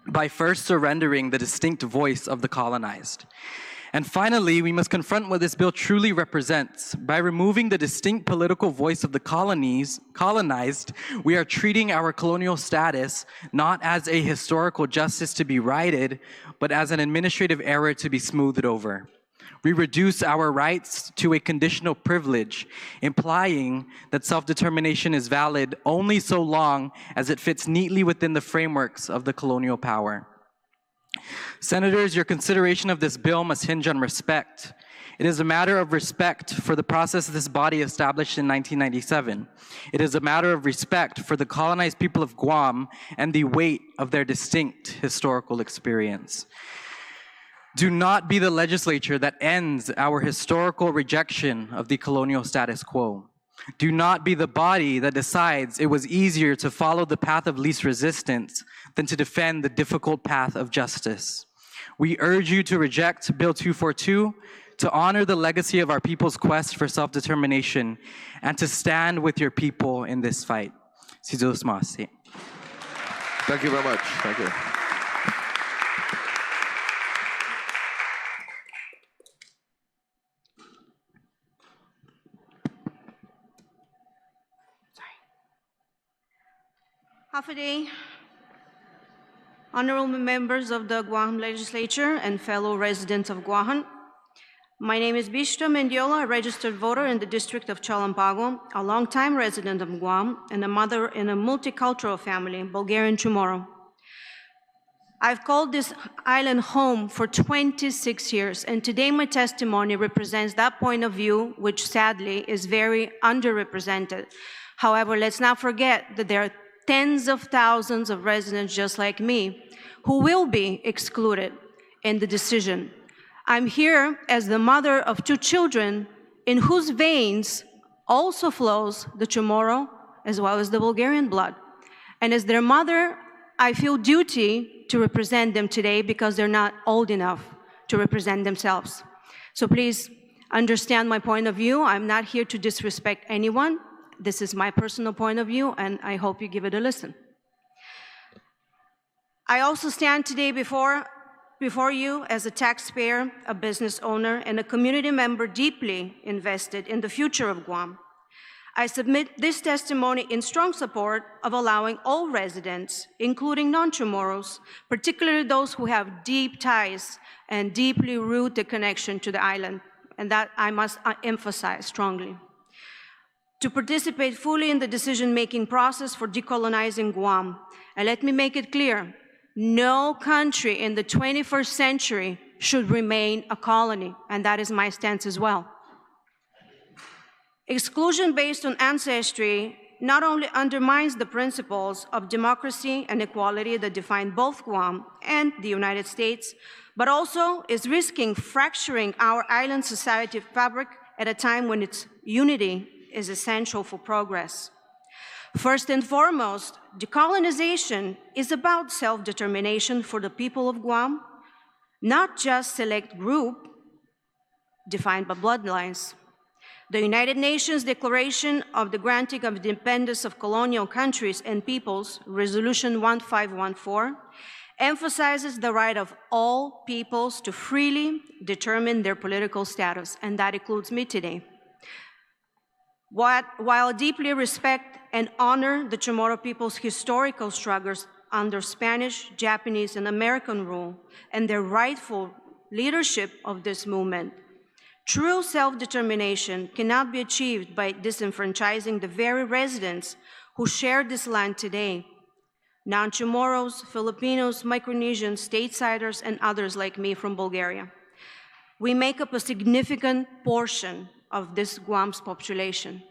by first surrendering the distinct voice of the colonized. And finally, we must confront what this bill truly represents. By removing the distinct political voice of the colonized, we are treating our colonial status not as a historical justice to be righted, but as an administrative error to be smoothed over. We reduce our rights to a conditional privilege, implying that self-determination is valid only so long as it fits neatly within the frameworks of the colonial power. Senators, your consideration of this bill must hinge on respect. It is a matter of respect for the process this body established in 1997. It is a matter of respect for the colonized people of Guam and the weight of their distinct historical experience. Do not be the legislature that ends our historical rejection of the colonial status quo. Do not be the body that decides it was easier to follow the path of least resistance than to defend the difficult path of justice. We urge you to reject Bill 242, to honor the legacy of our people's quest for self-determination, and to stand with your people in this fight. Thank you very much. Thank you. Half a day. Honorable members of the Guam Legislature and fellow residents of Guam. My name is Bishra, a registered voter in the district of Chalampago, a longtime resident of Guam, and a mother in a multicultural family, Bulgarian Chamorro. I've called this island home for 26 years, and today my testimony represents that point of view, which sadly is very underrepresented. However, let's not forget that there are tens of thousands of residents just like me who will be excluded in the decision. I'm here as the mother of 2 children in whose veins also flows the Chamorro as well as the Bulgarian blood. And as their mother, I feel duty to represent them today because they're not old enough to represent themselves. So please understand my point of view. I'm not here to disrespect anyone. This is my personal point of view, and I hope you give it a listen. I also stand today before you as a taxpayer, a business owner, and a community member deeply invested in the future of Guam. I submit this testimony in strong support of allowing all residents, including non-Chamorros, particularly those who have deep ties and deeply rooted connection to the island, and that I must emphasize strongly, to participate fully in the decision-making process for decolonizing Guam. And let me make it clear, no country in the 21st century should remain a colony, and that is my stance as well. Exclusion based on ancestry not only undermines the principles of democracy and equality that define both Guam and the United States, but also is risking fracturing our island society fabric at a time when its unity is essential for progress. First and foremost, decolonization is about self-determination for the people of Guam, not just select group defined by bloodlines. The United Nations Declaration of the Granting of Independence of Colonial Countries and Peoples, Resolution 1514, emphasizes the right of all peoples to freely determine their political status, and that includes me today. While I deeply respect and honor the Chamorro people's historical struggles under Spanish, Japanese, and American rule, and their rightful leadership of this movement, true self-determination cannot be achieved by disenfranchising the very residents who share this land today. Non-Chamorros, Filipinos, Micronesians, Statesiders, and others like me from Bulgaria. We make up a significant portion of this Guam's population.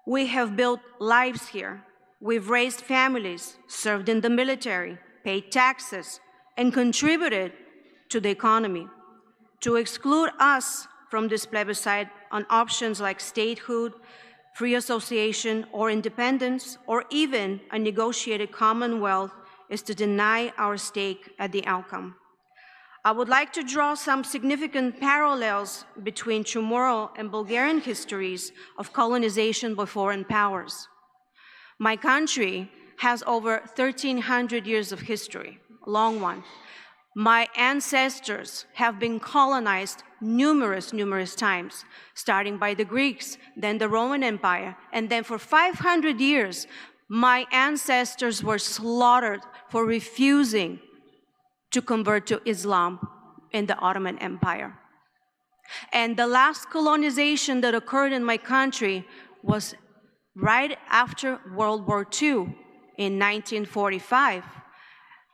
We have built lives here. We've raised families, served in the military, paid taxes, and contributed to the economy. To exclude us from this plebiscite on options like statehood, free association, or independence, or even a negotiated commonwealth is to deny our stake at the outcome. I would like to draw some significant parallels between Chamorro and Bulgarian histories of colonization by foreign powers. My country has over 1,300 years of history, a long one. My ancestors have been colonized numerous times, starting by the Greeks, then the Roman Empire, and then for 500 years, my ancestors were slaughtered for refusing to convert to Islam in the Ottoman Empire. And the last colonization that occurred in my country was right after World War II in 1945.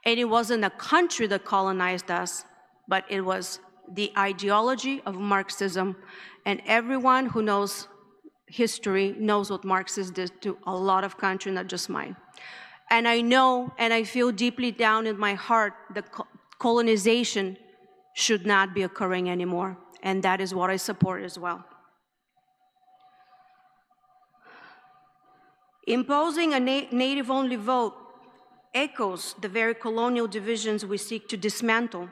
And it wasn't a country that colonized us, but it was the ideology of Marxism. And everyone who knows history knows what Marxists did to a lot of countries, not just mine. And I know, and I feel deeply down in my heart that colonization should not be occurring anymore. And that is what I support as well. Imposing a native-only vote echoes the very colonial divisions we seek to dismantle,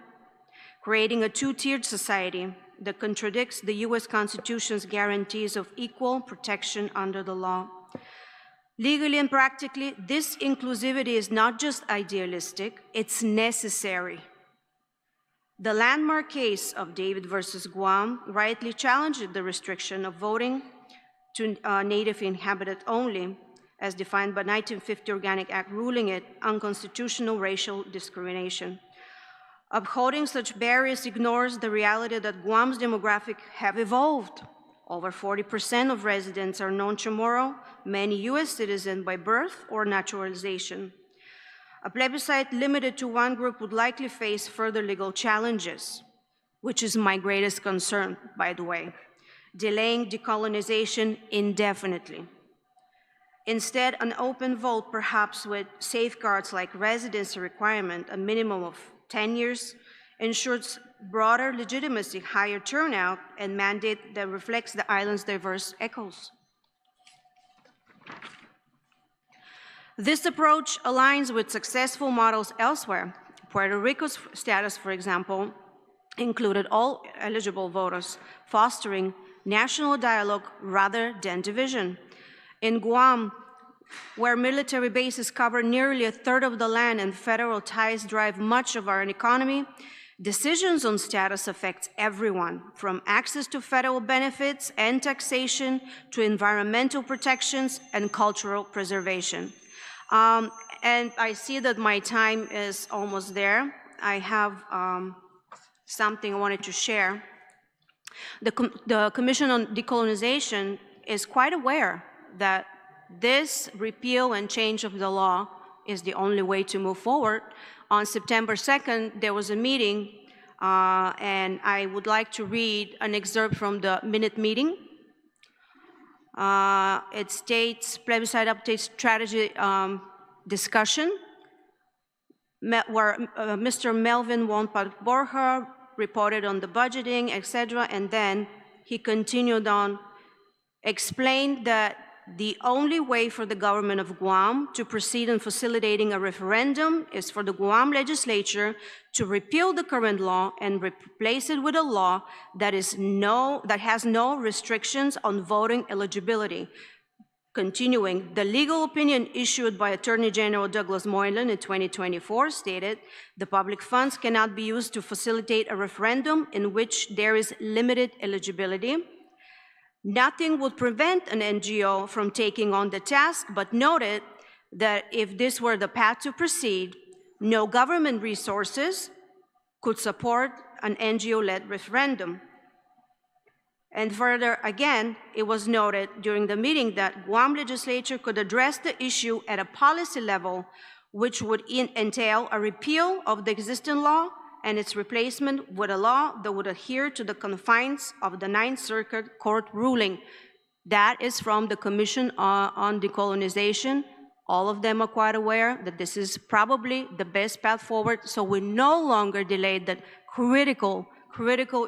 creating a two-tiered society that contradicts the US Constitution's guarantees of equal protection under the law. Legally and practically, this inclusivity is not just idealistic, it's necessary. The landmark case of David versus Guam rightly challenged the restriction of voting to native inhabited only, as defined by 1950 Organic Act, ruling it unconstitutional racial discrimination. Upholding such barriers ignores the reality that Guam's demographic have evolved. Over 40% of residents are non-Chamorro, many US citizens by birth or naturalization. A plebiscite limited to one group would likely face further legal challenges, which is my greatest concern, by the way, delaying decolonization indefinitely. Instead, an open vote, perhaps with safeguards like residency requirement, a minimum of 10 years, ensures broader legitimacy, higher turnout, and mandate that reflects the island's diverse echoes. This approach aligns with successful models elsewhere. Puerto Rico's status, for example, included all eligible voters, fostering national dialogue rather than division. In Guam, where military bases cover nearly a third of the land and federal ties drive much of our economy, decisions on status affect everyone, from access to federal benefits and taxation to environmental protections and cultural preservation. And I see that my time is almost there. I have something I wanted to share. The Commission on Decolonization is quite aware that this repeal and change of the law is the only way to move forward. On September 2nd, there was a meeting, and I would like to read an excerpt from the minute meeting. It states, plebiscite update strategy discussion, where Mr. Melvin Pat-Borja reported on the budgeting, etc., and then he continued on, explained that the only way for the government of Guam to proceed in facilitating a referendum is for the Guam legislature to repeal the current law and replace it with a law that has no restrictions on voting eligibility. Continuing, the legal opinion issued by Attorney General Douglas Moylan in 2024 stated, the public funds cannot be used to facilitate a referendum in which there is limited eligibility. Nothing would prevent an NGO from taking on the task, but noted that if this were the path to proceed, no government resources could support an NGO-led referendum. And further, again, it was noted during the meeting that Guam legislature could address the issue at a policy level, which would entail a repeal of the existing law and its replacement with a law that would adhere to the confines of the Ninth Circuit Court ruling. That is from the Commission on Decolonization. All of them are quite aware that this is probably the best path forward, so we no longer delay that critical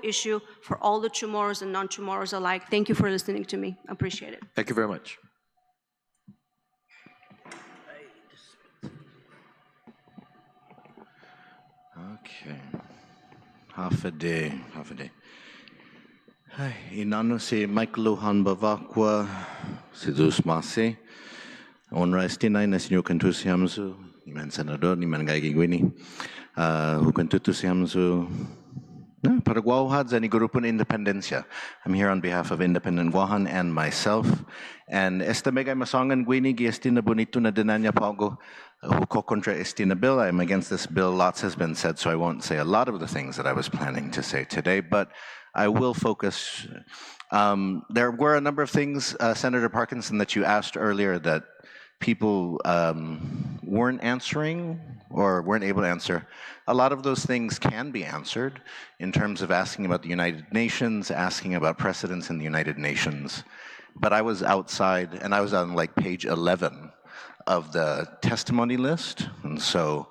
issue for all the Chamorros and non-Chamorros alike. Thank you for listening to me. I appreciate it. Thank you very much. Okay. Half a day. Hi, inano si Michael Lujan Bavakwa, si Zeus Masi, Onra Estinay na Senyor Kantusiamzu, Niman Senador, Niman Gaigigwini, Hukantutusiamzu, para Guauhad Zani Grupun Independencia. I'm here on behalf of Independent Guahan and myself. And esta mega masangan Gwini Giestina Bonito na Denanya Pago, Huko contra Estina bill. I'm against this bill. Lots has been said, so I won't say a lot of the things that I was planning to say today, but I will focus. There were a number of things, Senator Parkinson, that you asked earlier that people weren't answering or weren't able to answer. A lot of those things can be answered in terms of asking about the United Nations, asking about precedents in the United Nations. But I was outside, and I was on like page 11 of the testimony list, and so,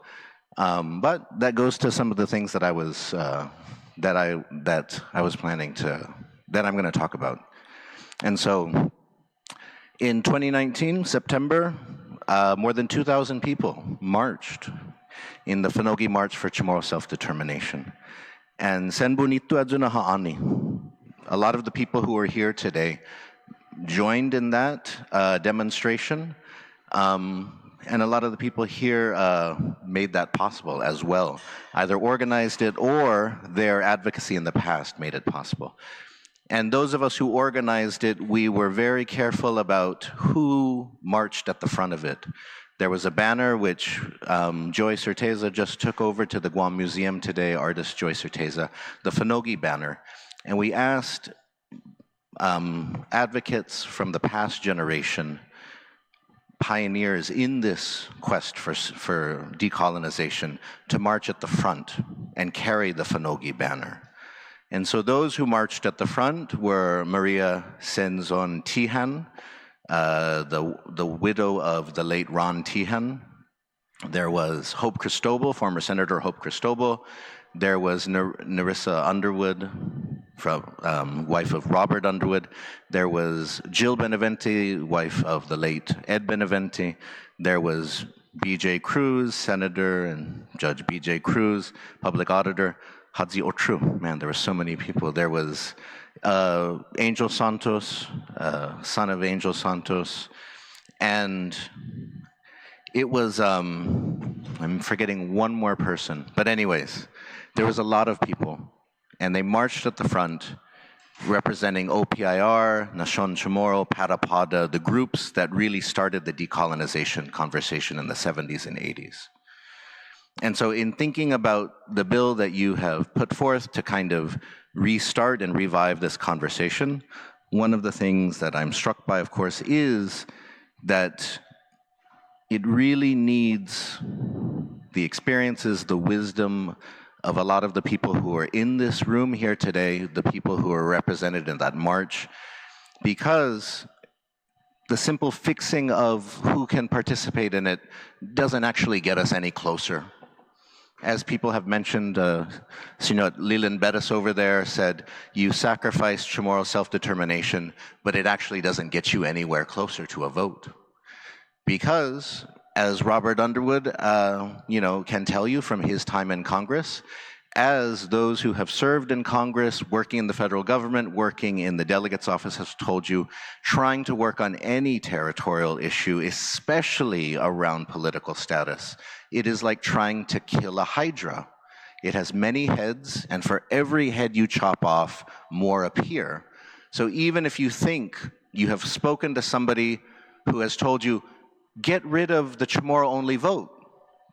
but that goes to some of the things that I was that I was planning to, that I'm going to talk about. And so, in 2019, September, more than 2,000 people marched in the Finogi March for Chamorro Self-Determination. And Sen Bonito Adzuna Ha'ani, a lot of the people who are here today joined in that demonstration, and a lot of the people here made that possible as well. Either organized it or their advocacy in the past made it possible. And those of us who organized it, we were very careful about who marched at the front of it. There was a banner which Joy Certeza just took over to the Guam Museum today, artist Joy Certeza, the Finogi banner. And we asked advocates from the past generation, pioneers in this quest for decolonization, to march at the front and carry the Finogi banner. And so those who marched at the front were Maria Senzon Tihan, the widow of the late Ron Tihan. There was Hope Cristobal, former Senator Hope Cristobal. There was Narissa Underwood, wife of Robert Underwood. There was Jill Beneventi, wife of the late Ed Beneventi. There was B.J. Cruz, Senator and Judge B.J. Cruz, Public Auditor. Hadzi Otru, man, there were so many people. There was Angel Santos, son of Angel Santos. And it was, I'm forgetting one more person. But anyways, there was a lot of people. And they marched at the front representing OPIR, Nacion Chamorro, Patapada, the groups that really started the decolonization conversation in the 70s and 80s. And so in thinking about the bill that you have put forth to kind of restart and revive this conversation, one of the things that I'm struck by, of course, is that it really needs the experiences, the wisdom of a lot of the people who are in this room here today, the people who are represented in that march, because the simple fixing of who can participate in it doesn't actually get us any closer. As people have mentioned, Leland Bettis over there said, you sacrifice Chamorro self-determination, but it actually doesn't get you anywhere closer to a vote. Because, as Robert Underwood can tell you from his time in Congress, as those who have served in Congress, working in the federal government, working in the delegate's office has told you, trying to work on any territorial issue, especially around political status, it is like trying to kill a hydra. It has many heads, and for every head you chop off, more appear. So even if you think you have spoken to somebody who has told you, get rid of the Chamorro-only vote,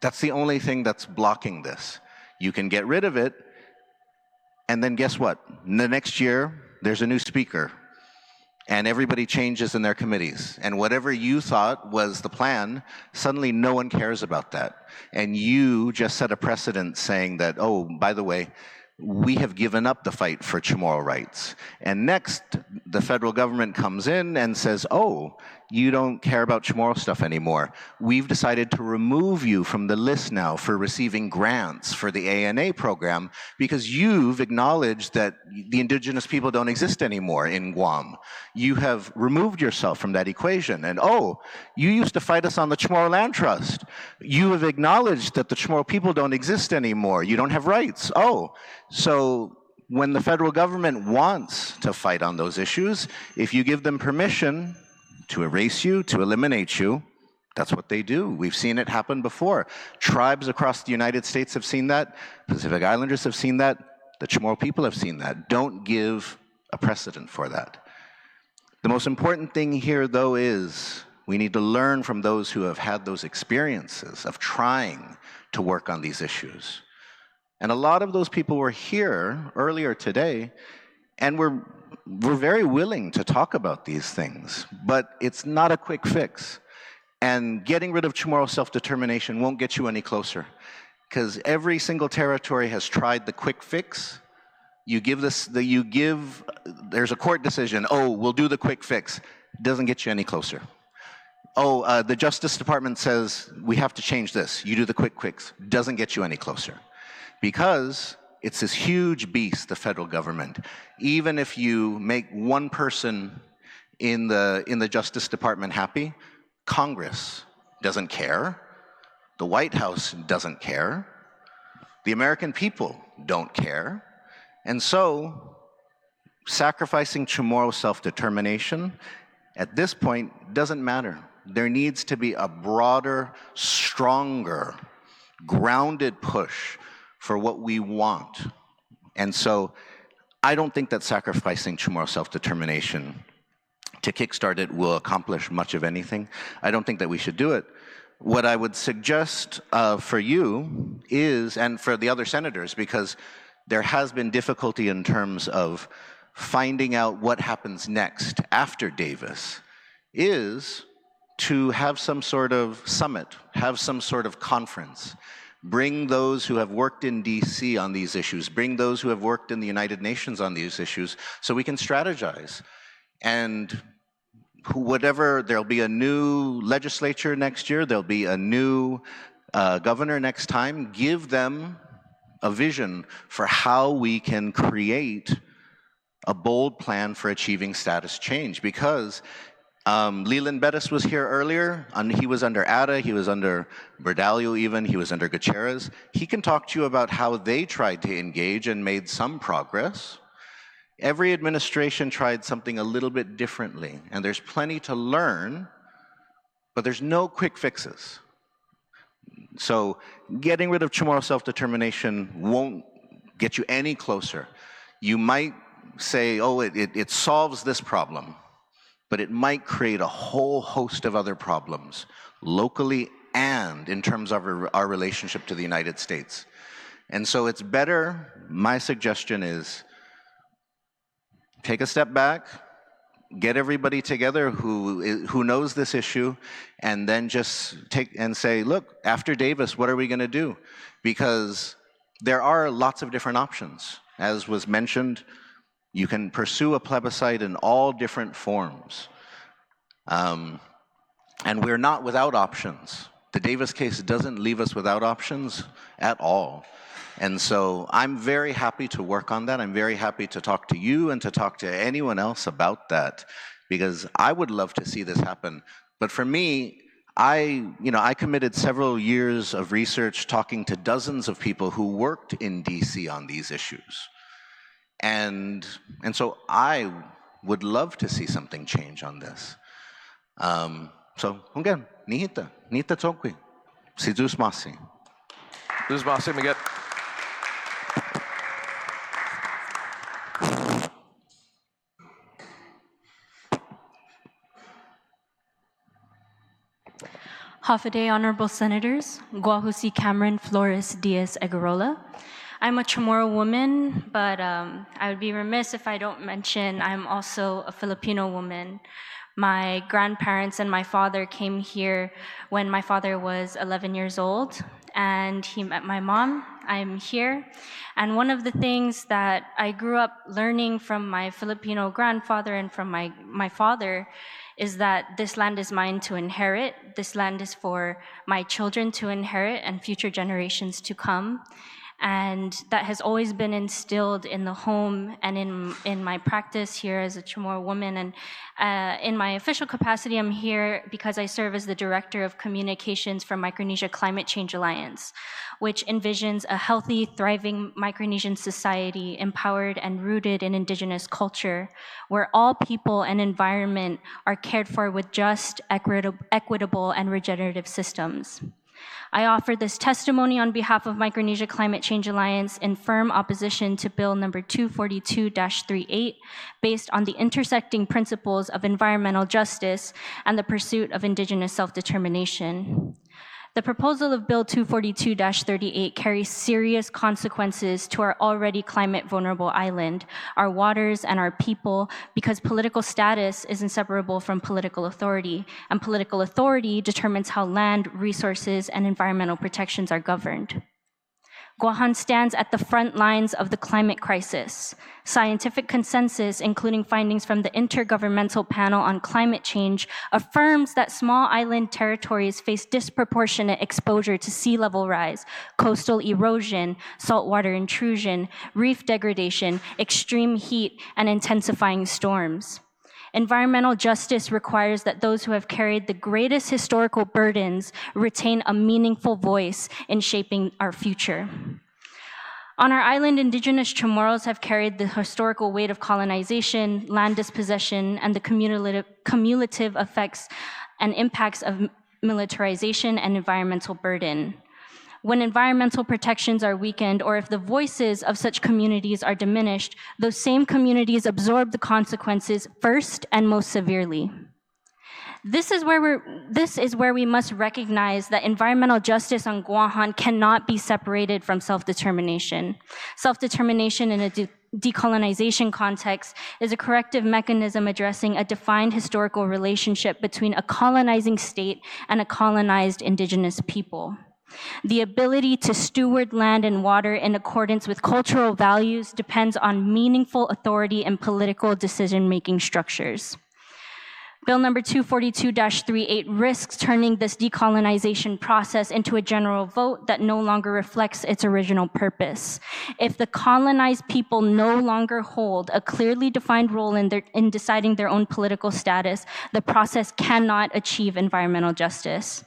that's the only thing that's blocking this. You can get rid of it, and then guess what? The next year, there's a new speaker, and everybody changes in their committees. And whatever you thought was the plan, suddenly no one cares about that. And you just set a precedent saying that, oh, by the way, we have given up the fight for Chamorro rights. And next, the federal government comes in and says, oh, you don't care about Chamorro stuff anymore. We've decided to remove you from the list now for receiving grants for the ANA program because you've acknowledged that the indigenous people don't exist anymore in Guam. You have removed yourself from that equation. And oh, you used to fight us on the Chamorro Land Trust. You have acknowledged that the Chamorro people don't exist anymore. You don't have rights. Oh, so when the federal government wants to fight on those issues, if you give them permission to erase you, to eliminate you, that's what they do. We've seen it happen before. Tribes across the United States have seen that. Pacific Islanders have seen that. The Chamorro people have seen that. Don't give a precedent for that. The most important thing here, though, is we need to learn from those who have had those experiences of trying to work on these issues. And a lot of those people were here earlier today, and we're very willing to talk about these things, but it's not a quick fix. And getting rid of Chamorro self-determination won't get you any closer, because every single territory has tried the quick fix. There's a court decision, oh, we'll do the quick fix. Doesn't get you any closer. Oh, the Justice Department says we have to change this. You do the quick fix. Doesn't get you any closer. Because it's this huge beast, the federal government. Even if you make one person in the Justice Department happy, Congress doesn't care. The White House doesn't care. The American people don't care. And so, sacrificing Chamorro self-determination at this point doesn't matter. There needs to be a broader, stronger, grounded push for what we want. And so I don't think that sacrificing Chamorro self-determination to kickstart it will accomplish much of anything. I don't think that we should do it. What I would suggest for you is, and for the other senators, because there has been difficulty in terms of finding out what happens next after Davis, is to have some sort of summit, have some sort of conference. Bring those who have worked in DC on these issues, bring those who have worked in the United Nations on these issues, so we can strategize. And whatever, there'll be a new legislature next year, there'll be a new governor next time. Give them a vision for how we can create a bold plan for achieving status change. Because Leland Bettis was here earlier, and he was under ADA, he was under Berdalio even, he was under Gutierrez. He can talk to you about how they tried to engage and made some progress. Every administration tried something a little bit differently, and there's plenty to learn, but there's no quick fixes. So getting rid of Chamorro self-determination won't get you any closer. You might say, oh, it solves this problem, but it might create a whole host of other problems, locally and in terms of our relationship to the United States. And so it's better, my suggestion is, take a step back, get everybody together who knows this issue, and then just take and say, look, after Davis, what are we going to do? Because there are lots of different options. As was mentioned, you can pursue a plebiscite in all different forms. And we're not without options. The Davis case doesn't leave us without options at all. And so I'm very happy to work on that. I'm very happy to talk to you and to talk to anyone else about that, because I would love to see this happen. But for me, I committed several years of research talking to dozens of people who worked in DC on these issues. And so I would love to see something change on this. So, again, nihita tsokwi, si Zeus Masi. Zeus Masi, Miguel. Hafaday, Honorable Senators, Guahusi Cameron Flores Diaz Egarola. I'm a Chamorro woman, but I would be remiss if I don't mention I'm also a Filipino woman. My grandparents and my father came here when my father was 11 years old, and he met my mom. I'm here. And one of the things that I grew up learning from my Filipino grandfather and from my father is that this land is mine to inherit. This land is for my children to inherit and future generations to come. And that has always been instilled in the home and in my practice here as a Chamorro woman. And in my official capacity, I'm here because I serve as the Director of Communications for Micronesia Climate Change Alliance, which envisions a healthy, thriving Micronesian society empowered and rooted in indigenous culture, where all people and environment are cared for with just, equitable, and regenerative systems. I offer this testimony on behalf of Micronesia Climate Change Alliance in firm opposition to Bill number 242-38, based on the intersecting principles of environmental justice and the pursuit of indigenous self-determination. The proposal of Bill 242-38 carries serious consequences to our already climate vulnerable island, our waters, and our people, because political status is inseparable from political authority, and political authority determines how land, resources, and environmental protections are governed. Guahan stands at the front lines of the climate crisis. Scientific consensus, including findings from the Intergovernmental Panel on Climate Change, affirms that small island territories face disproportionate exposure to sea level rise, coastal erosion, saltwater intrusion, reef degradation, extreme heat, and intensifying storms. Environmental justice requires that those who have carried the greatest historical burdens retain a meaningful voice in shaping our future. On our island, indigenous Chamorros have carried the historical weight of colonization, land dispossession, and the cumulative effects and impacts of militarization and environmental burden. When environmental protections are weakened, or if the voices of such communities are diminished, those same communities absorb the consequences first and most severely. This is where we must recognize that environmental justice on Guahan cannot be separated from self-determination. Self-determination in a decolonization context is a corrective mechanism addressing a defined historical relationship between a colonizing state and a colonized indigenous people. The ability to steward land and water in accordance with cultural values depends on meaningful authority and political decision-making structures. Bill number 242-38 risks turning this decolonization process into a general vote that no longer reflects its original purpose. If the colonized people no longer hold a clearly defined role in deciding their own political status, the process cannot achieve environmental justice.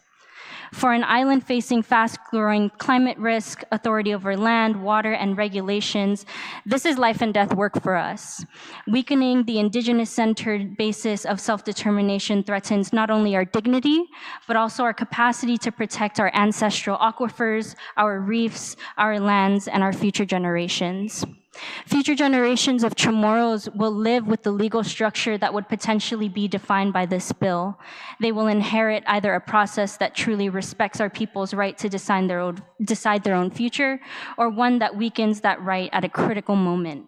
For an island facing fast-growing climate risk, authority over land, water, and regulations, this is life and death work for us. Weakening the indigenous-centered basis of self-determination threatens not only our dignity, but also our capacity to protect our ancestral aquifers, our reefs, our lands, and our future generations. Future generations of Chamorros will live with the legal structure that would potentially be defined by this bill. They will inherit either a process that truly respects our people's right to decide their own future, or one that weakens that right at a critical moment.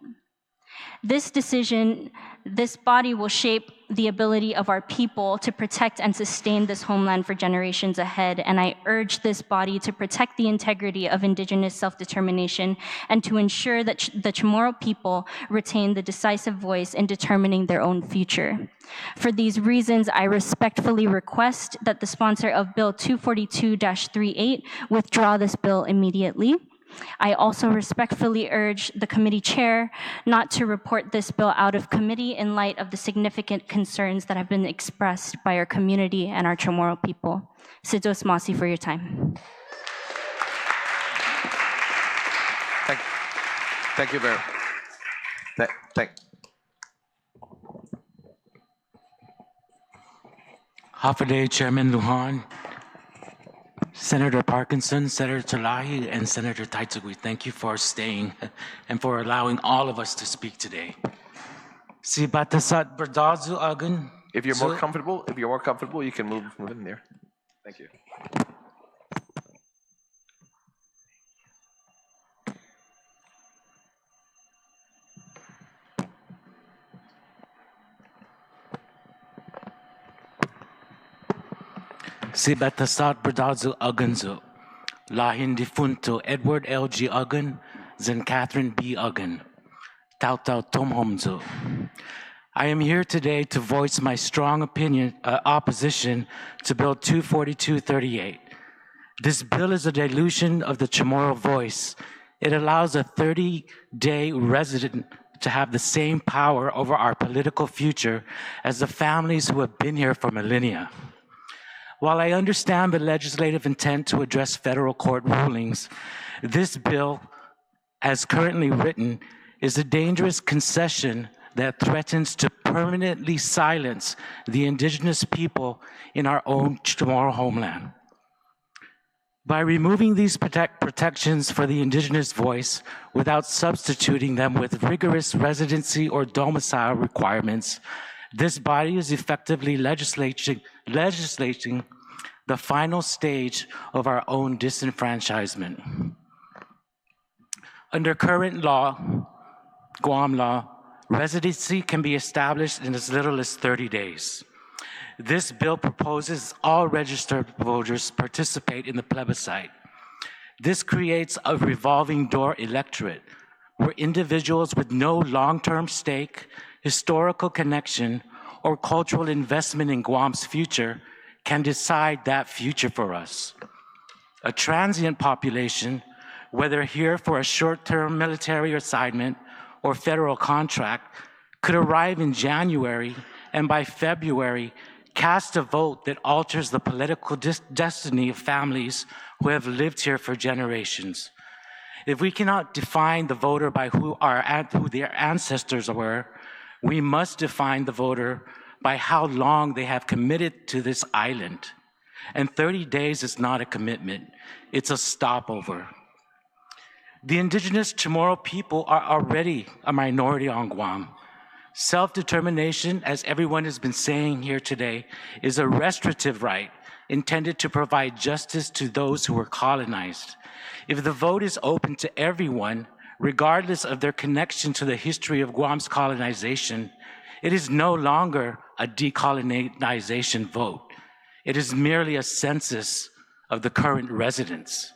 This decision, this body will shape the ability of our people to protect and sustain this homeland for generations ahead, and I urge this body to protect the integrity of Indigenous self-determination and to ensure that the Chamorro people retain the decisive voice in determining their own future. For these reasons, I respectfully request that the sponsor of Bill 242-38 withdraw this bill immediately. I also respectfully urge the committee chair not to report this bill out of committee in light of the significant concerns that have been expressed by our community and our Chamorro people. Sidos Masi for your time. Thank you very much. Half a day, Chairman Lujan, Senator Parkinson, Senator Talahi, and Senator Taitugui, thank you for staying and for allowing all of us to speak today. Si batasat berdazu agun. If you're more comfortable, you can move in there. Thank you. Si batasat berdazu agunzu. Lahin difunto Edward L.G. Uggan, Zen Catherine B. Uggan. Tautau Tomhomzu. I am here today to voice my strong opposition to Bill 242-38. This bill is a dilution of the Chamorro voice. It allows a 30-day resident to have the same power over our political future as the families who have been here for millennia. While I understand the legislative intent to address federal court rulings, this bill, as currently written, is a dangerous concession that threatens to permanently silence the indigenous people in our own Chamorro homeland. By removing these protections for the indigenous voice without substituting them with rigorous residency or domicile requirements, this body is effectively legislating the final stage of our own disenfranchisement. Under current law, Guam law, residency can be established in as little as 30 days. This bill proposes all registered voters participate in the plebiscite. This creates a revolving door electorate where individuals with no long-term stake, historical connection, or cultural investment in Guam's future can decide that future for us. A transient population, whether here for a short-term military assignment or federal contract, could arrive in January and by February cast a vote that alters the political destiny of families who have lived here for generations. If we cannot define the voter by who their ancestors were, we must define the voter by how long they have committed to this island. And 30 days is not a commitment, it's a stopover. The indigenous Chamorro people are already a minority on Guam. Self-determination, as everyone has been saying here today, is a restorative right intended to provide justice to those who were colonized. If the vote is open to everyone, regardless of their connection to the history of Guam's colonization, it is no longer a decolonization vote. It is merely a census of the current residents.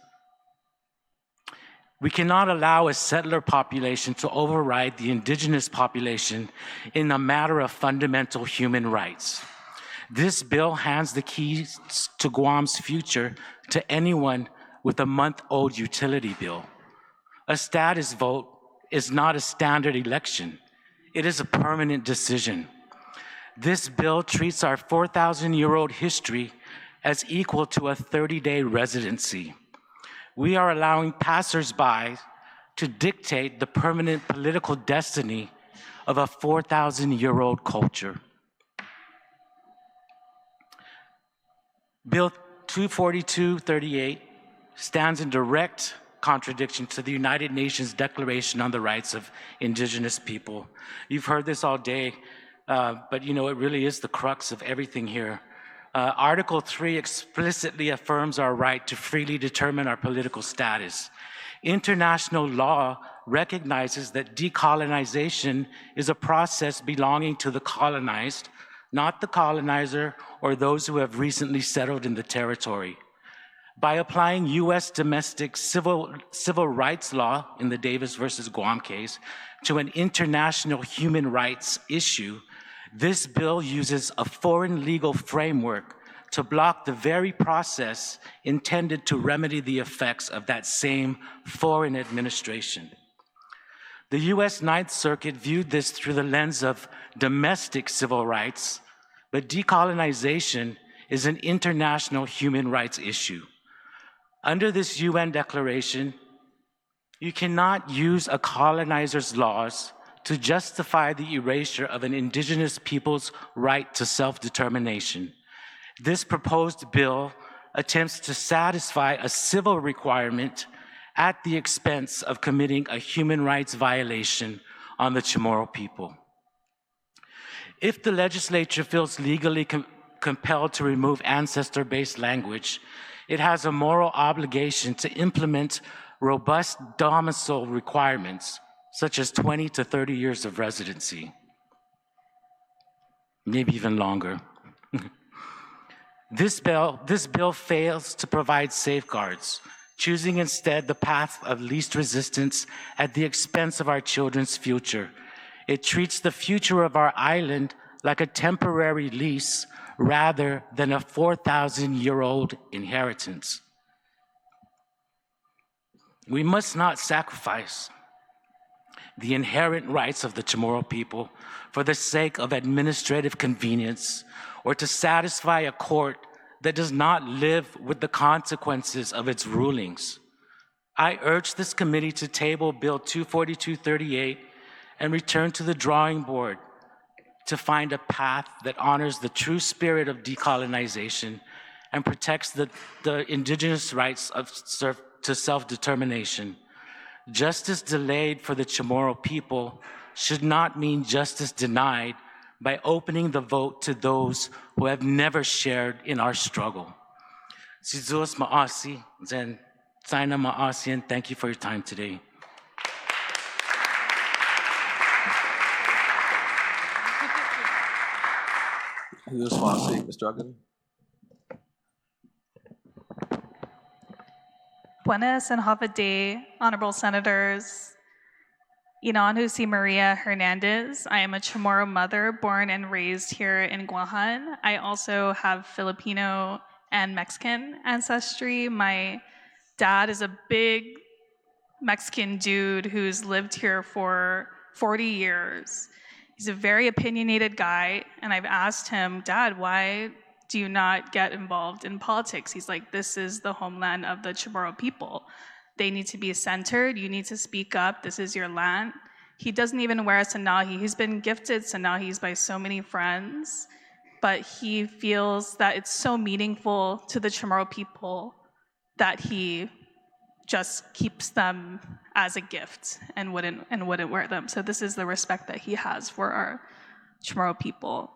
We cannot allow a settler population to override the indigenous population in a matter of fundamental human rights. This bill hands the keys to Guam's future to anyone with a month-old utility bill. A status vote is not a standard election. It is a permanent decision. This bill treats our 4,000-year-old history as equal to a 30-day residency. We are allowing passersby to dictate the permanent political destiny of a 4,000-year-old culture. Bill 24238 stands in direct contradiction to the United Nations Declaration on the Rights of Indigenous People. You've heard this all day, but you know, it really is the crux of everything here. Article 3 explicitly affirms our right to freely determine our political status. International law recognizes that decolonization is a process belonging to the colonized, not the colonizer or those who have recently settled in the territory. By applying U.S. domestic civil rights law in the Davis versus Guam case to an international human rights issue, this bill uses a foreign legal framework to block the very process intended to remedy the effects of that same foreign administration. The U.S. Ninth Circuit viewed this through the lens of domestic civil rights, but decolonization is an international human rights issue. Under this UN declaration, you cannot use a colonizer's laws to justify the erasure of an indigenous people's right to self-determination. This proposed bill attempts to satisfy a civil requirement at the expense of committing a human rights violation on the Chamorro people. If the legislature feels legally compelled to remove ancestor-based language, it has a moral obligation to implement robust domicile requirements, such as 20 to 30 years of residency, maybe even longer. This bill fails to provide safeguards, choosing instead the path of least resistance at the expense of our children's future. It treats the future of our island like a temporary lease rather than a 4,000-year-old inheritance. We must not sacrifice the inherent rights of the Chamorro people for the sake of administrative convenience or to satisfy a court that does not live with the consequences of its rulings. I urge this committee to table Bill 24238 and return to the drawing board to find a path that honors the true spirit of decolonization and protects the indigenous rights to self-determination. Justice delayed for the Chamorro people should not mean justice denied by opening the vote to those who have never shared in our struggle. Sizuos Maasi, Zen Saina Maasi, and thank you for your time today. Mr. Uggan. Buenas and have a day, honorable senators. Inanhusi Maria Hernandez. I am a Chamorro mother born and raised here in Guahan. I also have Filipino and Mexican ancestry. My dad is a big Mexican dude who's lived here for 40 years. He's a very opinionated guy, and I've asked him, Dad, why do you not get involved in politics? He's like, this is the homeland of the Chamorro people. They need to be centered. You need to speak up. This is your land. He doesn't even wear a sanahi. He's been gifted sanahis by so many friends, but he feels that it's so meaningful to the Chamorro people that he just keeps them as a gift and wouldn't wear them. So this is the respect that he has for our Chamorro people.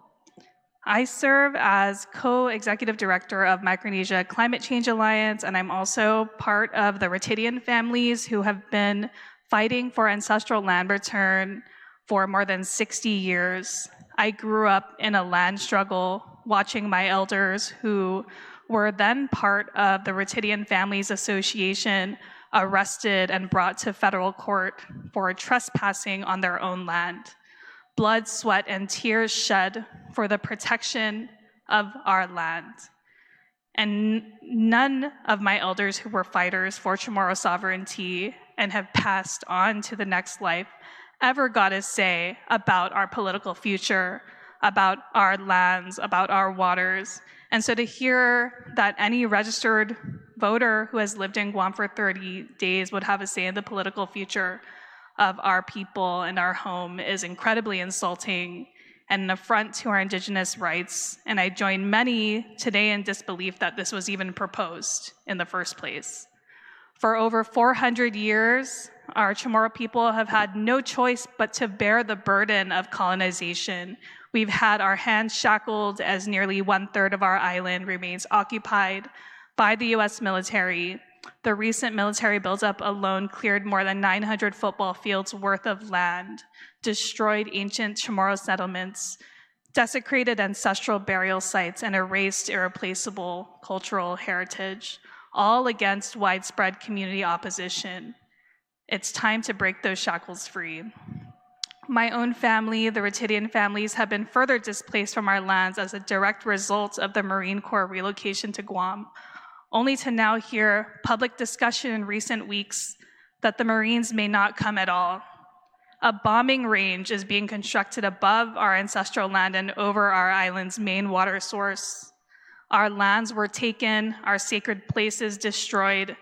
I serve as co-executive director of Micronesia Climate Change Alliance, and I'm also part of the Ratidian families who have been fighting for ancestral land return for more than 60 years. I grew up in a land struggle, watching my elders who were then part of the Ratidian Families Association arrested and brought to federal court for trespassing on their own land. Blood, sweat, and tears shed for the protection of our land. And none of my elders who were fighters for Chamorro sovereignty and have passed on to the next life ever got a say about our political future, about our lands, about our waters. And so to hear that any registered voter who has lived in Guam for 30 days would have a say in the political future of our people and our home is incredibly insulting and an affront to our indigenous rights. And I join many today in disbelief that this was even proposed in the first place. For over 400 years, our Chamorro people have had no choice but to bear the burden of colonization. We've had our hands shackled as nearly 1/3 of our island remains occupied by the US military. The recent military buildup alone cleared more than 900 football fields worth of land, destroyed ancient Chamorro settlements, desecrated ancestral burial sites, and erased irreplaceable cultural heritage, all against widespread community opposition. It's time to break those shackles free. My own family, the Ratidian families, have been further displaced from our lands as a direct result of the Marine Corps relocation to Guam, only to now hear public discussion in recent weeks that the Marines may not come at all. A bombing range is being constructed above our ancestral land and over our island's main water source. Our lands were taken, our sacred places destroyed,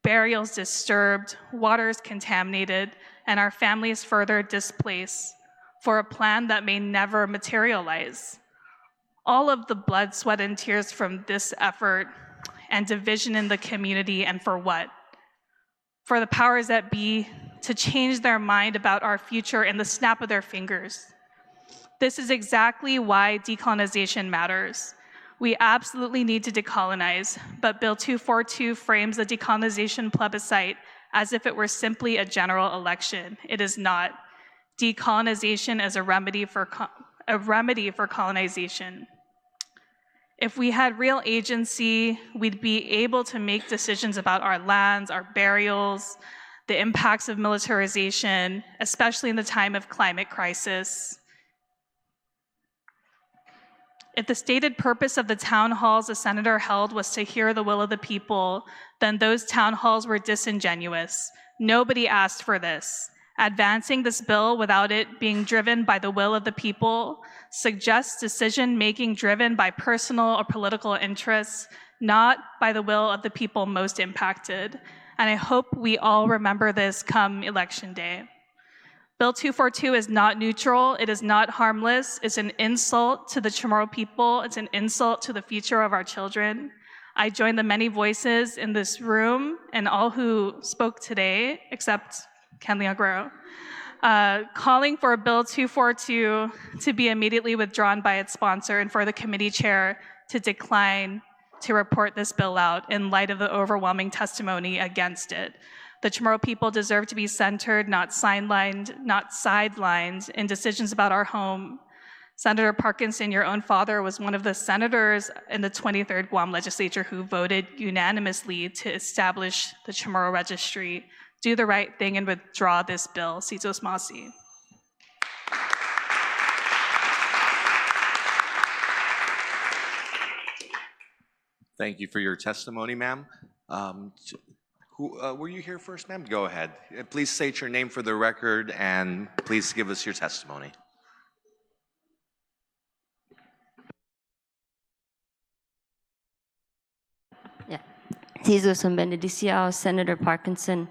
burials disturbed, waters contaminated, and our families further displaced for a plan that may never materialize. All of the blood, sweat, and tears from this effort and division in the community, and for what? For the powers that be to change their mind about our future in the snap of their fingers. This is exactly why decolonization matters. We absolutely need to decolonize, but Bill 242 frames the decolonization plebiscite as if it were simply a general election. It is not. Decolonization is a remedy for colonization. If we had real agency, we'd be able to make decisions about our lands, our burials, the impacts of militarization, especially in the time of climate crisis. If the stated purpose of the town halls the senator held was to hear the will of the people, then those town halls were disingenuous. Nobody asked for this. Advancing this bill without it being driven by the will of the people suggests decision-making driven by personal or political interests, not by the will of the people most impacted. And I hope we all remember this come Election Day. Bill 242 is not neutral, it is not harmless, it's an insult to the Chamorro people, it's an insult to the future of our children. I join the many voices in this room and all who spoke today, except Guerrero, calling for Bill 242 to be immediately withdrawn by its sponsor and for the committee chair to decline to report this bill out in light of the overwhelming testimony against it. The Chamorro people deserve to be centered, not sidelined in decisions about our home. Senator Parkinson, your own father, was one of the senators in the 23rd Guam legislature who voted unanimously to establish the Chamorro registry. Do the right thing and withdraw this bill. Sitos Masi. Thank you for your testimony, ma'am. Were you here first, ma'am? Go ahead. Please state your name for the record and please give us your testimony. Yeah. Jesus Benedicio, Senator Parkinson,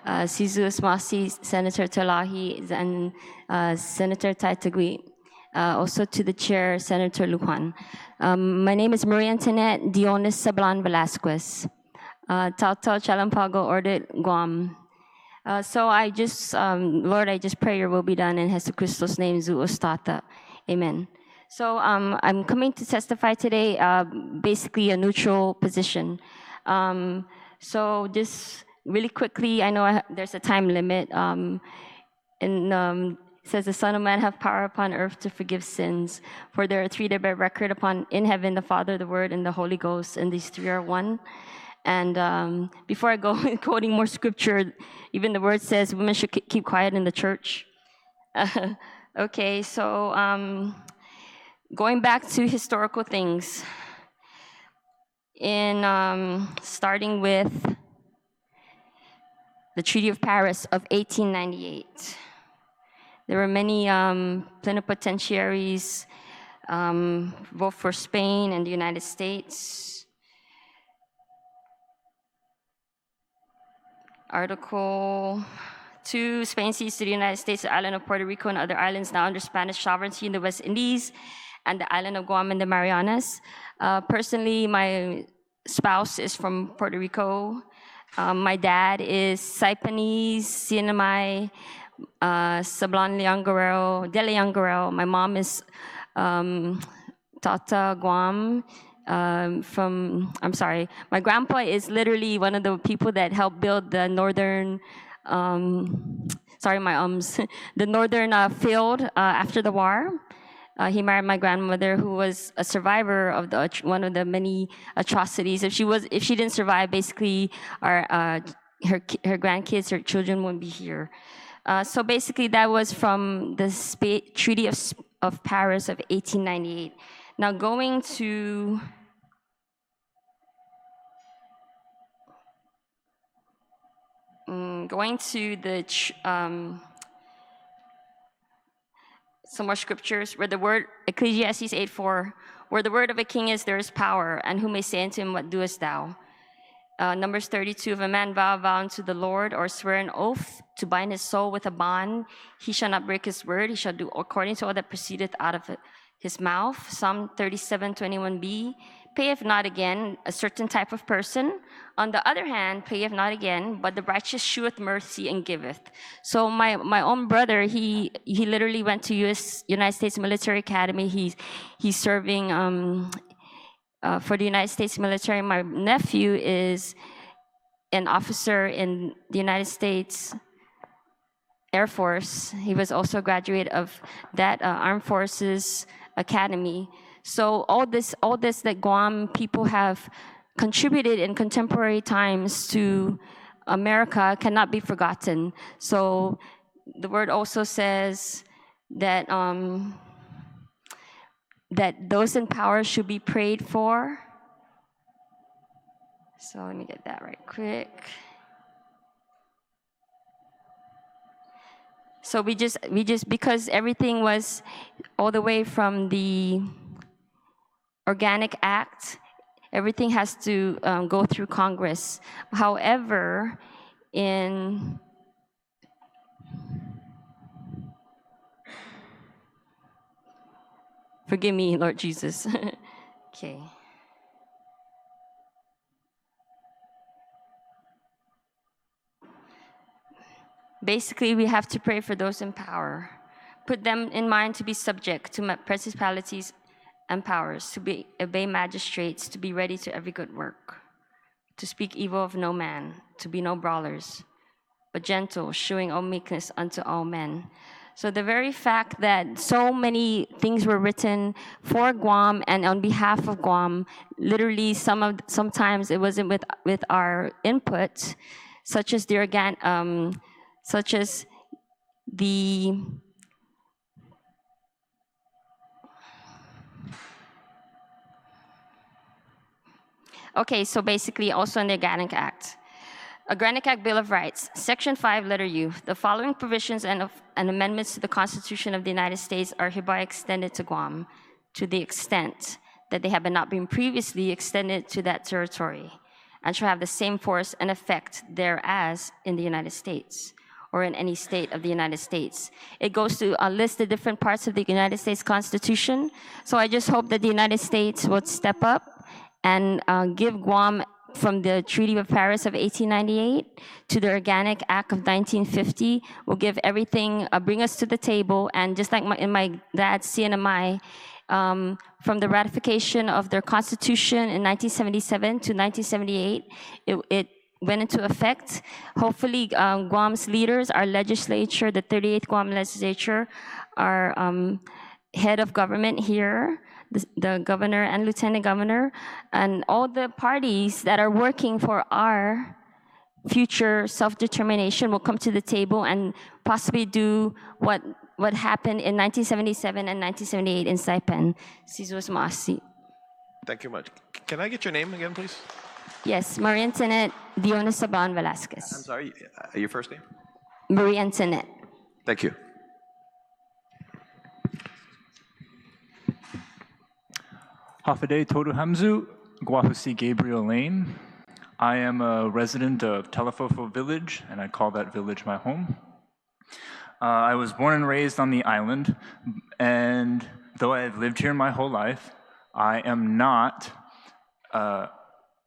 Sizus Masi, Senator Talahi, and Senator Taitagui. Also to the chair, Senator Lujan. My name is Maria Antoinette Dionis Sablan Velasquez. Tautau Chalampago ordered Guam. So I just, Lord, I just pray your will be done in Jesus Christos' name, Zuostata. Amen. So I'm coming to testify today, basically a neutral position. So just really quickly, I know there's a time limit. It says, the Son of Man have power upon earth to forgive sins. For there are three that bear record in heaven, the Father, the Word, and the Holy Ghost, and these three are one. And before I go quoting more scripture, even the word says women should keep quiet in the church. Okay, so Going back to historical things, in starting with the Treaty of Paris of 1898. There were many plenipotentiaries, both for Spain and the United States. Article 2, Spain cedes to the United States the island of Puerto Rico and other islands now under Spanish sovereignty in the West Indies and the island of Guam and the Marianas. Personally, my spouse is from Puerto Rico. My dad is Saipanese, Sinamay, Sablan Guerrero, De Leon Guerrero. My mom is Tata Guam. My grandpa is literally one of the people that helped build the northern, the northern field after the war. He married my grandmother, who was a survivor of one of the many atrocities. If she didn't survive, basically, her grandkids, her children wouldn't be here. So basically, that was from the Treaty of Paris of 1898. Now going to the some more scriptures where the word, Ecclesiastes 8:4, where the word of a king is, there is power, and who may say unto him, what doest thou? Numbers 32, if a man vow unto the Lord or swear an oath to bind his soul with a bond, he shall not break his word, he shall do according to all that proceedeth out of his mouth. Psalm 37:21b, payeth not again, a certain type of person. On the other hand, payeth not again, but the righteous sheweth mercy and giveth. So my own brother, he literally went to United States Military Academy. He's serving for the United States military. My nephew is an officer in the United States Air Force. He was also a graduate of that Armed Forces Academy. So all this that Guam people have contributed in contemporary times to America cannot be forgotten. So the word also says that that those in power should be prayed for. So let me get that right quick. So we just because everything was all the way from the Organic Act, everything has to go through Congress. However, forgive me, Lord Jesus. Okay. Basically, we have to pray for those in power. Put them in mind to be subject to principalities and powers, to obey magistrates, to be ready to every good work, to speak evil of no man, to be no brawlers, but gentle, shewing all meekness unto all men. So the very fact that so many things were written for Guam and on behalf of Guam, literally sometimes it wasn't with our input, such as the okay, so basically also in the Organic Act. Organic Act Bill of Rights, Section 5, letter U. The following provisions and amendments to the Constitution of the United States are hereby extended to Guam to the extent that they have not been previously extended to that territory and shall have the same force and effect there as in the United States or in any state of the United States. It goes to list the different parts of the United States Constitution. So I just hope that the United States would step up and give Guam from the Treaty of Paris of 1898 to the Organic Act of 1950, will give everything, bring us to the table, and just like in my dad's CNMI, from the ratification of their constitution in 1977 to 1978, it went into effect. Hopefully, Guam's leaders, our legislature, the 38th Guam legislature, our head of government here, the governor and lieutenant governor, and all the parties that are working for our future self-determination will come to the table and possibly do what what happened in 1977 and 1978 in Saipan. Jesus Masi. Thank you much. Can I get your name again, please? Yes, Maria Antoinette Diona Sablan I'm Velasquez. sorry, your first name? Maria Antoinette. Thank you. Hafide Toru Hamzu, Guahusi Gabriel Lane. I am a resident of Telefofo Village, and I call that village my home. I was born and raised on the island, and though I've lived here my whole life, I am not a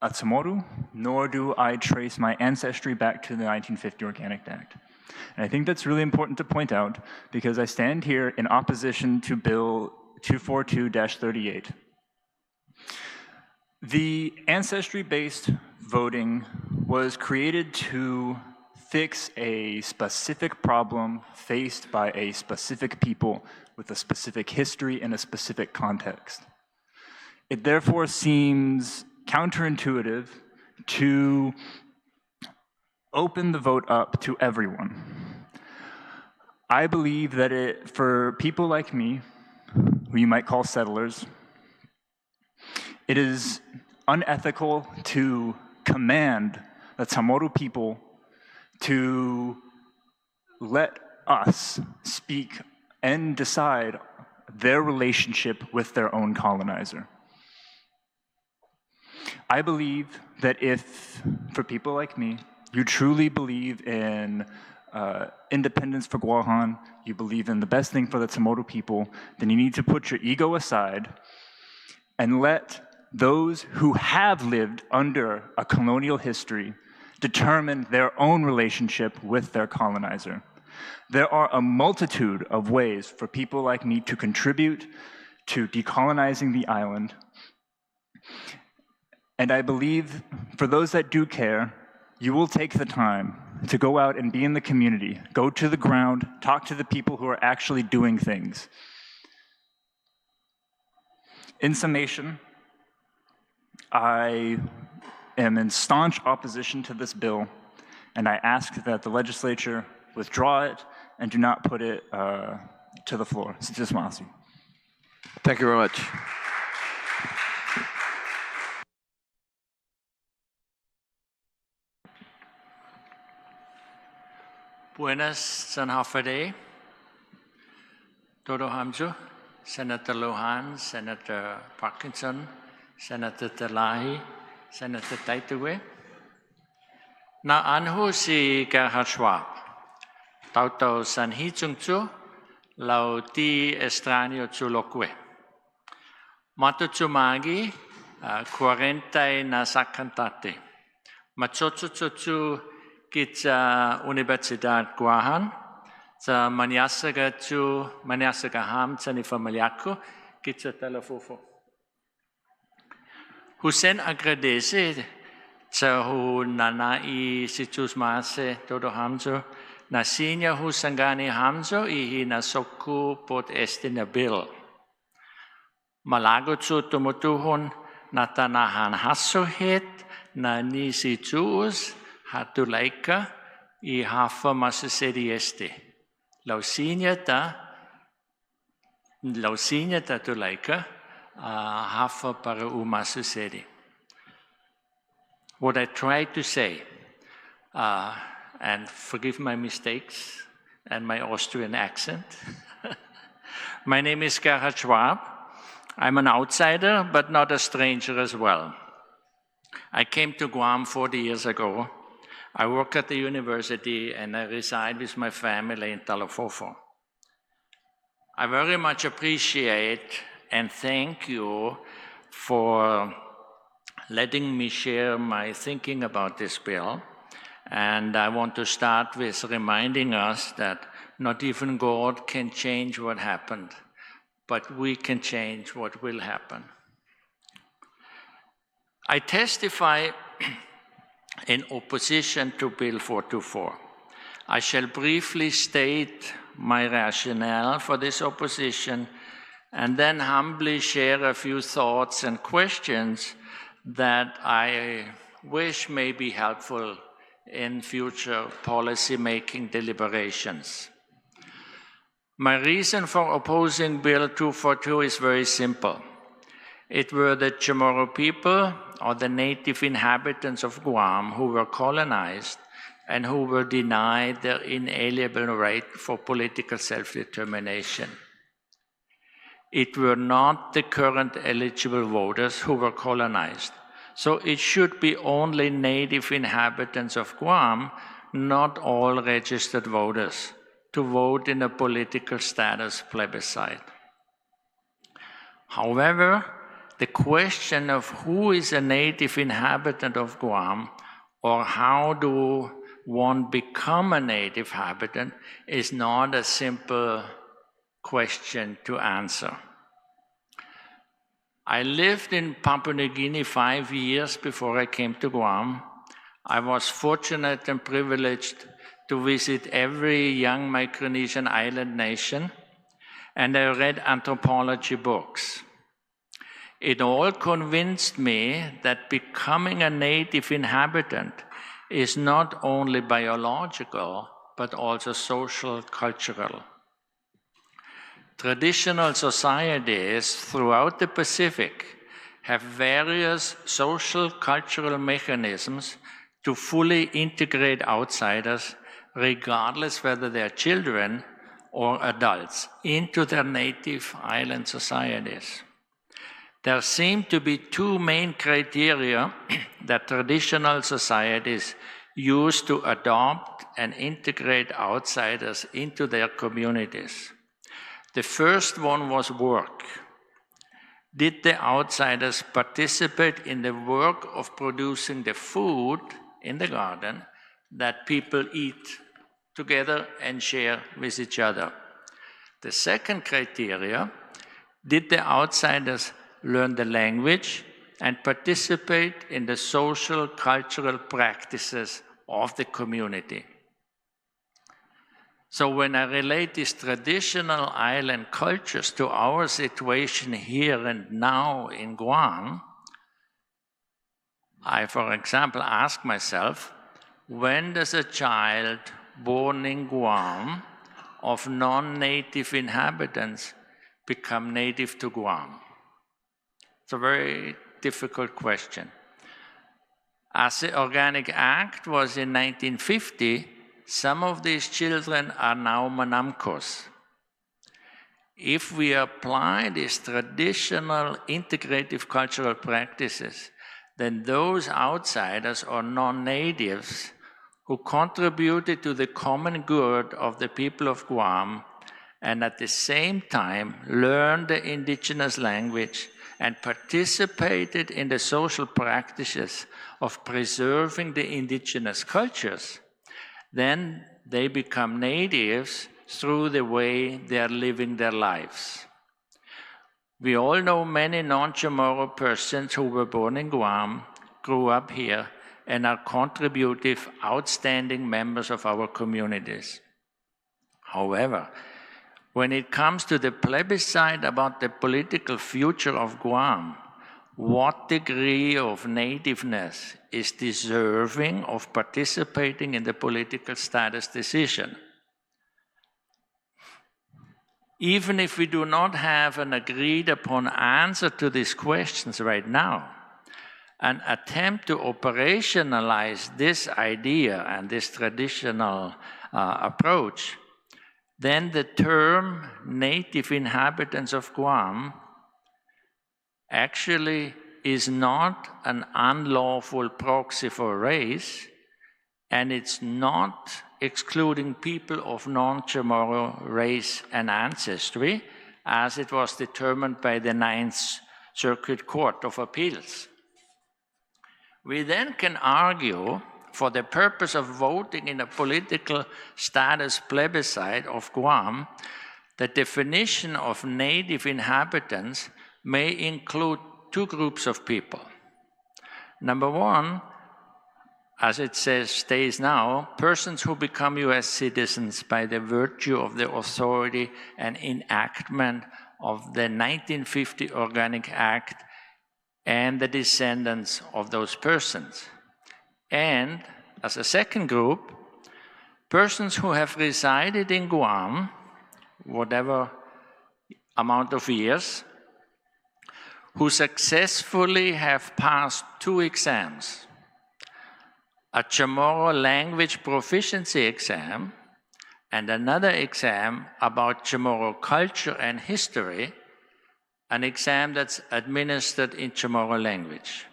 Tsamoru, nor do I trace my ancestry back to the 1950 Organic Act. And I think that's really important to point out because I stand here in opposition to Bill 242-38. The ancestry-based voting was created to fix a specific problem faced by a specific people with a specific history and a specific context. It therefore seems counterintuitive to open the vote up to everyone. I believe that for people like me, who you might call settlers, it is unethical to command the Tsamoru people to let us speak and decide their relationship with their own colonizer. I believe that if, for people like me, you truly believe in independence for Guahan, you believe in the best thing for the Tsamoru people, then you need to put your ego aside and let those who have lived under a colonial history determine their own relationship with their colonizer. There are a multitude of ways for people like me to contribute to decolonizing the island. And I believe for those that do care, you will take the time to go out and be in the community, go to the ground, talk to the people who are actually doing things. In summation, I am in staunch opposition to this bill, and I ask that the legislature withdraw it and do not put it to the floor. Thank you very much. Buenas, San Hafade, Dodo Hamzu, Senator Lujan, Senator Parkinson, Senator Telahi, Senator Taitue. Na anhu si Gerhard Schwab, Tautau Sanhi Tsungtsu, Lau Ti Estranio Tsulokwe. Matutsumagi, 40 na sakantate. Matsotsu kita Universidad Guahan, sa Manyasaga Ham, sa ni familiaku, kita Telefofo. Hussein agradece sa hu nanai situs mase todo Hamzo, na sinya hu sangani Hamzo ihi na soku pot este na bill. Malago tsu tumutuhon na tanahan hasohet na ni situs hatulaika I hafa masasedi este. Lausinya ta tulaika hafa para umasasedi. What I try to say, and forgive my mistakes and my Austrian accent. My name is Gerhard Schwab. I'm an outsider, but not a stranger as well. I came to Guam 40 years ago. I work at the university and I reside with my family in Telefofo. I very much appreciate and thank you for letting me share my thinking about this bill. And I want to start with reminding us that not even God can change what happened, but we can change what will happen. I testify in opposition to Bill 424. I shall briefly state my rationale for this opposition and then humbly share a few thoughts and questions that I wish may be helpful in future policy-making deliberations. My reason for opposing Bill 242 is very simple. It were the Chamorro people or the native inhabitants of Guam who were colonized and who were denied their inalienable right for political self-determination. It were not the current eligible voters who were colonized. So it should be only native inhabitants of Guam, not all registered voters, to vote in a political status plebiscite. However, the question of who is a native inhabitant of Guam or how do one become a native inhabitant is not a simple question to answer. I lived in Papua New Guinea 5 years before I came to Guam. I was fortunate and privileged to visit every young Micronesian island nation, and I read anthropology books. It all convinced me that becoming a native inhabitant is not only biological, but also social, cultural. Traditional societies throughout the Pacific have various social, cultural mechanisms to fully integrate outsiders, regardless whether they're children or adults, into their native island societies. There seem to be two main criteria that traditional societies use to adopt and integrate outsiders into their communities. The first one was work. Did the outsiders participate in the work of producing the food in the garden that people eat together and share with each other? The second criteria, did the outsiders learn the language and participate in the social, cultural practices of the community? So when I relate these traditional island cultures to our situation here and now in Guam, I, for example, ask myself, when does a child born in Guam of non-native inhabitants become native to Guam? It's a very difficult question. As the Organic Act was in 1950, some of these children are now Manamkos. If we apply these traditional integrative cultural practices, then those outsiders or non-natives who contributed to the common good of the people of Guam and at the same time learned the indigenous language and participated in the social practices of preserving the indigenous cultures, then they become natives through the way they are living their lives. We all know many non-Chamorro persons who were born in Guam, grew up here, and are contributive, outstanding members of our communities. However, when it comes to the plebiscite about the political future of Guam, what degree of nativeness is deserving of participating in the political status decision? Even if we do not have an agreed upon answer to these questions right now, an attempt to operationalize this idea and this traditional approach, then the term native inhabitants of Guam actually is not an unlawful proxy for race, and it's not excluding people of non-Chamorro race and ancestry, as it was determined by the Ninth Circuit Court of Appeals. We then can argue, for the purpose of voting in a political status plebiscite of Guam, the definition of native inhabitants may include two groups of people. Number one, as it states now, persons who become US citizens by the virtue of the authority and enactment of the 1950 Organic Act and the descendants of those persons. And as a second group, persons who have resided in Guam whatever amount of years, who successfully have passed 2 exams, a Chamorro language proficiency exam and another exam about Chamorro culture and history, an exam that's administered in Chamorro language.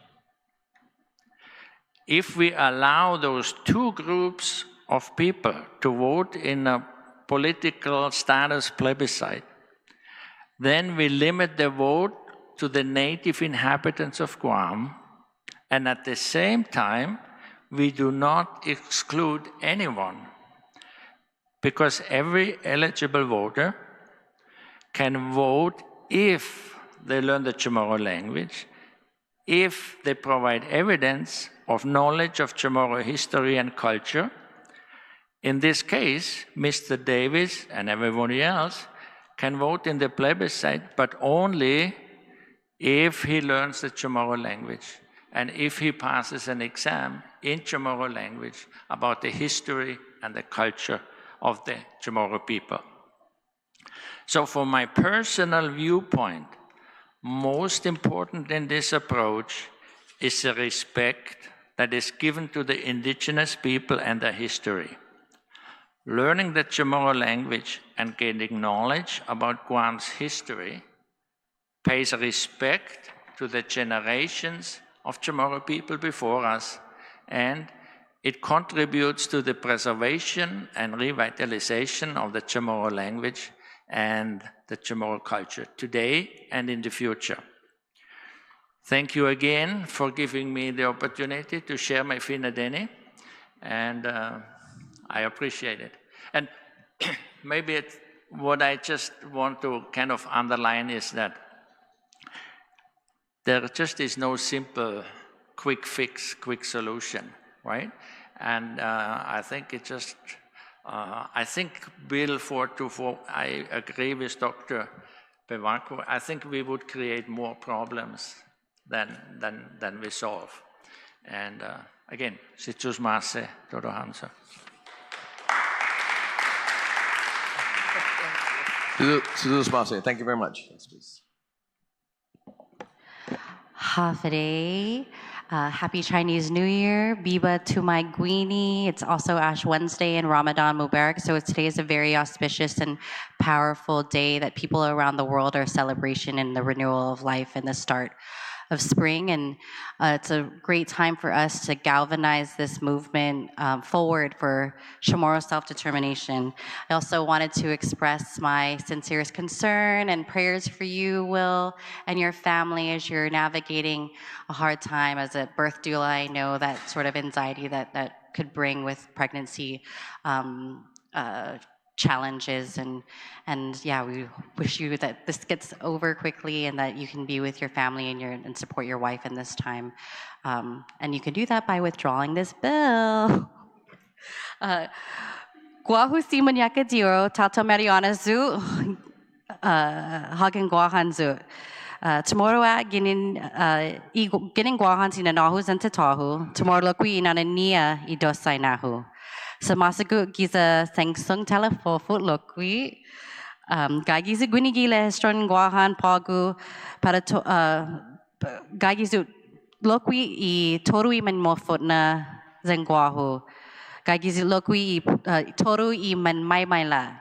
If we allow those 2 groups of people to vote in a political status plebiscite, then we limit the vote to the native inhabitants of Guam, and at the same time, we do not exclude anyone, because every eligible voter can vote if they learn the Chamorro language, if they provide evidence of knowledge of Chamorro history and culture. In this case, Mr. Davis and everybody else can vote in the plebiscite, but only if he learns the Chamorro language and if he passes an exam in Chamorro language about the history and the culture of the Chamorro people. So from my personal viewpoint, most important in this approach is the respect that is given to the indigenous people and their history. Learning the Chamorro language and gaining knowledge about Guam's history pays respect to the generations of Chamorro people before us, and it contributes to the preservation and revitalization of the Chamorro language and the Chamorro culture today and in the future. Thank you again for giving me the opportunity to share my Finadeni, and I appreciate it. And maybe what I just want to kind of underline is that there just is no simple quick fix, quick solution, right? And I think it just, I think Bill 424, I agree with Dr. Bevanco. I think we would create more problems than we solve. And again, Situs Mase, Todo Hansa. Thank you very much. Yes, please. Hafade, Happy Chinese New Year, Biba Tumai Guini. It's also Ash Wednesday and Ramadan Mubarak. So today is a very auspicious and powerful day that people around the world are celebrating in the renewal of life and the start of spring. And it's a great time for us to galvanize this movement forward for Chamorro self-determination. I also wanted to express my sincerest concern and prayers for you, Will, and your family as you're navigating a hard time. As a birth doula, I know that sort of anxiety that could bring with pregnancy challenges, and yeah, we wish you that this gets over quickly and that you can be with your family and support your wife in this time. And you can do that by withdrawing this bill. Guahu si manyakadiro tato mariana zu hagen guahan zu. Tomorrow at ginin guahan si nanahu zantatahu. Tomorrow lakwi inanania idosai nahu. Sa masagut giza sengsung telefofut lokwi gagizu gunigile stron guahan pagu para to gagizu lokwi I toru I man mofutna zengguahu gagizu lokwi I toru I man maila.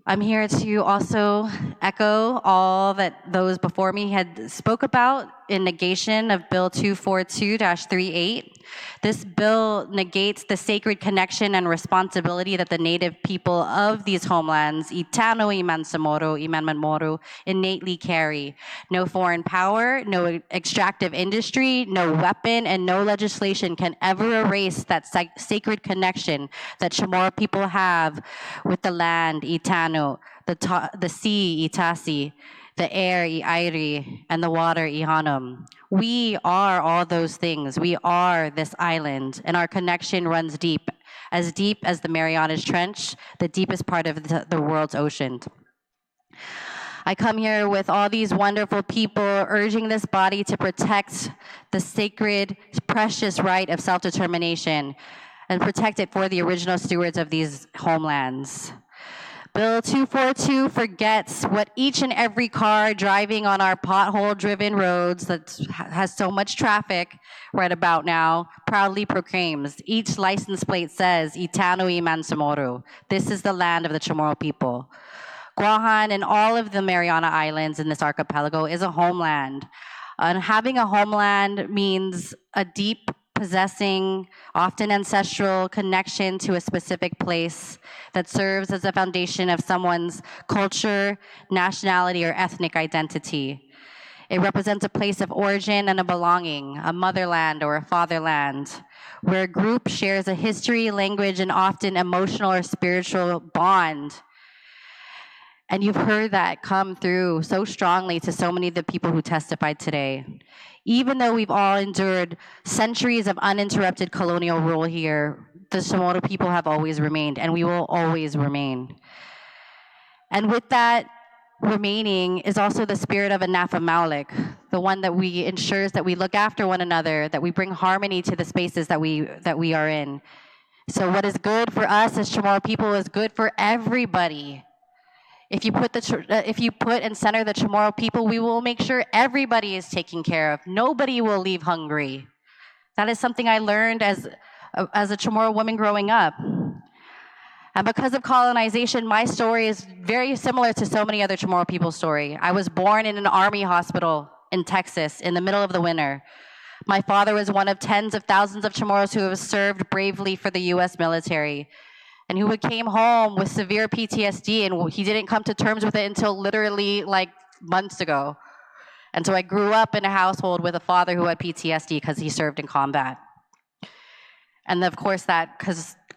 I'm here to also echo all that those before me had spoke about in negation of Bill 242-38. This bill negates the sacred connection and responsibility that the native people of these homelands, Itano Iman Samoro, Iman Manmoro, innately carry. No foreign power, no extractive industry, no weapon, and no legislation can ever erase that sacred connection that Chamorro people have with the land, Itano, the sea, Itasi, the air, Iairi, and the water, Ihanum. We are all those things. We are this island, and our connection runs deep as the Marianas Trench, the deepest part of the world's ocean. I come here with all these wonderful people urging this body to protect the sacred, precious right of self-determination and protect it for the original stewards of these homelands. Bill 242 forgets what each and every car driving on our pothole-driven roads that has so much traffic right about now proudly proclaims. Each license plate says, Itano y Mansamoro. This is the land of the Chamorro people. Guahan and all of the Mariana Islands in this archipelago is a homeland. And having a homeland means a deep, possessing, often ancestral connection to a specific place that serves as a foundation of someone's culture, nationality, or ethnic identity. It represents a place of origin and a belonging, a motherland or a fatherland, where a group shares a history, language, and often emotional or spiritual bond. And you've heard that come through so strongly to so many of the people who testified today. Even though we've all endured centuries of uninterrupted colonial rule here, the Chamorro people have always remained, and we will always remain. And with that remaining is also the spirit of Anafa Maulik, the one that ensures that we look after one another, that we bring harmony to the spaces that we are in. So what is good for us as Chamorro people is good for everybody. If you put and center the Chamorro people, we will make sure everybody is taken care of. Nobody will leave hungry. That is something I learned as a Chamorro woman growing up. And because of colonization, my story is very similar to so many other Chamorro people's story. I was born in an army hospital in Texas in the middle of the winter. My father was one of tens of thousands of Chamorros who have served bravely for the US military, and who came home with severe PTSD, and he didn't come to terms with it until literally like months ago. And so I grew up in a household with a father who had PTSD because he served in combat. And of course that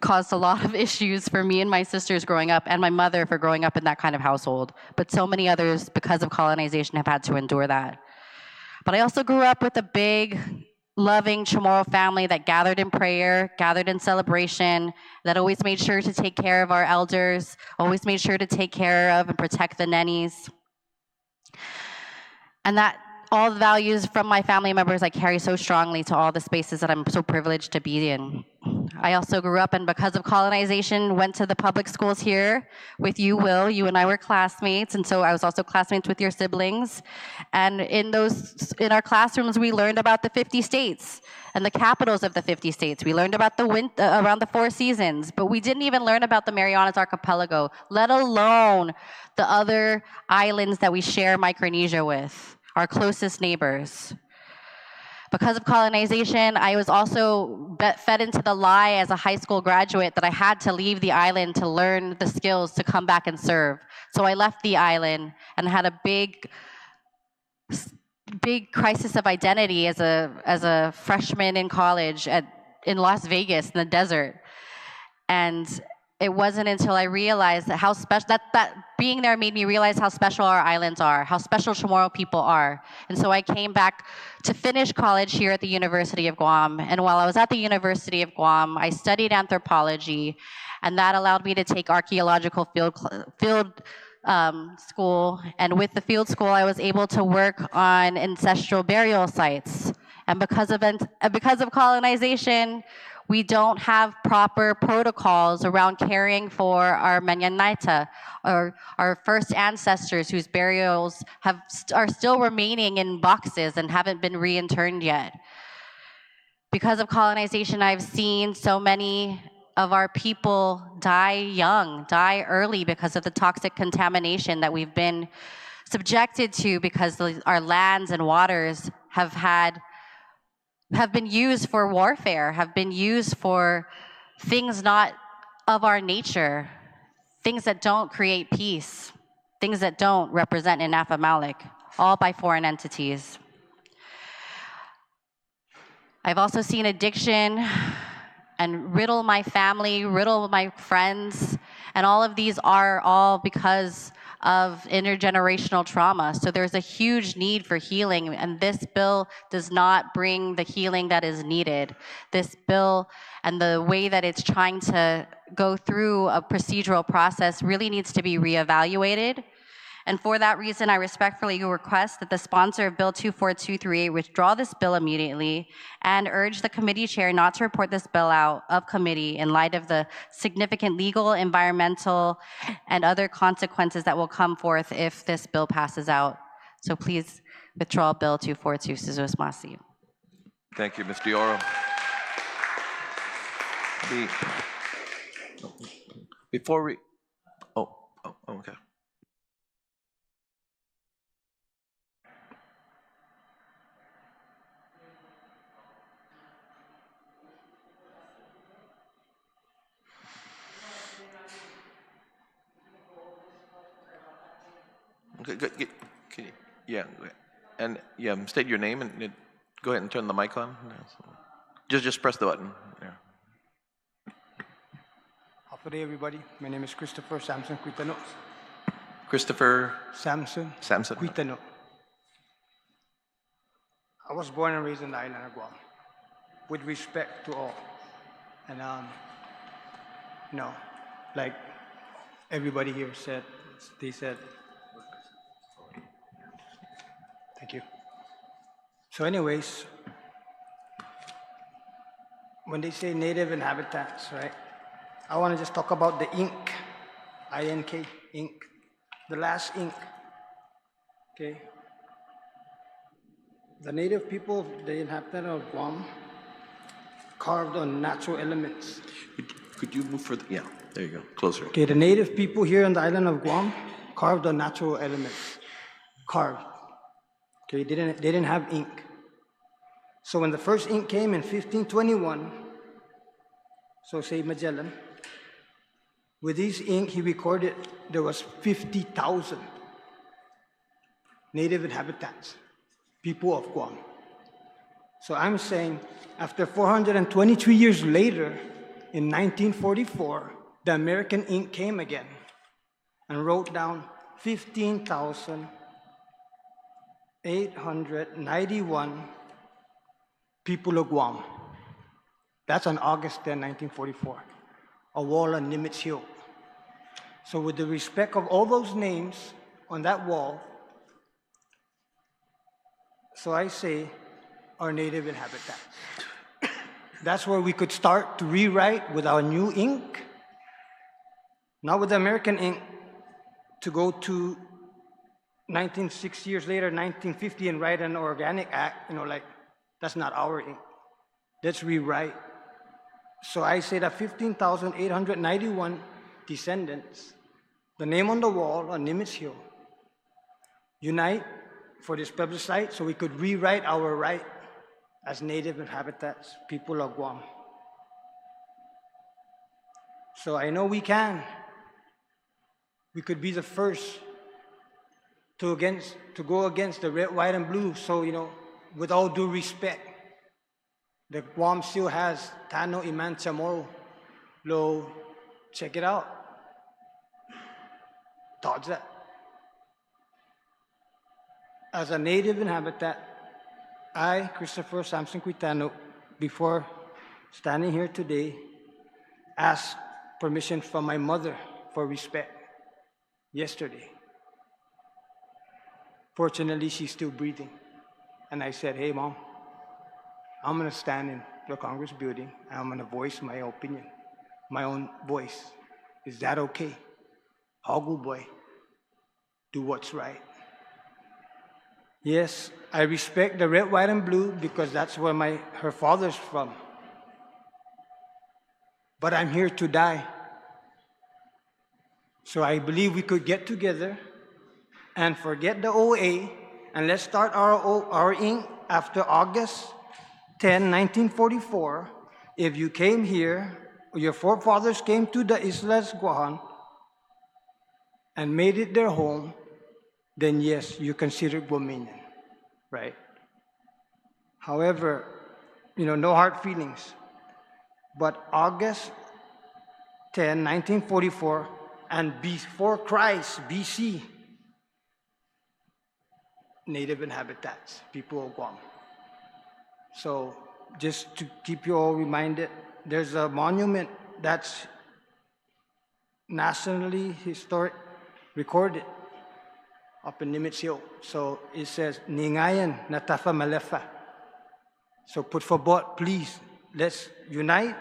caused a lot of issues for me and my sisters growing up, and my mother for growing up in that kind of household. But so many others, because of colonization, have had to endure that. But I also grew up with a big, loving Chamorro family that gathered in prayer, gathered in celebration, that always made sure to take care of our elders, always made sure to take care of and protect the nennies. And that all the values from my family members I carry so strongly to all the spaces that I'm so privileged to be in. I also grew up, and because of colonization, went to the public schools here with you, Will. You and I were classmates, and so I was also classmates with your siblings. And in our classrooms, we learned about the 50 states and the capitals of the 50 states. We learned about around the 4 seasons, but we didn't even learn about the Marianas Archipelago, let alone the other islands that we share Micronesia with, our closest neighbors. Because of colonization, I was also fed into the lie as a high school graduate that I had to leave the island to learn the skills to come back and serve. So I left the island and had a big crisis of identity as a freshman in college in Las Vegas in the desert. And it wasn't until I realized that how special, that being there made me realize how special our islands are, how special Chamorro people are. And so I came back to finish college here at the University of Guam. And while I was at the University of Guam, I studied anthropology, and that allowed me to take archaeological field school. And with the field school, I was able to work on ancestral burial sites. And because of colonization, we don't have proper protocols around caring for our Manyannaita, or our first ancestors whose burials are still remaining in boxes and haven't been reinterred yet. Because of colonization, I've seen so many of our people die early because of the toxic contamination that we've been subjected to, because our lands and waters have been used for warfare, have been used for things not of our nature, things that don't create peace, things that don't represent Anafa Maulik, all by foreign entities. I've also seen addiction and riddle my family, riddle my friends, and all of these are all because of intergenerational trauma. So there's a huge need for healing, and this bill does not bring the healing that is needed. This bill and the way that it's trying to go through a procedural process really needs to be reevaluated. And for that reason, I respectfully request that the sponsor of Bill 24238 withdraw this bill immediately and urge the committee chair not to report this bill out of committee in light of the significant legal, environmental, and other consequences that will come forth if this bill passes out. So please withdraw Bill 242. Sizos Masi. Thank you, Ms. Dioro. Before we, okay. Okay, good. Can you, yeah, and yeah, state your name and go ahead and turn the mic on. Just press the button. Yeah. Good day, everybody. My name is Christopher Samson Quitano. Christopher Samson Quitano. I was born and raised in the island of Guam, with respect to all. And, you know, like everybody here said, they said, thank you. So anyways, when they say native inhabitants, right? I want to just talk about the ink, I-N-K, ink, the last ink, okay? The native people, the inhabitant of Guam, carved on natural elements. Could you move further? Yeah, there you go, closer. Okay, the native people here on the island of Guam carved on natural elements, carved. Okay, they didn't have ink. So when the first ink came in 1521, so say Magellan, with his ink, he recorded there was 50,000 native inhabitants, people of Guam. So I'm saying after 423 years later, in 1944, the American ink came again and wrote down 15,891 people of Guam. That's on August 10, 1944. A wall on Nimitz Hill. So with the respect of all those names on that wall, so I say our native inhabitants. That's where we could start to rewrite with our new ink, not with the American ink, to go to 6 years later, 1950, and write an organic act, you know, like, that's not our ink. Let's rewrite. So I say that 15,891 descendants, the name on the wall on Nimitz Hill, unite for this plebiscite so we could rewrite our right as native inhabitants, people of Guam. So I know we can. We could be the first to go against the red, white, and blue. So, you know, with all due respect, the Guam still has Tano Iman Chamorro. Lo, check it out. Thoughts that. As a native inhabitant, I, Christopher Samson Quitano, before standing here today, asked permission from my mother for respect yesterday. Fortunately, she's still breathing. And I said, hey, Mom, I'm gonna stand in the Congress building and I'm gonna voice my opinion, my own voice. Is that okay? All boy, do what's right. Yes, I respect the red, white, and blue because that's where her father's from. But I'm here to die. So I believe we could get together and forget the OA and let's start our ink after August 10, 1944. If you came here, your forefathers came to the Islas Guahan and made it their home, then yes, you consider Guamanian, right? However, you know, no hard feelings. But August 10, 1944, and before Christ, BC, native inhabitants, people of Guam. So just to keep you all reminded, there's a monument that's nationally historic recorded up in Nimitsio. So it says, Ningayan natafa malefa. So put for board, please, let's unite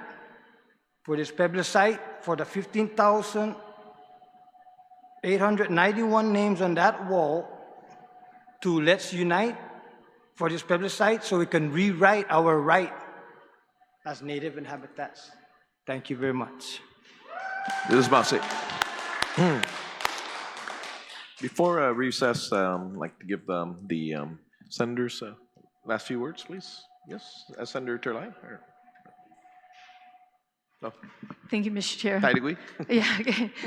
for this plebiscite for the 15,891 names on that wall to let's unite for this plebiscite so we can rewrite our right as native inhabitants. Thank you very much. This is Masi. Before recess, I'd like to give the senators last few words, please. Yes, Senator Turlai. No. Thank you, Mr. Chair. Taidagui? Yeah,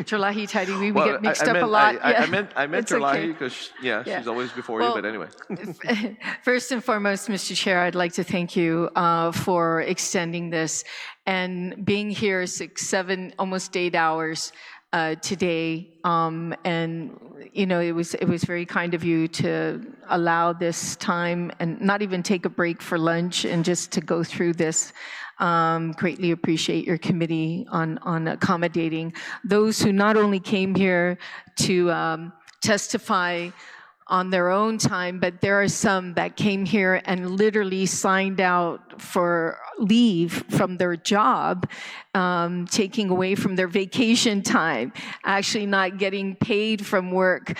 Turlahi, Taidagui, we Well, get mixed up meant, a lot. I meant It's Turlahi okay. because she's always before Well, you, but anyway. First and foremost, Mr. Chair, I'd like to thank you for extending this and being here 6, 7, almost 8 hours today. And you know, it was very kind of you to allow this time and not even take a break for lunch and just to go through this. Greatly appreciate your committee on accommodating those who not only came here to testify on their own time, but there are some that came here and literally signed out for leave from their job, taking away from their vacation time, actually not getting paid from work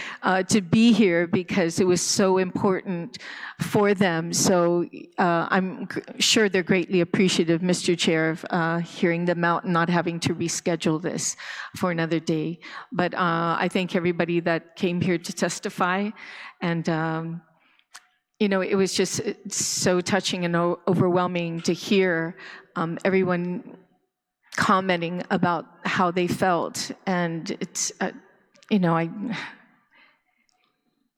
to be here because it was so important for them. So I'm sure they're greatly appreciative, Mr. Chair, of hearing them out and not having to reschedule this for another day. But I thank everybody that came here to testify. And, you know, it was just so touching and overwhelming to hear everyone commenting about how they felt. And it's, you know,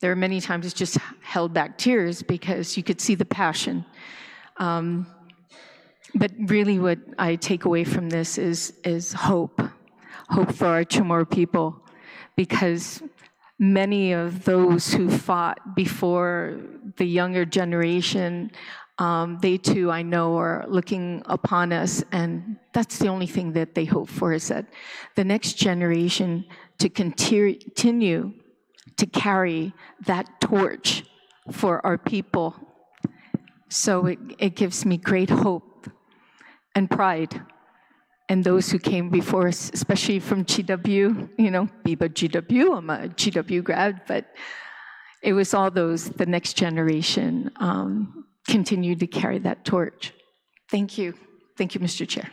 there are many times it's just held back tears because you could see the passion. But really what I take away from this is hope for our Chamorro people, because many of those who fought before the younger generation, they too, I know, are looking upon us, and that's the only thing that they hope for, is that the next generation to continue to carry that torch for our people. So it gives me great hope and pride. And those who came before us, especially from GW, you know, Biba GW, I'm a GW grad, but it was all those, the next generation, continued to carry that torch. Thank you. Thank you, Mr. Chair.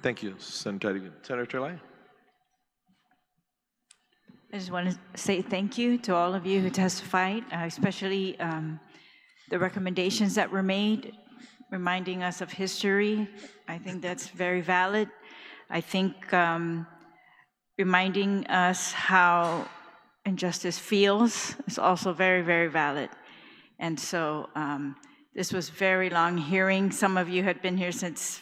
Thank you, Senator Turlai. I just want to say thank you to all of you who testified, especially the recommendations that were made, reminding us of history. I think that's very valid. I think reminding us how injustice feels is also very, very valid. And so this was very long hearing. Some of you had been here since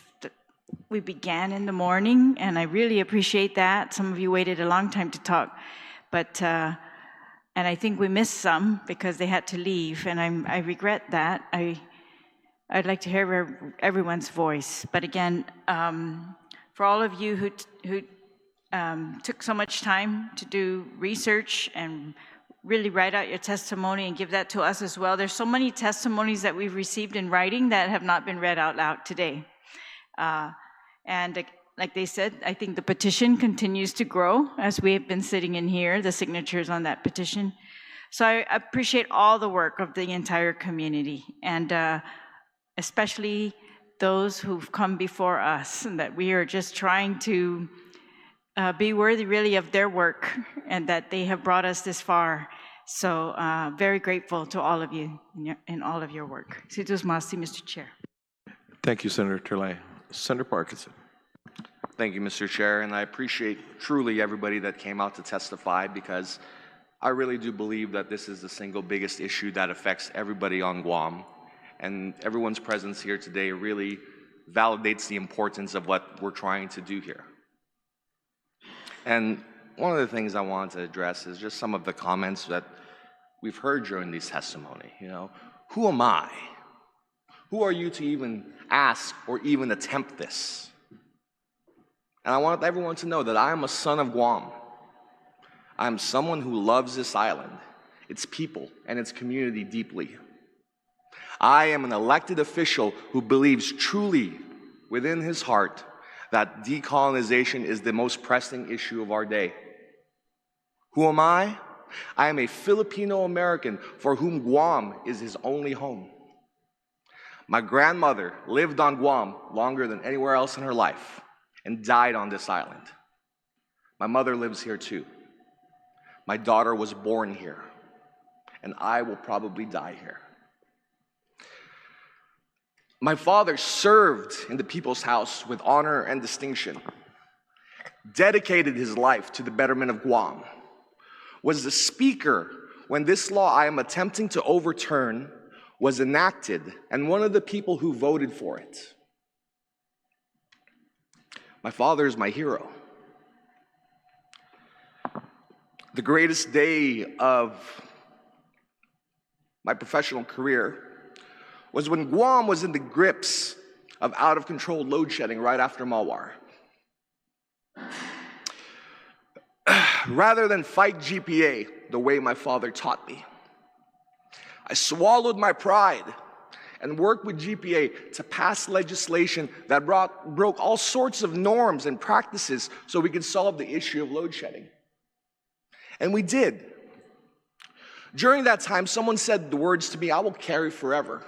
we began in the morning, and I really appreciate that. Some of you waited a long time to talk. But, and I think we missed some because they had to leave, and I regret that. I'd like to hear everyone's voice. But again, for all of you who took so much time to do research and really write out your testimony and give that to us as well. There's so many testimonies that we've received in writing that have not been read out loud today. And like they said, I think the petition continues to grow as we have been sitting in here, the signatures on that petition. So I appreciate all the work of the entire community, and especially those who've come before us, and that we are just trying to be worthy really of their work, and that they have brought us this far. So very grateful to all of you in all of your work. Situs Masi, Mr. Chair. Thank you, Senator Turlai. Senator Parkinson. Thank you, Mr. Chair, and I appreciate truly everybody that came out to testify, because I really do believe that this is the single biggest issue that affects everybody on Guam, and everyone's presence here today really validates the importance of what we're trying to do here. And one of the things I wanted to address is just some of the comments that we've heard during these testimony. You know, who am I? Who are you to even ask or even attempt this? And I want everyone to know that I am a son of Guam. I'm someone who loves this island, its people, and its community deeply. I am an elected official who believes truly within his heart that decolonization is the most pressing issue of our day. Who am I? I am a Filipino-American for whom Guam is his only home. My grandmother lived on Guam longer than anywhere else in her life and died on this island. My mother lives here too. My daughter was born here, and I will probably die here. My father served in the People's House with honor and distinction, dedicated his life to the betterment of Guam, was the speaker when this law I am attempting to overturn was enacted, and one of the people who voted for it. My father is my hero. The greatest day of my professional career was when Guam was in the grips of out-of-control load shedding right after Mawar. Rather than fight GPA the way my father taught me, I swallowed my pride and worked with GPA to pass legislation that broke all sorts of norms and practices so we could solve the issue of load shedding. And we did. During that time, someone said the words to me, "I will carry forever."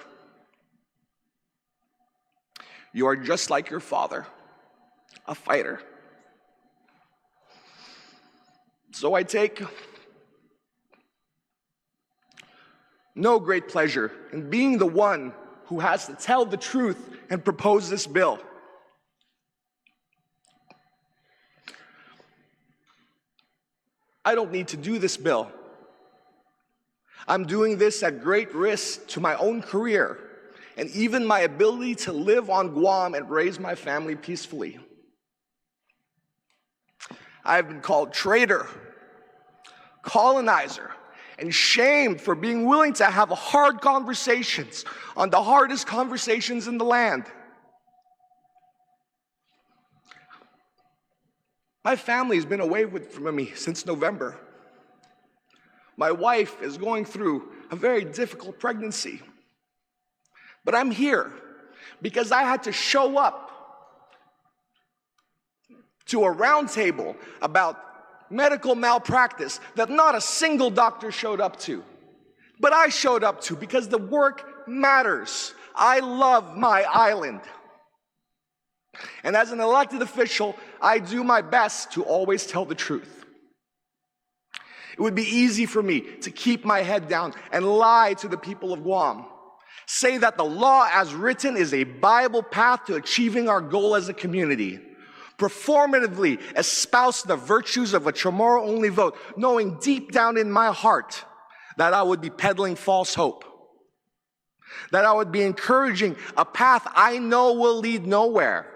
You are just like your father, a fighter. So I take no great pleasure in being the one who has to tell the truth and propose this bill. I don't need to do this bill. I'm doing this at great risk to my own career and even my ability to live on Guam and raise my family peacefully. I've been called traitor, colonizer, and shamed for being willing to have hard conversations on the hardest conversations in the land. My family has been away from me since November. My wife is going through a very difficult pregnancy. But I'm here because I had to show up to a round table about medical malpractice that not a single doctor showed up to. But I showed up to because the work matters. I love my island. And as an elected official, I do my best to always tell the truth. It would be easy for me to keep my head down and lie to the people of Guam. Say that the law as written is a Bible path to achieving our goal as a community. Performatively espouse the virtues of a Chamorro-only vote, knowing deep down in my heart that I would be peddling false hope. That I would be encouraging a path I know will lead nowhere.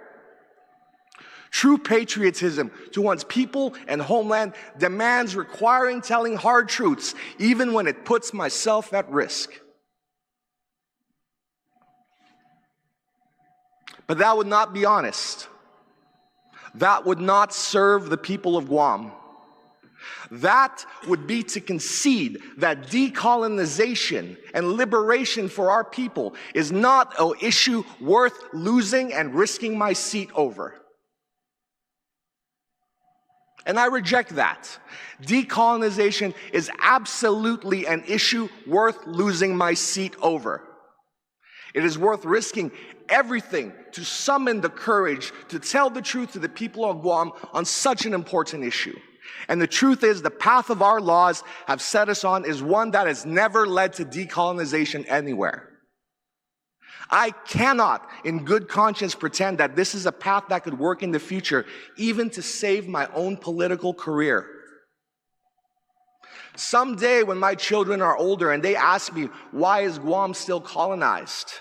True patriotism to one's people and homeland demands requiring telling hard truths, even when it puts myself at risk. But that would not be honest. That would not serve the people of Guam. That would be to concede that decolonization and liberation for our people is not an issue worth losing and risking my seat over. And I reject that. Decolonization is absolutely an issue worth losing my seat over. It is worth risking everything to summon the courage to tell the truth to the people of Guam on such an important issue. And the truth is, the path of our laws have set us on is one that has never led to decolonization anywhere. I cannot, in good conscience, pretend that this is a path that could work in the future, even to save my own political career. Someday when my children are older and they ask me, why is Guam still colonized?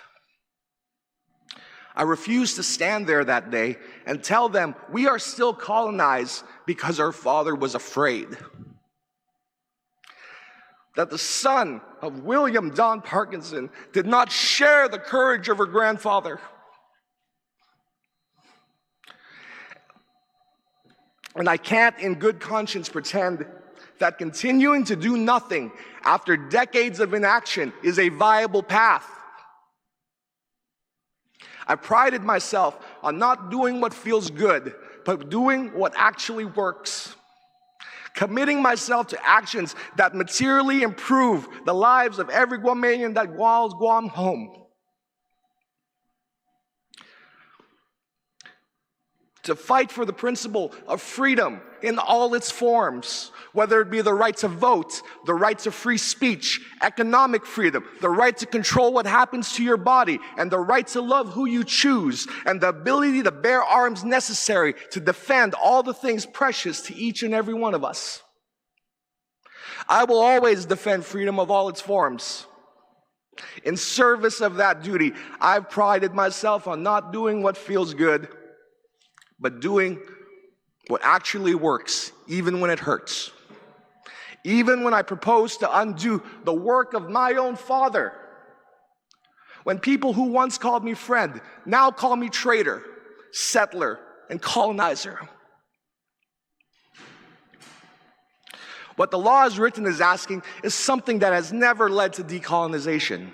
I refuse to stand there that day and tell them we are still colonized because our father was afraid. That the son of William Don Parkinson did not share the courage of her grandfather. And I can't in good conscience pretend that continuing to do nothing after decades of inaction is a viable path. I prided myself on not doing what feels good, but doing what actually works. Committing myself to actions that materially improve the lives of every Guamanian that calls Guam home. To fight for the principle of freedom in all its forms, whether it be the right to vote, the right to free speech, economic freedom, the right to control what happens to your body, and the right to love who you choose, and the ability to bear arms necessary to defend all the things precious to each and every one of us. I will always defend freedom of all its forms. In service of that duty, I've prided myself on not doing what feels good, but doing what actually works, even when it hurts. Even when I propose to undo the work of my own father. When people who once called me friend now call me traitor, settler, and colonizer. What the law as written is asking is something that has never led to decolonization.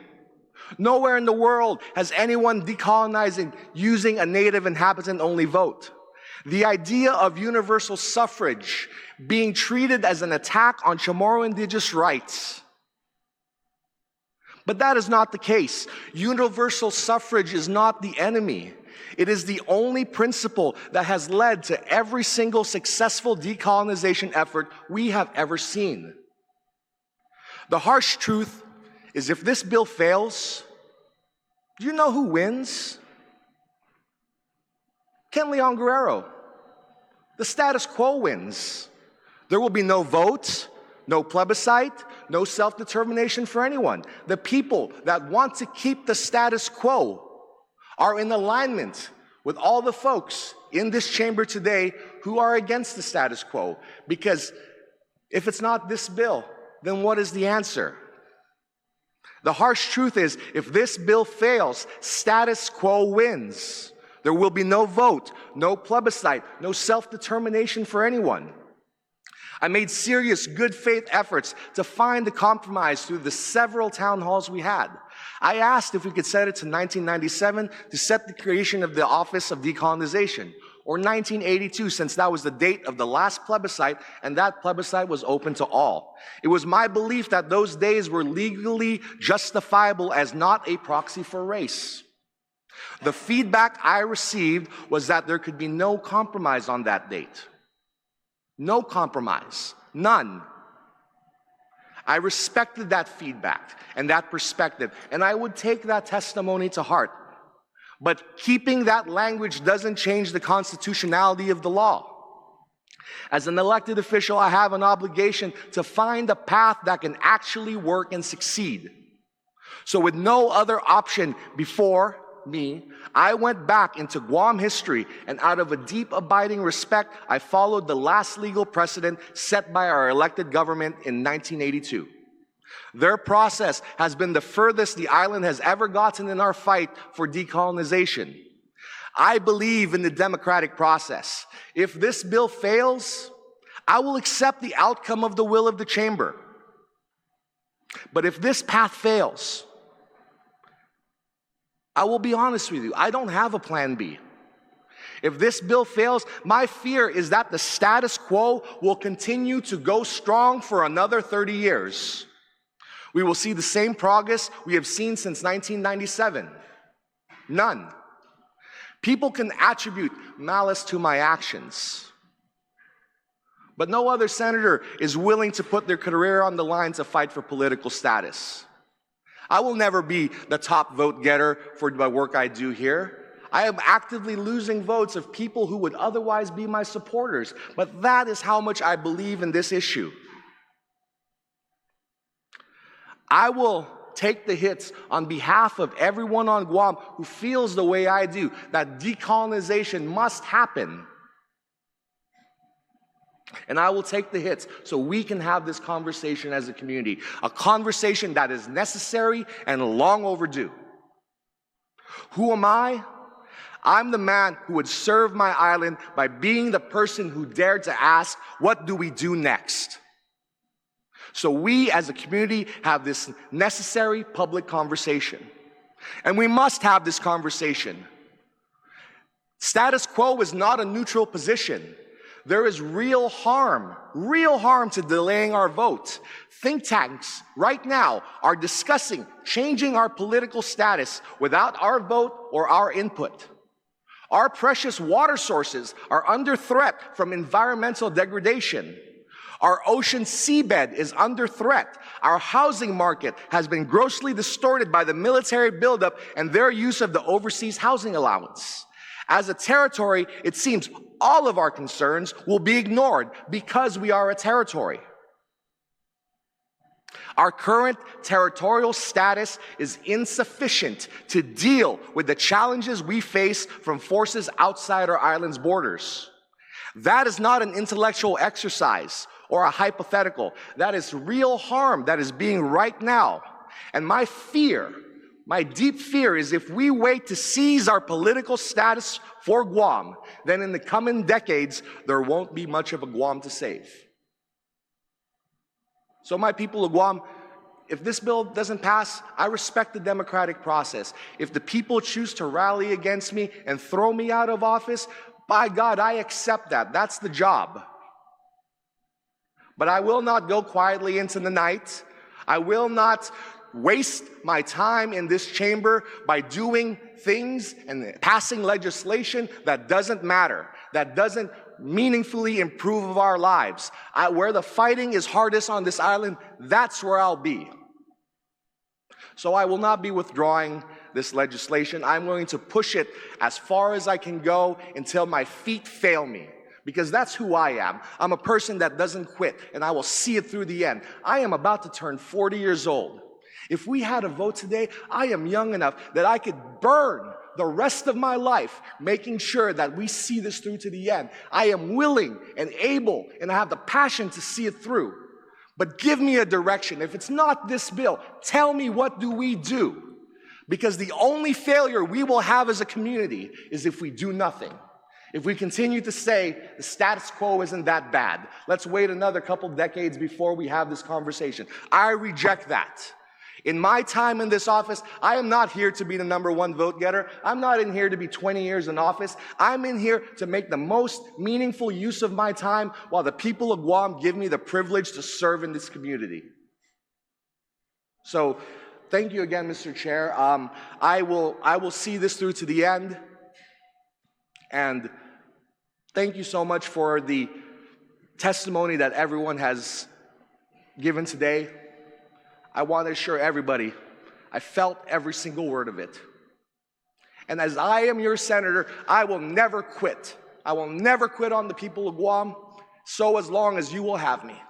Nowhere in the world has anyone decolonizing using a native inhabitant-only vote. The idea of universal suffrage being treated as an attack on Chamorro indigenous rights. But that is not the case. Universal suffrage is not the enemy. It is the only principle that has led to every single successful decolonization effort we have ever seen. The harsh truth is if this bill fails, do you know who wins? Ken Leon Guerrero. The status quo wins. There will be no vote, no plebiscite, no self-determination for anyone. The people that want to keep the status quo are in alignment with all the folks in this chamber today who are against the status quo. Because if it's not this bill, then what is the answer? The harsh truth is, if this bill fails, status quo wins. There will be no vote, no plebiscite, no self-determination for anyone. I made serious good faith efforts to find a compromise through the several town halls we had. I asked if we could set it to 1997 to set the creation of the Office of Decolonization, or 1982 since that was the date of the last plebiscite, and that plebiscite was open to all. It was my belief that those days were legally justifiable as not a proxy for race. The feedback I received was that there could be no compromise on that date. No compromise. None. I respected that feedback and that perspective, and I would take that testimony to heart. But keeping that language doesn't change the constitutionality of the law. As an elected official, I have an obligation to find a path that can actually work and succeed. So with no other option before me, I went back into Guam history, and out of a deep abiding respect, I followed the last legal precedent set by our elected government in 1982. Their process has been the furthest the island has ever gotten in our fight for decolonization. I believe in the democratic process. If this bill fails, I will accept the outcome of the will of the chamber. But if this path fails, I will be honest with you, I don't have a plan B. If this bill fails, my fear is that the status quo will continue to go strong for another 30 years. We will see the same progress we have seen since 1997. None. People can attribute malice to my actions, but no other senator is willing to put their career on the line to fight for political status. I will never be the top vote getter for the work I do here. I am actively losing votes of people who would otherwise be my supporters, but that is how much I believe in this issue. I will take the hits on behalf of everyone on Guam who feels the way I do, that decolonization must happen. And I will take the hits so we can have this conversation as a community, a conversation that is necessary and long overdue. Who am I? I'm the man who would serve my island by being the person who dared to ask, what do we do next? So we as a community have this necessary public conversation. And we must have this conversation. Status quo is not a neutral position. There is real harm to delaying our vote. Think tanks right now are discussing changing our political status without our vote or our input. Our precious water sources are under threat from environmental degradation. Our ocean seabed is under threat. Our housing market has been grossly distorted by the military buildup and their use of the overseas housing allowance. As a territory, it seems all of our concerns will be ignored because we are a territory. Our current territorial status is insufficient to deal with the challenges we face from forces outside our island's borders. That is not an intellectual exercise or a hypothetical. That is real harm that is being right now. And my deep fear is if we wait to seize our political status for Guam, then in the coming decades, there won't be much of a Guam to save. So my people of Guam, if this bill doesn't pass, I respect the democratic process. If the people choose to rally against me and throw me out of office, by God, I accept that. That's the job. But I will not go quietly into the night. I will not waste my time in this chamber by doing things and passing legislation that doesn't matter, that doesn't meaningfully improve our lives. Where the fighting is hardest on this island, that's where I'll be. So I will not be withdrawing this legislation. I'm going to push it as far as I can go until my feet fail me. Because that's who I am. I'm a person that doesn't quit, and I will see it through the end. I am about to turn 40 years old. If we had a vote today, I am young enough that I could burn the rest of my life making sure that we see this through to the end. I am willing and able, and I have the passion to see it through. But give me a direction. If it's not this bill, tell me what do we do? Because the only failure we will have as a community is if we do nothing. If we continue to say the status quo isn't that bad, let's wait another couple decades before we have this conversation. I reject that. In my time in this office, I am not here to be the #1 vote getter. I'm not in here to be 20 years in office. I'm in here to make the most meaningful use of my time while the people of Guam give me the privilege to serve in this community. So thank you again, Mr. Chair. I will see this through to the end. And thank you so much for the testimony that everyone has given today. I want to assure everybody, I felt every single word of it. And as I am your senator, I will never quit. I will never quit on the people of Guam, so as long as you will have me.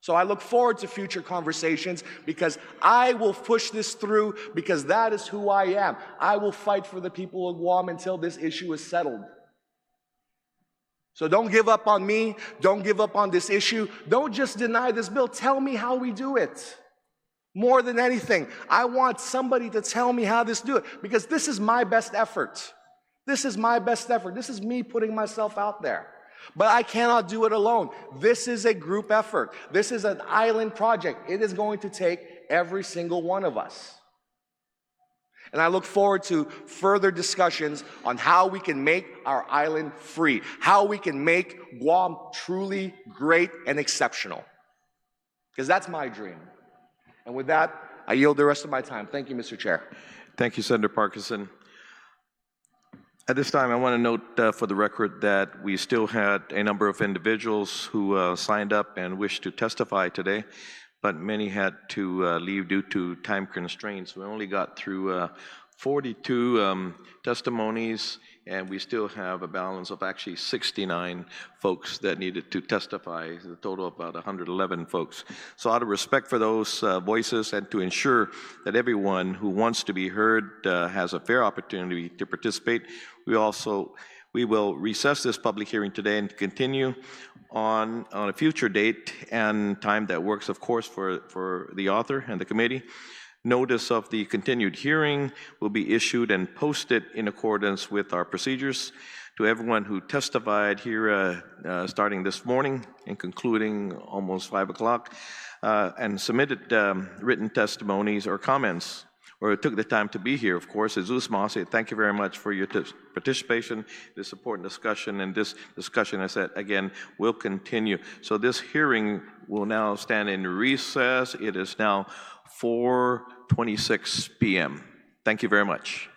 So I look forward to future conversations because I will push this through because that is who I am. I will fight for the people of Guam until this issue is settled. So don't give up on me. Don't give up on this issue. Don't just deny this bill. Tell me how we do it. More than anything, I want somebody to tell me how to do it because this is my best effort. This is my best effort. This is me putting myself out there. But I cannot do it alone. This is a group effort. This is an island project. It is going to take every single one of us. And I look forward to further discussions on how we can make our island free, how we can make Guam truly great and exceptional. Because that's my dream. And with that, I yield the rest of my time. Thank you, Mr. Chair. Thank you, Senator Parkinson. At this time, I want to note for the record that we still had a number of individuals who signed up and wished to testify today, but many had to leave due to time constraints. We only got through 42 testimonies, and we still have a balance of actually 69 folks that needed to testify, a total of about 111 folks. So out of respect for those voices and to ensure that everyone who wants to be heard has a fair opportunity to participate, we will recess this public hearing today and continue on a future date and time that works, of course, for the author and the committee. Notice of the continued hearing will be issued and posted in accordance with our procedures. To everyone who testified here starting this morning and concluding almost 5 o'clock, and submitted written testimonies or comments, or took the time to be here, of course. Jesus Masi, thank you very much for your participation, this important discussion, and this discussion, I said, again, will continue. So this hearing will now stand in recess. It is now 4:26 p.m. Thank you very much.